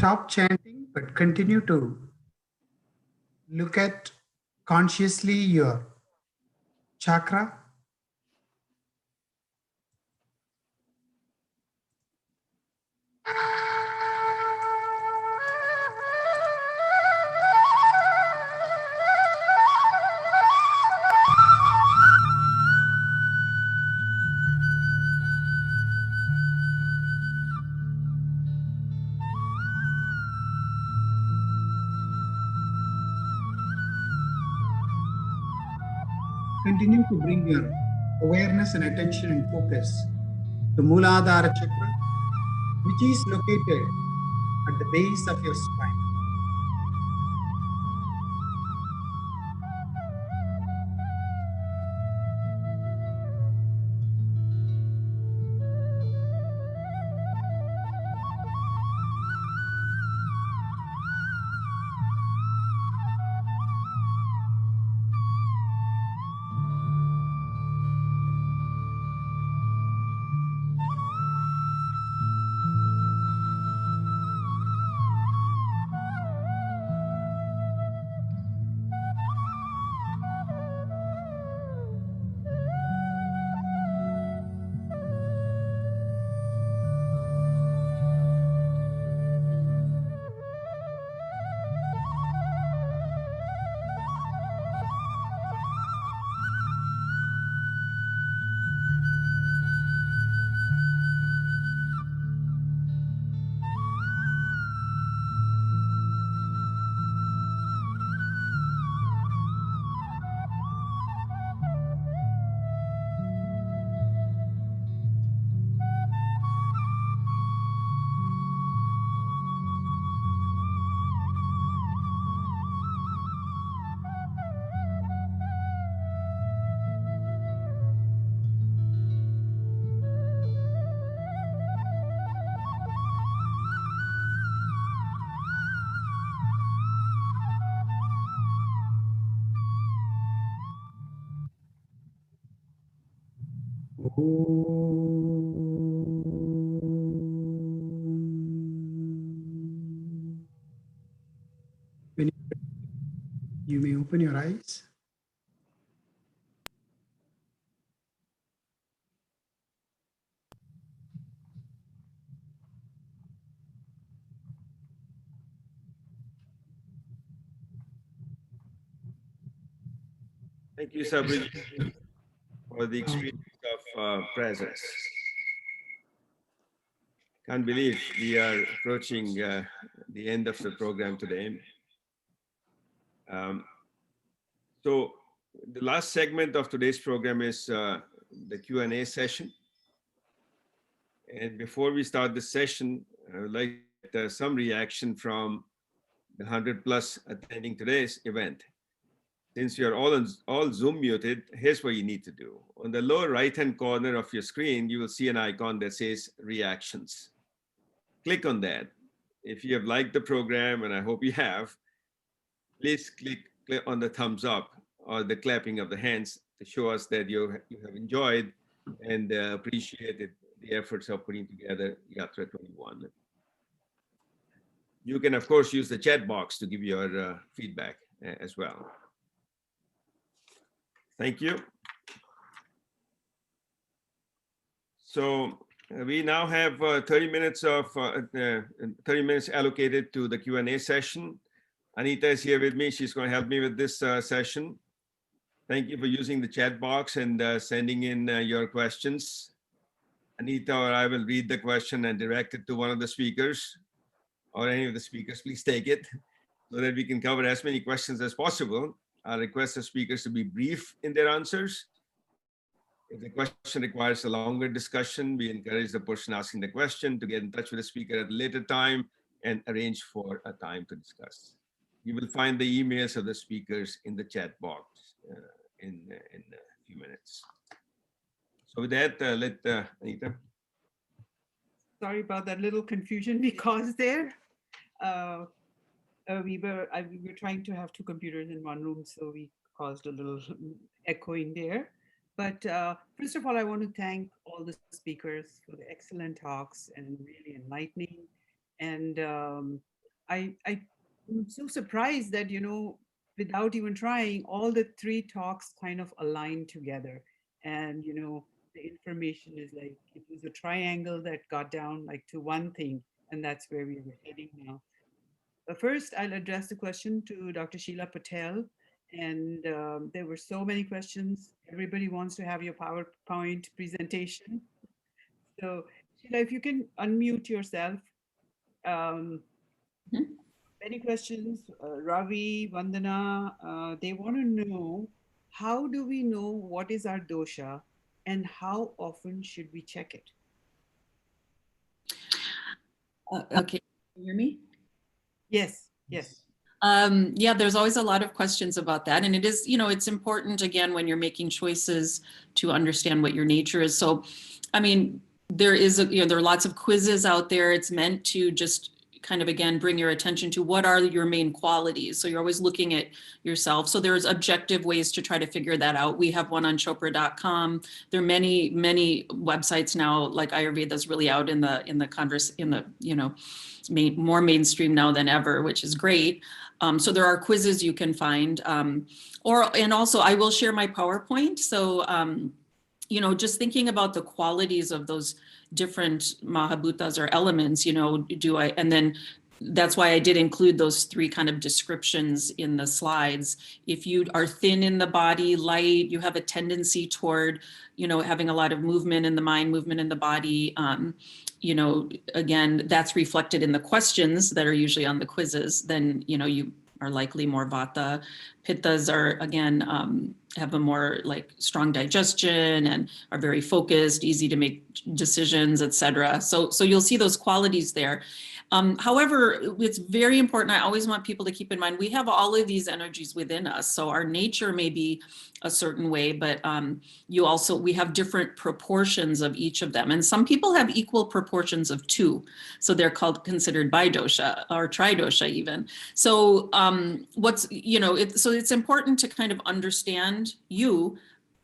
Speaker 4: stop chanting, but continue to look at consciously your chakra. Continue to bring your awareness and attention and focus to Muladhara chakra, which is located at the base of your spine. When you may open your eyes.
Speaker 1: Thank you, Sabri, for the experience of presence. Can't believe we are approaching the end of the program today. So the last segment of today's program is the Q&A session. And before we start the session, I would like to get some reaction from the 100 plus attending today's event. Since you're all Zoom muted, here's what you need to do. On the lower right-hand corner of your screen, you will see an icon that says reactions. Click on that. If you have liked the program, and I hope you have, please click on the thumbs up or the clapping of the hands to show us that you have enjoyed and appreciated the efforts of putting together Yatra 21. You can, of course, use the chat box to give your feedback as well. Thank you. So we now have 30 minutes allocated to the Q&A session. Anita is here with me. She's going to help me with this session. Thank you for using the chat box and sending in your questions. Anita or I will read the question and direct it to one of the speakers, or any of the speakers. Please take it so that we can cover as many questions as possible. I request the speakers to be brief in their answers. If the question requires a longer discussion, we encourage the person asking the question to get in touch with the speaker at a later time and arrange for a time to discuss. You will find the emails of the speakers in the chat box in a few minutes. So with that, let Anita.
Speaker 3: Sorry about that little confusion we caused there. We were trying to have two computers in one room, so we caused a little echoing there. But first of all, I want to thank all the speakers for the excellent talks and really enlightening. And I'm so surprised that, without even trying, all the three talks kind of align together. And, the information is like, it was a triangle that got down like to one thing, and that's where we were heading now. But first, I'll address the question to Dr. Sheila Patel. And there were so many questions. Everybody wants to have your PowerPoint presentation. So, Sheila, if you can unmute yourself. Many questions. Ravi, Vandana, they want to know, how do we know what is our dosha and how often should we check it?
Speaker 5: Okay, can you hear me?
Speaker 3: Yes, yes.
Speaker 5: Yeah, there's always a lot of questions about that. And it is, it's important, again, when you're making choices to understand what your nature is. So, I mean, there are lots of quizzes out there. It's meant to just kind of, again, bring your attention to what are your main qualities. So you're always looking at yourself. So there's objective ways to try to figure that out. We have one on Chopra.com. There are many, many websites now, like Ayurveda is really out in the more mainstream now than ever, which is great. So there are quizzes you can find, and also I will share my PowerPoint. So, just thinking about the qualities of those different Mahabhutas or elements, and then that's why I did include those three kind of descriptions in the slides. If you are thin in the body, light, you have a tendency toward, having a lot of movement in the mind, movement in the body. Again, that's reflected in the questions that are usually on the quizzes. Then, you are likely more Vata. Pittas are, again, have a more like strong digestion and are very focused, easy to make decisions, etc. So you'll see those qualities there. However, it's very important. I always want people to keep in mind, we have all of these energies within us. So our nature may be a certain way, but we have different proportions of each of them. And some people have equal proportions of two. So they're considered bidosha or tridosha even. So so it's important to kind of understand you.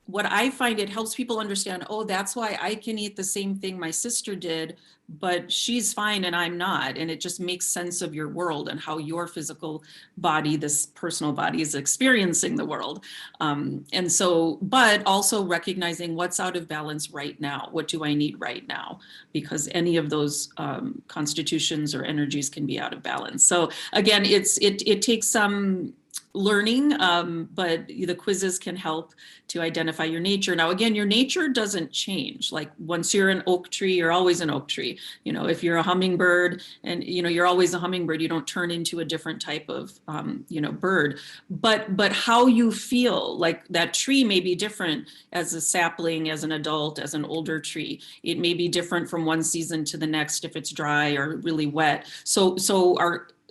Speaker 5: What I find, it helps people understand, oh, that's why I can eat the same thing my sister did, but she's fine and I'm not. And it just makes sense of your world and how your physical body, this personal body, is experiencing the world. But also recognizing what's out of balance right now. What do I need right now? Because any of those constitutions or energies can be out of balance. So again, it takes some learning, but the quizzes can help to identify your nature. Now, again, your nature doesn't change. Like once you're an oak tree, you're always an oak tree. If you're a hummingbird and, you're always a hummingbird, you don't turn into a different type of, bird. But how you feel, like that tree may be different as a sapling, as an adult, as an older tree. It may be different from one season to the next if it's dry or really wet. So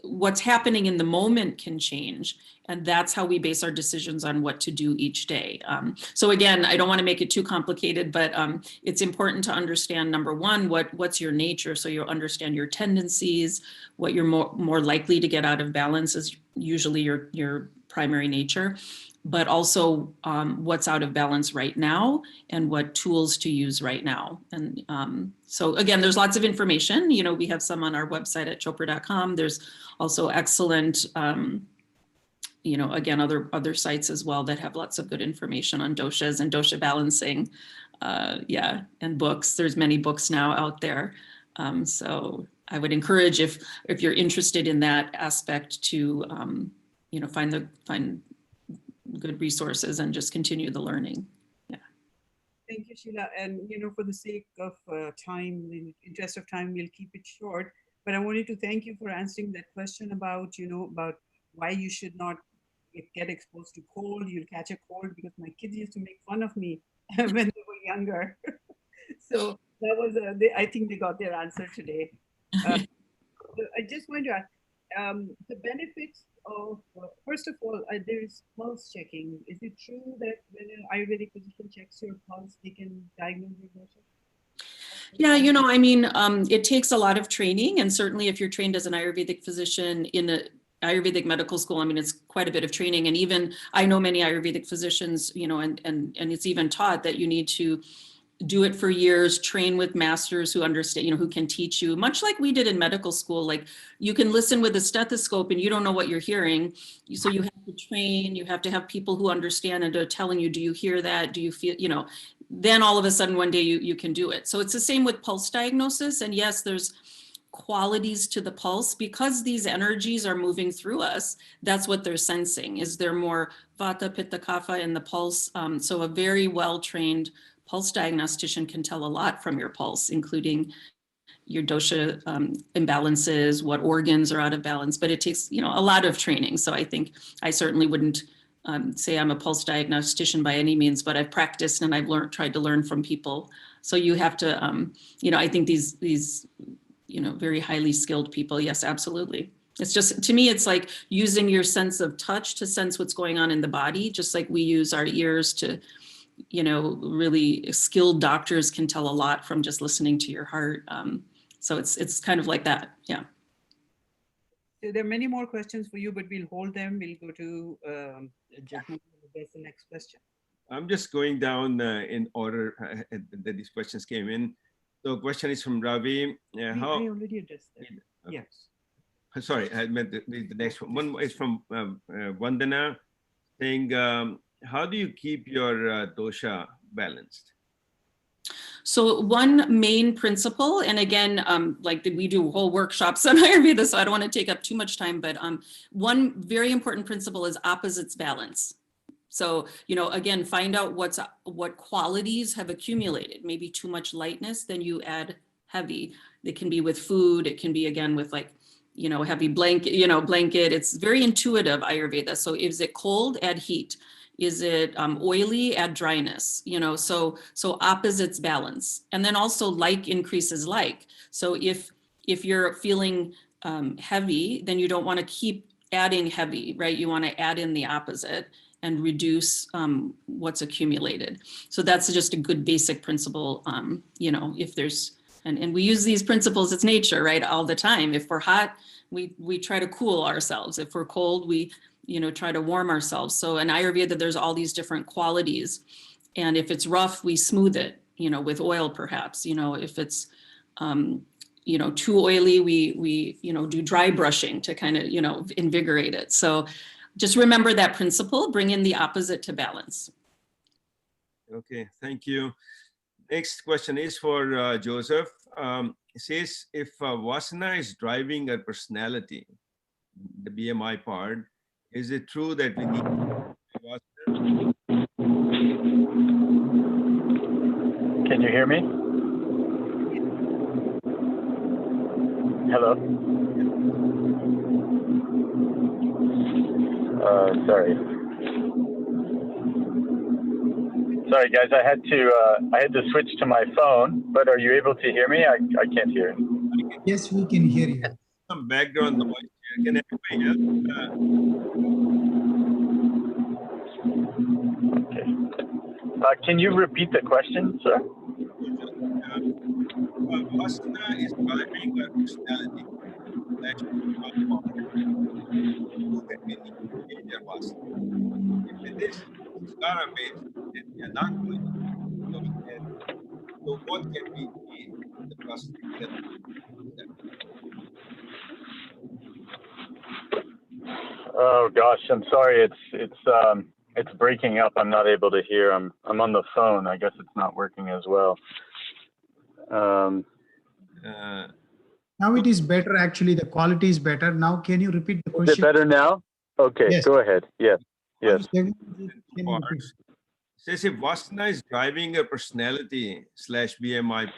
Speaker 5: what's happening in the moment can change. And that's how we base our decisions on what to do each day. So again, I don't want to make it too complicated, but it's important to understand, number one, what's your nature. So you'll understand your tendencies, what you're more likely to get out of balance is usually your primary nature, but also what's out of balance right now and what tools to use right now. And so again, there's lots of information. We have some on our website at chopra.com. There's also excellent, again, other sites as well that have lots of good information on doshas and dosha balancing. And books. There's many books now out there. So I would encourage, if you're interested in that aspect, to find good resources and just continue the learning. Yeah.
Speaker 3: Thank you, Sheila. And for the sake of time, in the interest of time, we'll keep it short. But I wanted to thank you for answering that question about about why you should not get exposed to cold. You'll catch a cold, because my kids used to make fun of me when they were younger. So that was I think they got their answer today. I just want to ask the benefits of first of all, there's pulse checking. Is it true that when an Ayurvedic physician checks your pulse, they can diagnose your dosha?
Speaker 5: Yeah, it takes a lot of training, and certainly if you're trained as an Ayurvedic physician in a Ayurvedic medical school, it's quite a bit of training. And even I know many Ayurvedic physicians, and it's even taught that you need to do it for years, train with masters who understand, who can teach you, much like we did in medical school. Like you can listen with a stethoscope and you don't know what you're hearing. So you have to train, you have to have people who understand and are telling you, do you hear that? Do you feel, then all of a sudden one day you can do it. So it's the same with pulse diagnosis. And yes, there's qualities to the pulse because these energies are moving through us. That's what they're sensing. Is there more vata, pitta, kapha in the pulse? So a very well-trained pulse diagnostician can tell a lot from your pulse, including your dosha imbalances, what organs are out of balance, but it takes, a lot of training. So I think I certainly wouldn't say I'm a pulse diagnostician by any means, but I've practiced and I've tried to learn from people. So you have to, I think these very highly skilled people, yes, absolutely. It's just, to me, it's like using your sense of touch to sense what's going on in the body, just like we use our ears to, really skilled doctors can tell a lot from just listening to your heart. So it's kind of like that, yeah.
Speaker 3: So there are many more questions for you, but we'll hold them. We'll go to gentleman who gets the next question.
Speaker 1: I'm just going down in order that these questions came in. So question is from Ravi.
Speaker 3: I already addressed that.
Speaker 1: Okay.
Speaker 3: Yes.
Speaker 1: Sorry, I meant the next one. One is from Vandana saying, how do you keep your dosha balanced?
Speaker 5: So one main principle, and again, like we do whole workshops on Ayurveda, so I don't want to take up too much time, but one very important principle is opposites balance. So, again, find out what qualities have accumulated. Maybe too much lightness, then you add heavy. It can be with food. It can be, again, with like, heavy blanket. It's very intuitive, Ayurveda. So is it cold? Add heat. Is it oily? Add dryness. So opposites balance. And then also like increases like. So if you're feeling heavy, then you don't want to keep adding heavy, right? You want to add in the opposite and reduce what's accumulated. So that's just a good basic principle. If there's, and we use these principles, it's nature, right? All the time. If we're hot, we try to cool ourselves. If we're cold, we, try to warm ourselves. So in Ayurveda, there's all these different qualities. And if it's rough, we smooth it, with oil perhaps. If it's, too oily, we do dry brushing to kind of, invigorate it. So just remember that principle, bring in the opposite to balance.
Speaker 1: Okay, thank you. Next question is for Joseph. It says, if Vasana is driving our personality, the BMI part, is it true that we need Vasana?
Speaker 9: Can you hear me? Hello? Sorry. Sorry, guys. I had to switch to my phone. But are you able to hear me? I can't hear.
Speaker 4: Yes, we can hear you.
Speaker 1: Some background noise here. Can everybody else?
Speaker 9: Okay. Can you repeat the question, sir?
Speaker 1: Vasana is driving our personality. That's that we need to change our Vasana. If it is samskara based, then we are not going to. So what can we change in the process?
Speaker 9: Oh gosh, I'm sorry. It's breaking up. I'm not able to hear. I'm on the phone. I guess it's not working as well.
Speaker 4: Now it is better. Actually, the quality is better. Now, can you repeat the question?
Speaker 9: Is it better now? Okay,
Speaker 4: Yes.
Speaker 9: Go ahead. Yes.
Speaker 4: Can you repeat?
Speaker 1: Says if Vasana is driving a personality / BMI,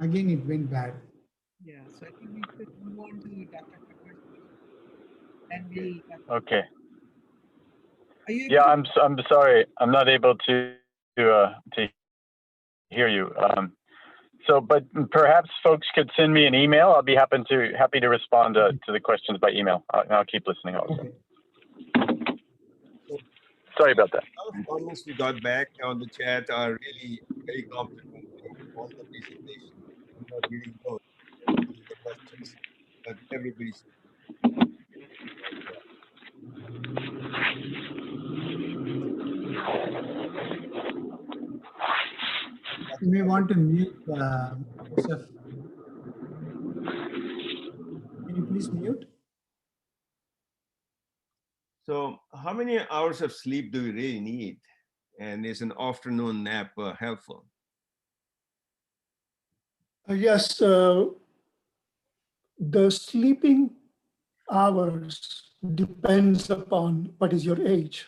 Speaker 4: Again, it went bad.
Speaker 3: Yeah, so I think we should move on to Dr. Thakkar's question. And we.
Speaker 9: Okay.
Speaker 3: Are you
Speaker 9: Yeah, I'm sorry. I'm not able to hear you. But perhaps folks could send me an email. I'll be happy to respond to the questions by email. I'll keep listening also.
Speaker 4: Okay.
Speaker 9: Sorry about that.
Speaker 1: All the comments we got back on the chat are really very complimentary. All the presentations. I'm not reading those. The questions, but everybody's.
Speaker 4: You may want to mute yourself. Can you please mute?
Speaker 1: So how many hours of sleep do we really need? And is an afternoon nap helpful?
Speaker 8: Yes, the sleeping hours depends upon what is your age.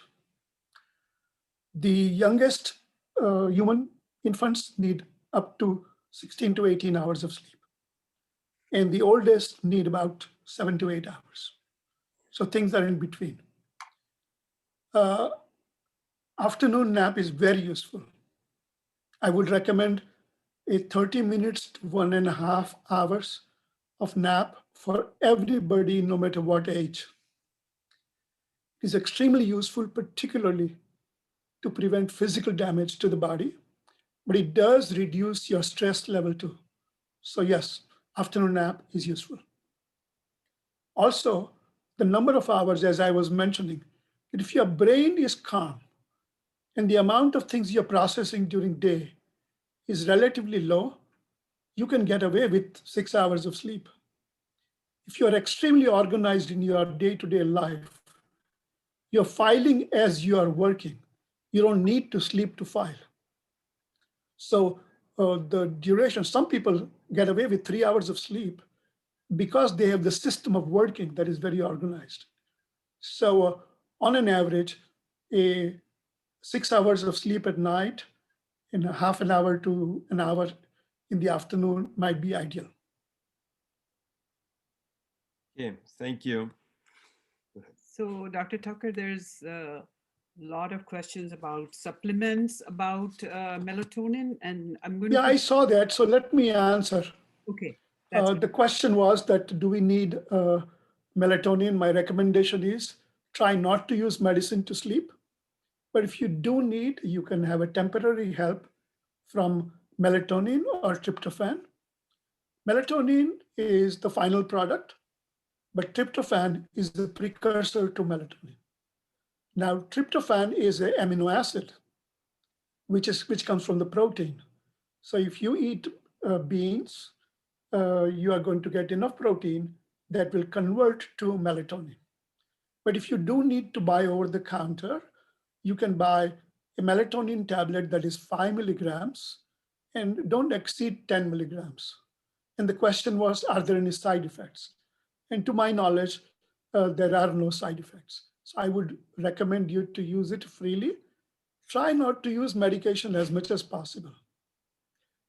Speaker 8: The youngest human infants need up to 16 to 18 hours of sleep. And the oldest need about 7 to 8 hours. So things are in between. Afternoon nap is very useful. I would recommend a 30 minutes to 1.5 hours of nap for everybody, no matter what age. It is extremely useful, particularly to prevent physical damage to the body, but it does reduce your stress level too. So yes, afternoon nap is useful. Also, the number of hours, as I was mentioning, that if your brain is calm and the amount of things you're processing during day is relatively low, you can get away with 6 hours of sleep. If you're extremely organized in your day-to-day life, you're filing as you are working. You don't need to sleep to file. So the duration, some people get away with 3 hours of sleep because they have the system of working that is very organized. So on an average, 6 hours of sleep at night and a half an hour to an hour in the afternoon might be ideal.
Speaker 1: Okay, thank you.
Speaker 3: So, Dr. Tucker, there's a lot of questions about supplements, about melatonin, and I'm going to.
Speaker 8: Yeah, I saw that. So let me answer.
Speaker 3: Okay.
Speaker 8: The question was that do we need melatonin? My recommendation is try not to use medicine to sleep. But if you do need, you can have a temporary help from melatonin or tryptophan. Melatonin is the final product, but tryptophan is the precursor to melatonin. Now, tryptophan is an amino acid, which comes from the protein. So if you eat beans, you are going to get enough protein that will convert to melatonin. But if you do need to buy over the counter, you can buy a melatonin tablet that is 5 milligrams and don't exceed 10 milligrams. And the question was, are there any side effects? And to my knowledge, there are no side effects. So I would recommend you to use it freely. Try not to use medication as much as possible.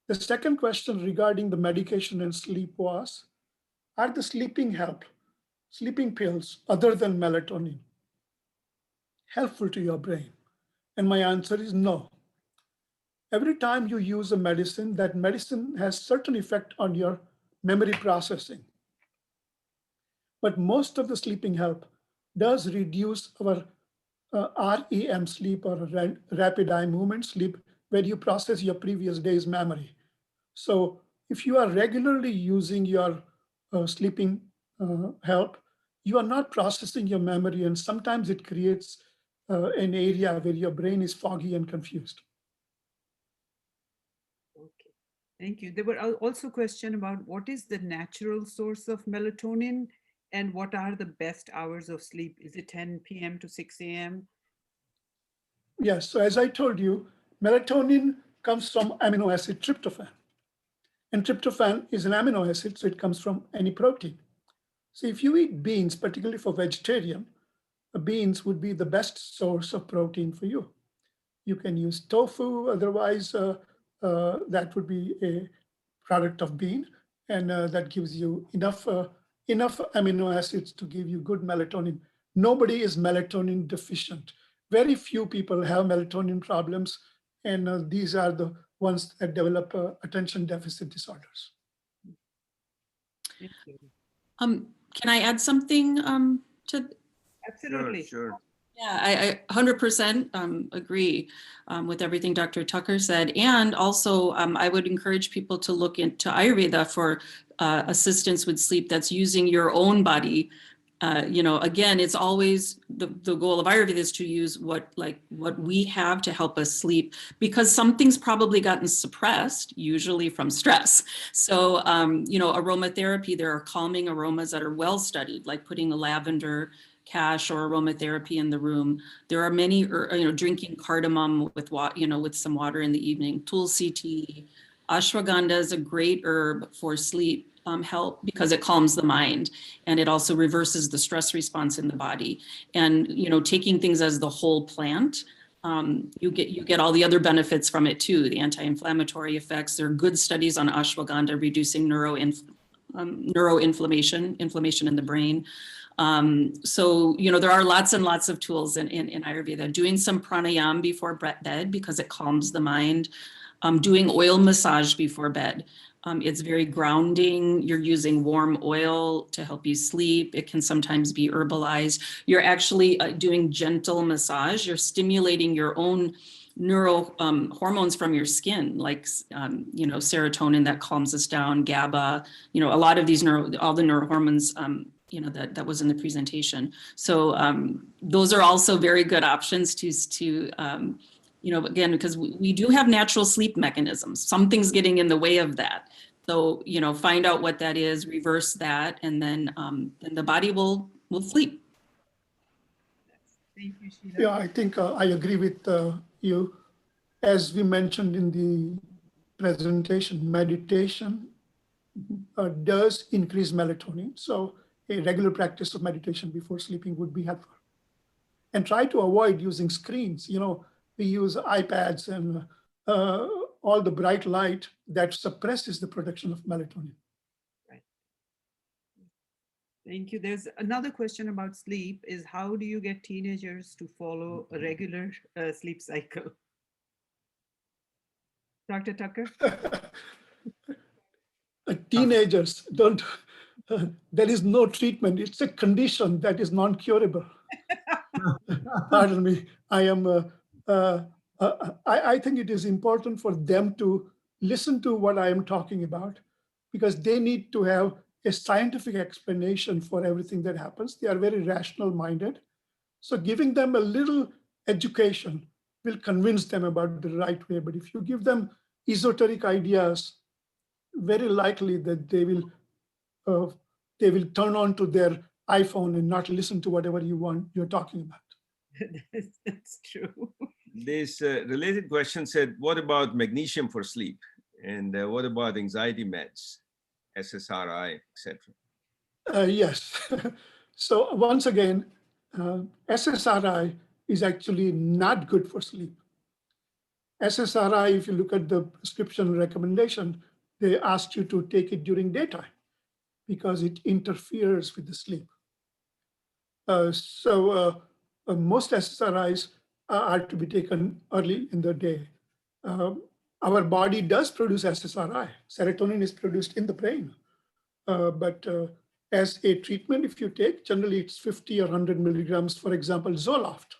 Speaker 8: The second question regarding the medication and sleep was, are the sleeping pills other than melatonin helpful to your brain? And my answer is no. Every time you use a medicine, that medicine has certain effect on your memory processing. But most of the sleeping help does reduce our REM sleep, or rapid eye movement sleep, where you process your previous day's memory. So if you are regularly using your sleeping help, you are not processing your memory, and sometimes it creates an area where your brain is foggy and confused.
Speaker 3: Okay, thank you. There were also questions about what is the natural source of melatonin and what are the best hours of sleep? Is it 10 p.m. to 6 a.m.?
Speaker 8: Yes, so as I told you, melatonin comes from amino acid tryptophan. And tryptophan is an amino acid, so it comes from any protein. So if you eat beans, particularly for vegetarian, beans would be the best source of protein for you. You can use tofu, otherwise that would be a product of bean, and that gives you enough amino acids to give you good melatonin. Nobody is melatonin deficient. Very few people have melatonin problems, and these are the ones that develop attention deficit disorders.
Speaker 3: Thank you.
Speaker 5: Can I add something to?
Speaker 3: Absolutely.
Speaker 1: Sure.
Speaker 5: Yeah, I 100% agree with everything Dr. Tucker said. And also, I would encourage people to look into Ayurveda for assistance with sleep that's using your own body Again, it's always the goal of Ayurveda is to use what we have to help us sleep, because something's probably gotten suppressed, usually from stress. So, aromatherapy, there are calming aromas that are well studied, like putting a lavender cash or aromatherapy in the room. There are many, drinking cardamom with with some water in the evening. Tulsi tea, ashwagandha is a great herb for sleep help, because it calms the mind, and it also reverses the stress response in the body. And taking things as the whole plant, you get all the other benefits from it too. The anti-inflammatory effects. There are good studies on ashwagandha reducing inflammation in the brain. So there are lots and lots of tools in Ayurveda. Doing some pranayama before bed, because it calms the mind. Doing oil massage before bed. It's very grounding. You're using warm oil to help you sleep. It can sometimes be herbalized. You're actually doing gentle massage. You're stimulating your own neuro hormones from your skin, like serotonin that calms us down, GABA. A lot of these all the neurohormones. That was in the presentation. So those are also very good options to again, because we do have natural sleep mechanisms. Something's getting in the way of that. So, find out what that is, reverse that, and then the body will sleep.
Speaker 3: Thank you, Sheila.
Speaker 8: Yeah, I think I agree with you. As we mentioned in the presentation, meditation does increase melatonin. So a regular practice of meditation before sleeping would be helpful. And try to avoid using screens. We use iPads and all the bright light that suppresses the production of melatonin.
Speaker 3: Right. Thank you. There's another question about sleep is, how do you get teenagers to follow a regular sleep cycle? Dr. Tucker?
Speaker 8: Teenagers don't, there is no treatment. It's a condition that is non-curable. Pardon me. I think it is important for them to listen to what I am talking about, because they need to have a scientific explanation for everything that happens. They are very rational minded. So giving them a little education will convince them about the right way. But if you give them esoteric ideas, very likely that they will turn on to their iPhone and not listen to whatever you're talking about.
Speaker 3: That's true.
Speaker 1: This related question said, what about magnesium for sleep? And what about anxiety meds, SSRI, etc.?
Speaker 8: Yes. So once again, SSRI is actually not good for sleep. SSRI, if you look at the prescription recommendation, they asked you to take it during daytime because it interferes with the sleep. So most SSRIs are to be taken early in the day. Our body does produce SSRI. Serotonin is produced in the brain. But as a treatment, if you take, generally it's 50 or 100 milligrams, for example, Zoloft.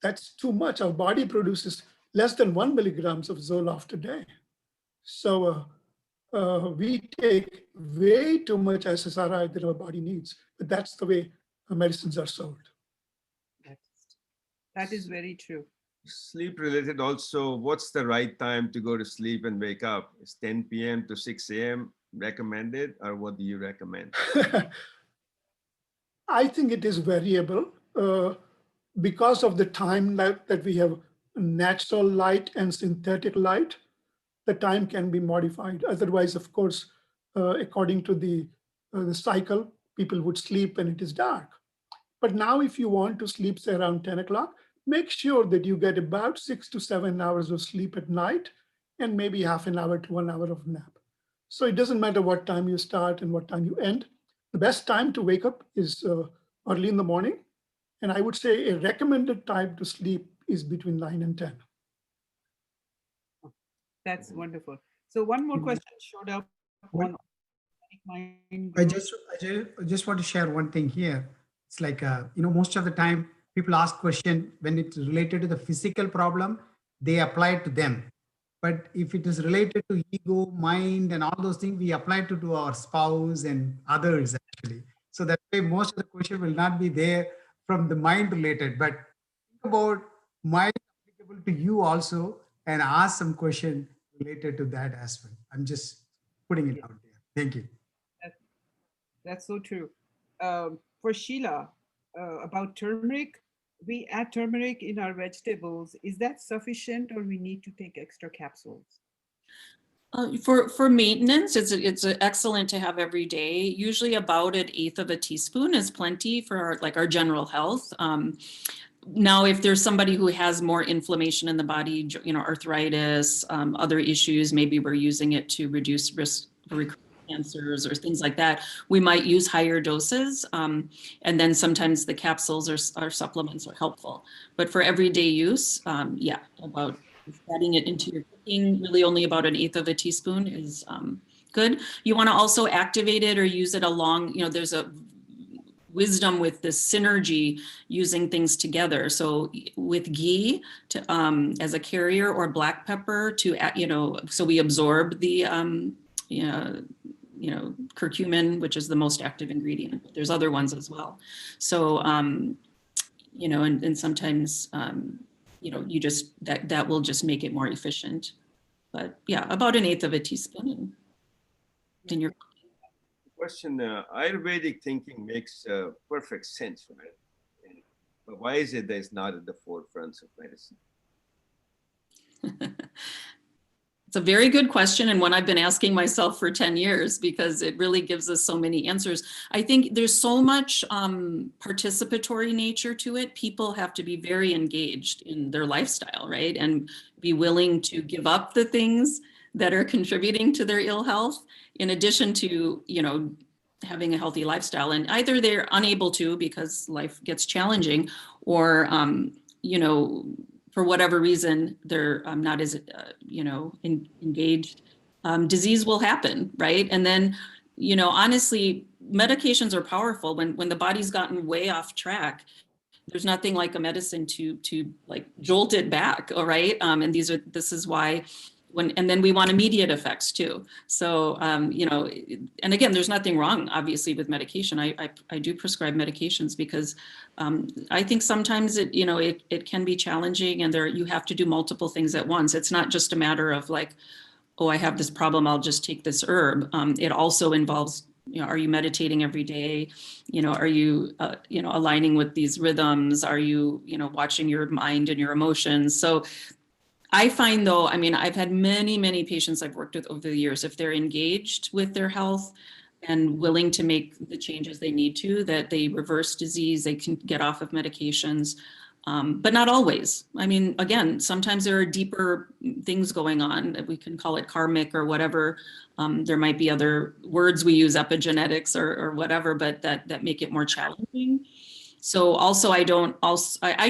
Speaker 8: That's too much. Our body produces less than 1 milligrams of Zoloft a day. So we take way too much SSRI than our body needs. But that's the way medicines are sold.
Speaker 3: That is very true.
Speaker 1: Sleep related also, what's the right time to go to sleep and wake up? Is 10 p.m. to 6 a.m. recommended, or what do you recommend?
Speaker 8: I think it is variable because of the time that we have natural light and synthetic light. The time can be modified. Otherwise, of course, according to the cycle, people would sleep when it is dark. But now if you want to sleep, say around 10 o'clock, make sure that you get about 6 to 7 hours of sleep at night and maybe half an hour to 1 hour of nap. So it doesn't matter what time you start and what time you end. The best time to wake up is early in the morning. And I would say a recommended time to sleep is between 9 and 10.
Speaker 3: That's wonderful. So one more question showed up on mind.
Speaker 4: I just want to share one thing here. It's like, most of the time people ask question when it's related to the physical problem, they apply it to them. But if it is related to ego, mind, and all those things, we apply it to our spouse and others actually. So that way, most of the question will not be there from the mind related, but think about mind applicable to you also and ask some question related to that as well. I'm just putting it out there. Thank you.
Speaker 3: That's so true. For Sheila, about turmeric, we add turmeric in our vegetables. Is that sufficient, or we need to take extra capsules?
Speaker 5: For maintenance, it's excellent to have every day. Usually about 1/8 of a teaspoon is plenty for our general health. Now, if there's somebody who has more inflammation in the body, arthritis, other issues, maybe we're using it to reduce risk for recurrent cancers or things like that, we might use higher doses. And then sometimes the capsules or supplements are helpful. But for everyday use, yeah, about adding it into your cooking, really only about 1/8 of a teaspoon is good. You want to also activate it or use it along, there's a wisdom with this synergy using things together. So with ghee as a carrier, or black pepper to, so we absorb the, curcumin, which is the most active ingredient. There's other ones as well. So, and sometimes, you just, that will just make it more efficient. But yeah, about 1/8 of a teaspoon in your
Speaker 1: question. Ayurvedic thinking makes perfect sense, right? But why is it that it's not at the forefront of medicine?
Speaker 5: It's a very good question, and one I've been asking myself for 10 years, because it really gives us so many answers. I think there's so much participatory nature to it. People have to be very engaged in their lifestyle, right? And be willing to give up the things that are contributing to their ill health, in addition to, having a healthy lifestyle. And either they're unable to because life gets challenging, or, for whatever reason, they're not as, engaged. Disease will happen, right? And then, honestly, medications are powerful. When the body's gotten way off track, there's nothing like a medicine to like jolt it back, all right? And this is why and then we want immediate effects too. So, and again, there's nothing wrong, obviously, with medication. I do prescribe medications because I think sometimes it can be challenging, and you have to do multiple things at once. It's not just a matter of like, oh, I have this problem, I'll just take this herb. It also involves, are you meditating every day? Are you, aligning with these rhythms? Are you, watching your mind and your emotions? So I find though, I've had many, many patients I've worked with over the years, if they're engaged with their health and willing to make the changes they need to, that they reverse disease, they can get off of medications, but not always. Again, sometimes there are deeper things going on, that we can call it karmic or whatever. There might be other words we use, epigenetics or whatever, but that make it more challenging. So also I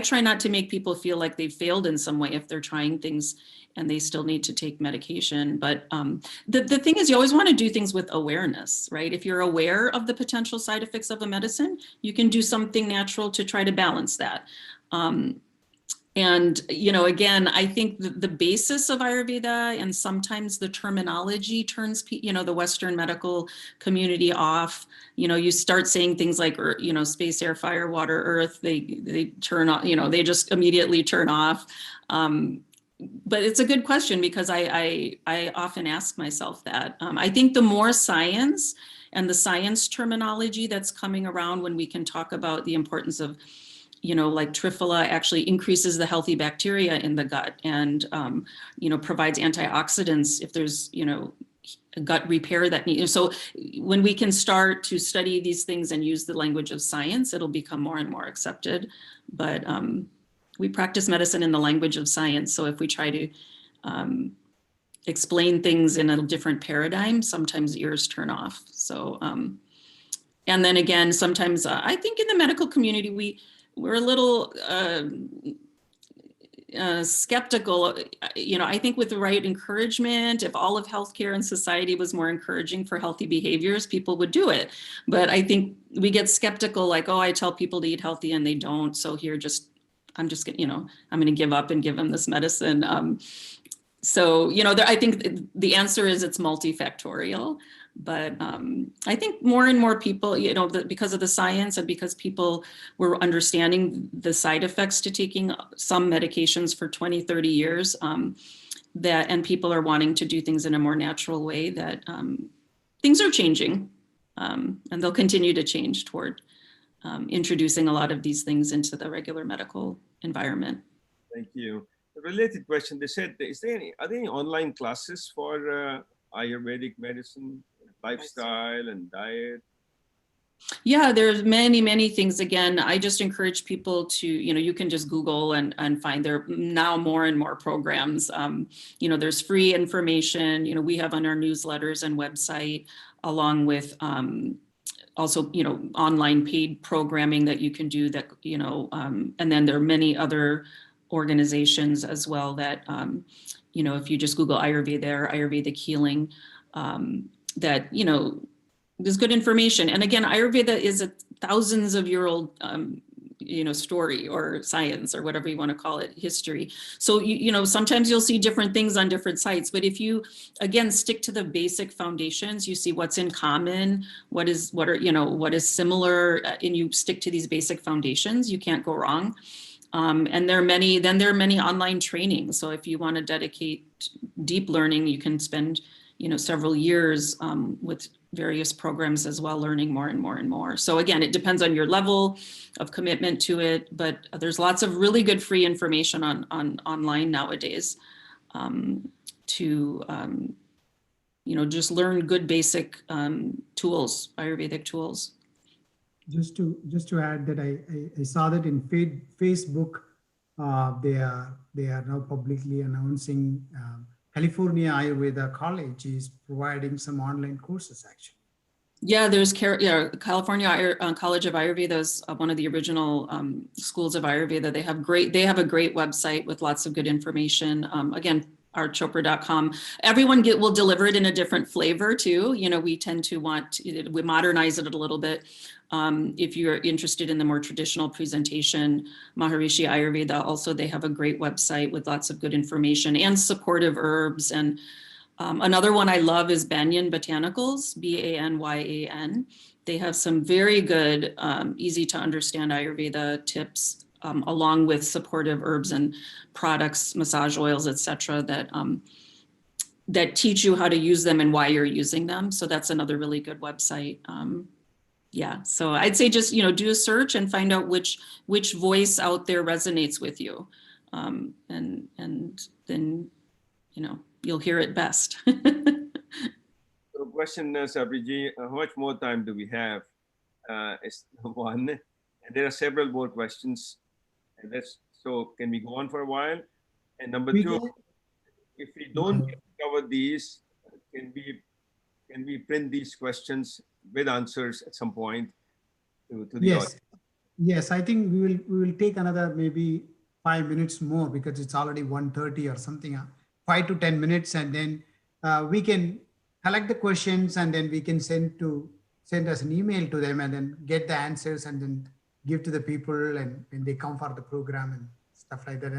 Speaker 5: try not to make people feel like they've failed in some way if they're trying things and they still need to take medication. But the thing is, you always want to do things with awareness, right? If you're aware of the potential side effects of a medicine, you can do something natural to try to balance that. And, again, I think the basis of Ayurveda and sometimes the terminology turns, the Western medical community off. You start saying things like, space, air, fire, water, earth, they turn on, they just immediately turn off. But it's a good question, because I often ask myself that. I think the more science and the science terminology that's coming around when we can talk about the importance of, like Triphala actually increases the healthy bacteria in the gut and, provides antioxidants if there's, a gut repair that needs. So when we can start to study these things and use the language of science, it'll become more and more accepted. But we practice medicine in the language of science. So if we try to explain things in a different paradigm, sometimes ears turn off. So, and then again, sometimes I think in the medical community, we're a little skeptical. I think with the right encouragement, if all of healthcare and society was more encouraging for healthy behaviors, people would do it. But I think we get skeptical, like, oh, I tell people to eat healthy and they don't. So here, I'm just gonna, I'm going to give up and give them this medicine. So, I think the answer is it's multifactorial. But I think more and more people, you know, because of the science and because people were understanding the side effects to taking some medications for 20, 30 years, and people are wanting to do things in a more natural way, that things are changing, and they'll continue to change toward introducing a lot of these things into the regular medical environment.
Speaker 1: Thank you. A related question, they said, are there any online classes for Ayurvedic medicine, lifestyle and diet?
Speaker 5: Yeah, there's many, many things. Again, I just encourage people to, you know, you can just Google and find there now more and more programs. You know, there's free information, you know, we have on our newsletters and website, along with also, you know, online paid programming that you can do that, you know, and then there are many other organizations as well that, you know, if you just Google Ayurveda or Ayurvedic healing, that, you know, there's good information. And again, Ayurveda is a thousands of year old, you know, story or science or whatever you want to call it, history. So, you know, sometimes you'll see different things on different sites, but if you, again, stick to the basic foundations, you see what's in common, what is similar, and you stick to these basic foundations, you can't go wrong. And there are many online trainings. So if you want to dedicate deep learning, you can spend, you know, several years with various programs as well, learning more and more and more. So again, it depends on your level of commitment to it, but there's lots of really good free information on online nowadays to, you know, just learn good basic tools, Ayurvedic tools.
Speaker 4: Just to add that I saw that in Facebook, they are now publicly announcing California Ayurveda College is providing some online courses actually.
Speaker 5: Yeah, there's California College of Ayurveda is one of the original schools of Ayurveda. They have a great website with lots of good information. Again, artchopra.com. Everyone will deliver it in a different flavor too. You know, we tend to we modernize it a little bit. If you're interested in the more traditional presentation, Maharishi Ayurveda, also they have a great website with lots of good information and supportive herbs. And another one I love is Banyan Botanicals, Banyan. They have some very good, easy to understand Ayurveda tips, along with supportive herbs and products, massage oils, etc., that teach you how to use them and why you're using them. So that's another really good website. Yeah, so I'd say just, you know, do a search and find out which voice out there resonates with you, and then, you know, you'll hear it best.
Speaker 1: So question, Sabriji, how much more time do we have? Is one, and there are several more questions. And so can we go on for a while? And number two, if we don't cover these, can we print these questions with answers at some point to the audience?
Speaker 4: Yes, I think we will take another maybe 5 minutes more because it's already 1:30 or something, 5 to 10 minutes, and then we can collect the questions and then we can send us an email to them and then get the answers and then give to the people and when they come for the program and stuff like that.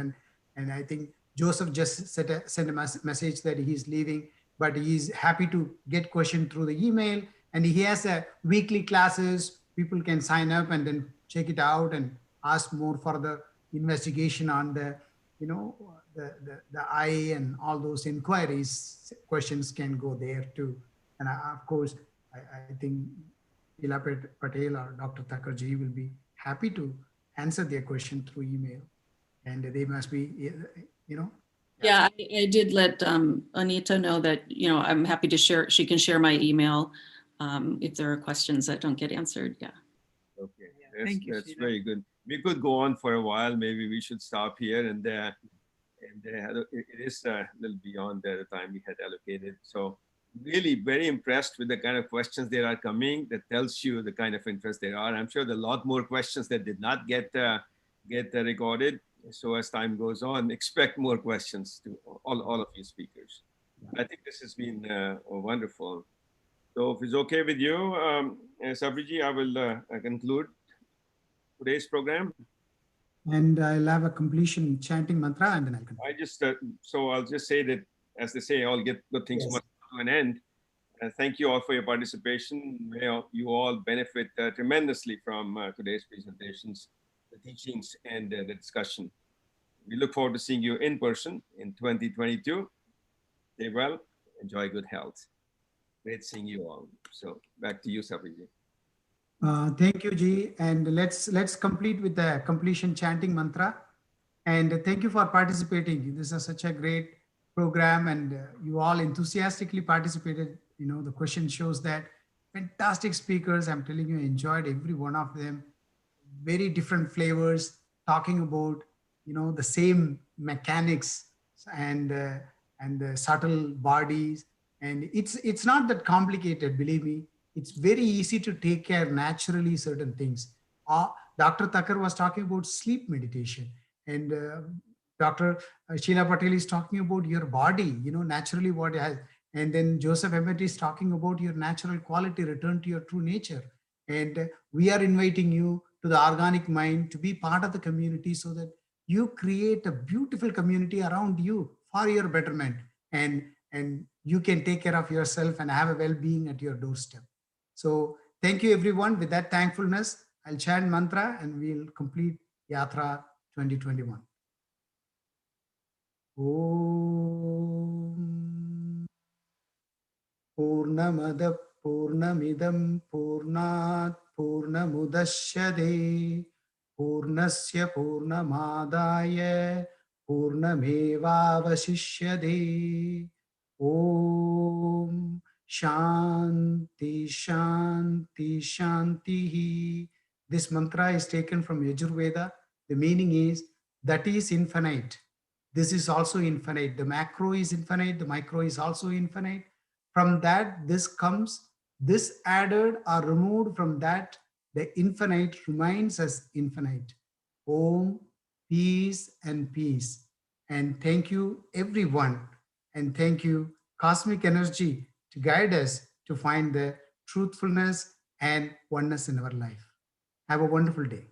Speaker 4: And I think Joseph just sent a message that he's leaving, but he's happy to get question through the email, and he has a weekly classes. People can sign up and then check it out and ask more for the investigation on the, you know, the eye and all those inquiries. Questions can go there too. And of course, I think Sheila Patel or Dr. Thakurji will be happy to answer their question through email, and they must be, you know.
Speaker 5: Yeah, I did let Anita know that, you know, I'm happy to share. She can share my email if there are questions that don't get answered. Yeah.
Speaker 1: Okay, that's very good. We could go on for a while. Maybe we should stop here, and it is a little beyond the time we had allocated. So really very impressed with the kind of questions that are coming. That tells you the kind of interest there are. I'm sure there are a lot more questions that did not get recorded. So as time goes on, expect more questions to all of you speakers. I think this has been wonderful. So if it's okay with you, Sabriji, I will conclude today's program.
Speaker 4: And I'll have a completion chanting mantra and then I'll conclude.
Speaker 1: So I'll just say that, as they say, all good things must come to an end. And thank you all for your participation. May you all benefit tremendously from today's presentations, the teachings, and the discussion. We look forward to seeing you in person in 2022. Stay well, enjoy good health. Great seeing you all. So back to you, Sabiji.
Speaker 4: Thank you, Ji. And let's complete with the completion chanting mantra. And thank you for participating. This is such a great program, and you all enthusiastically participated. You know, the question shows that fantastic speakers. I'm telling you, I enjoyed every one of them. Very different flavors, talking about, you know, the same mechanics and the subtle bodies. And it's not that complicated, believe me. It's very easy to take care naturally certain things. Dr. Thakur was talking about sleep meditation, and Dr. Sheila Patel is talking about your body, you know, naturally what it has. And then Joseph Emmett is talking about your natural quality, return to your true nature. And we are inviting you to the organic mind to be part of the community so that you create a beautiful community around you for your betterment. And you can take care of yourself and have a well-being at your doorstep. So thank you, everyone. With that thankfulness, I'll chant mantra and we'll complete Yatra 2021. Om Purnamada Purnamidam Purnat Purnamudashyade Purnasya Purnamadaya Purnamevavashishyade. Om Shanti Shanti Shanti. This mantra is taken from Yajurveda. The meaning is that is infinite. This is also infinite. The macro is infinite. The micro is also infinite. From that, this comes, this added or removed from that, the infinite remains as infinite. Om, peace and peace. And thank you, everyone. And thank you, cosmic energy, to guide us to find the truthfulness and oneness in our life. Have a wonderful day.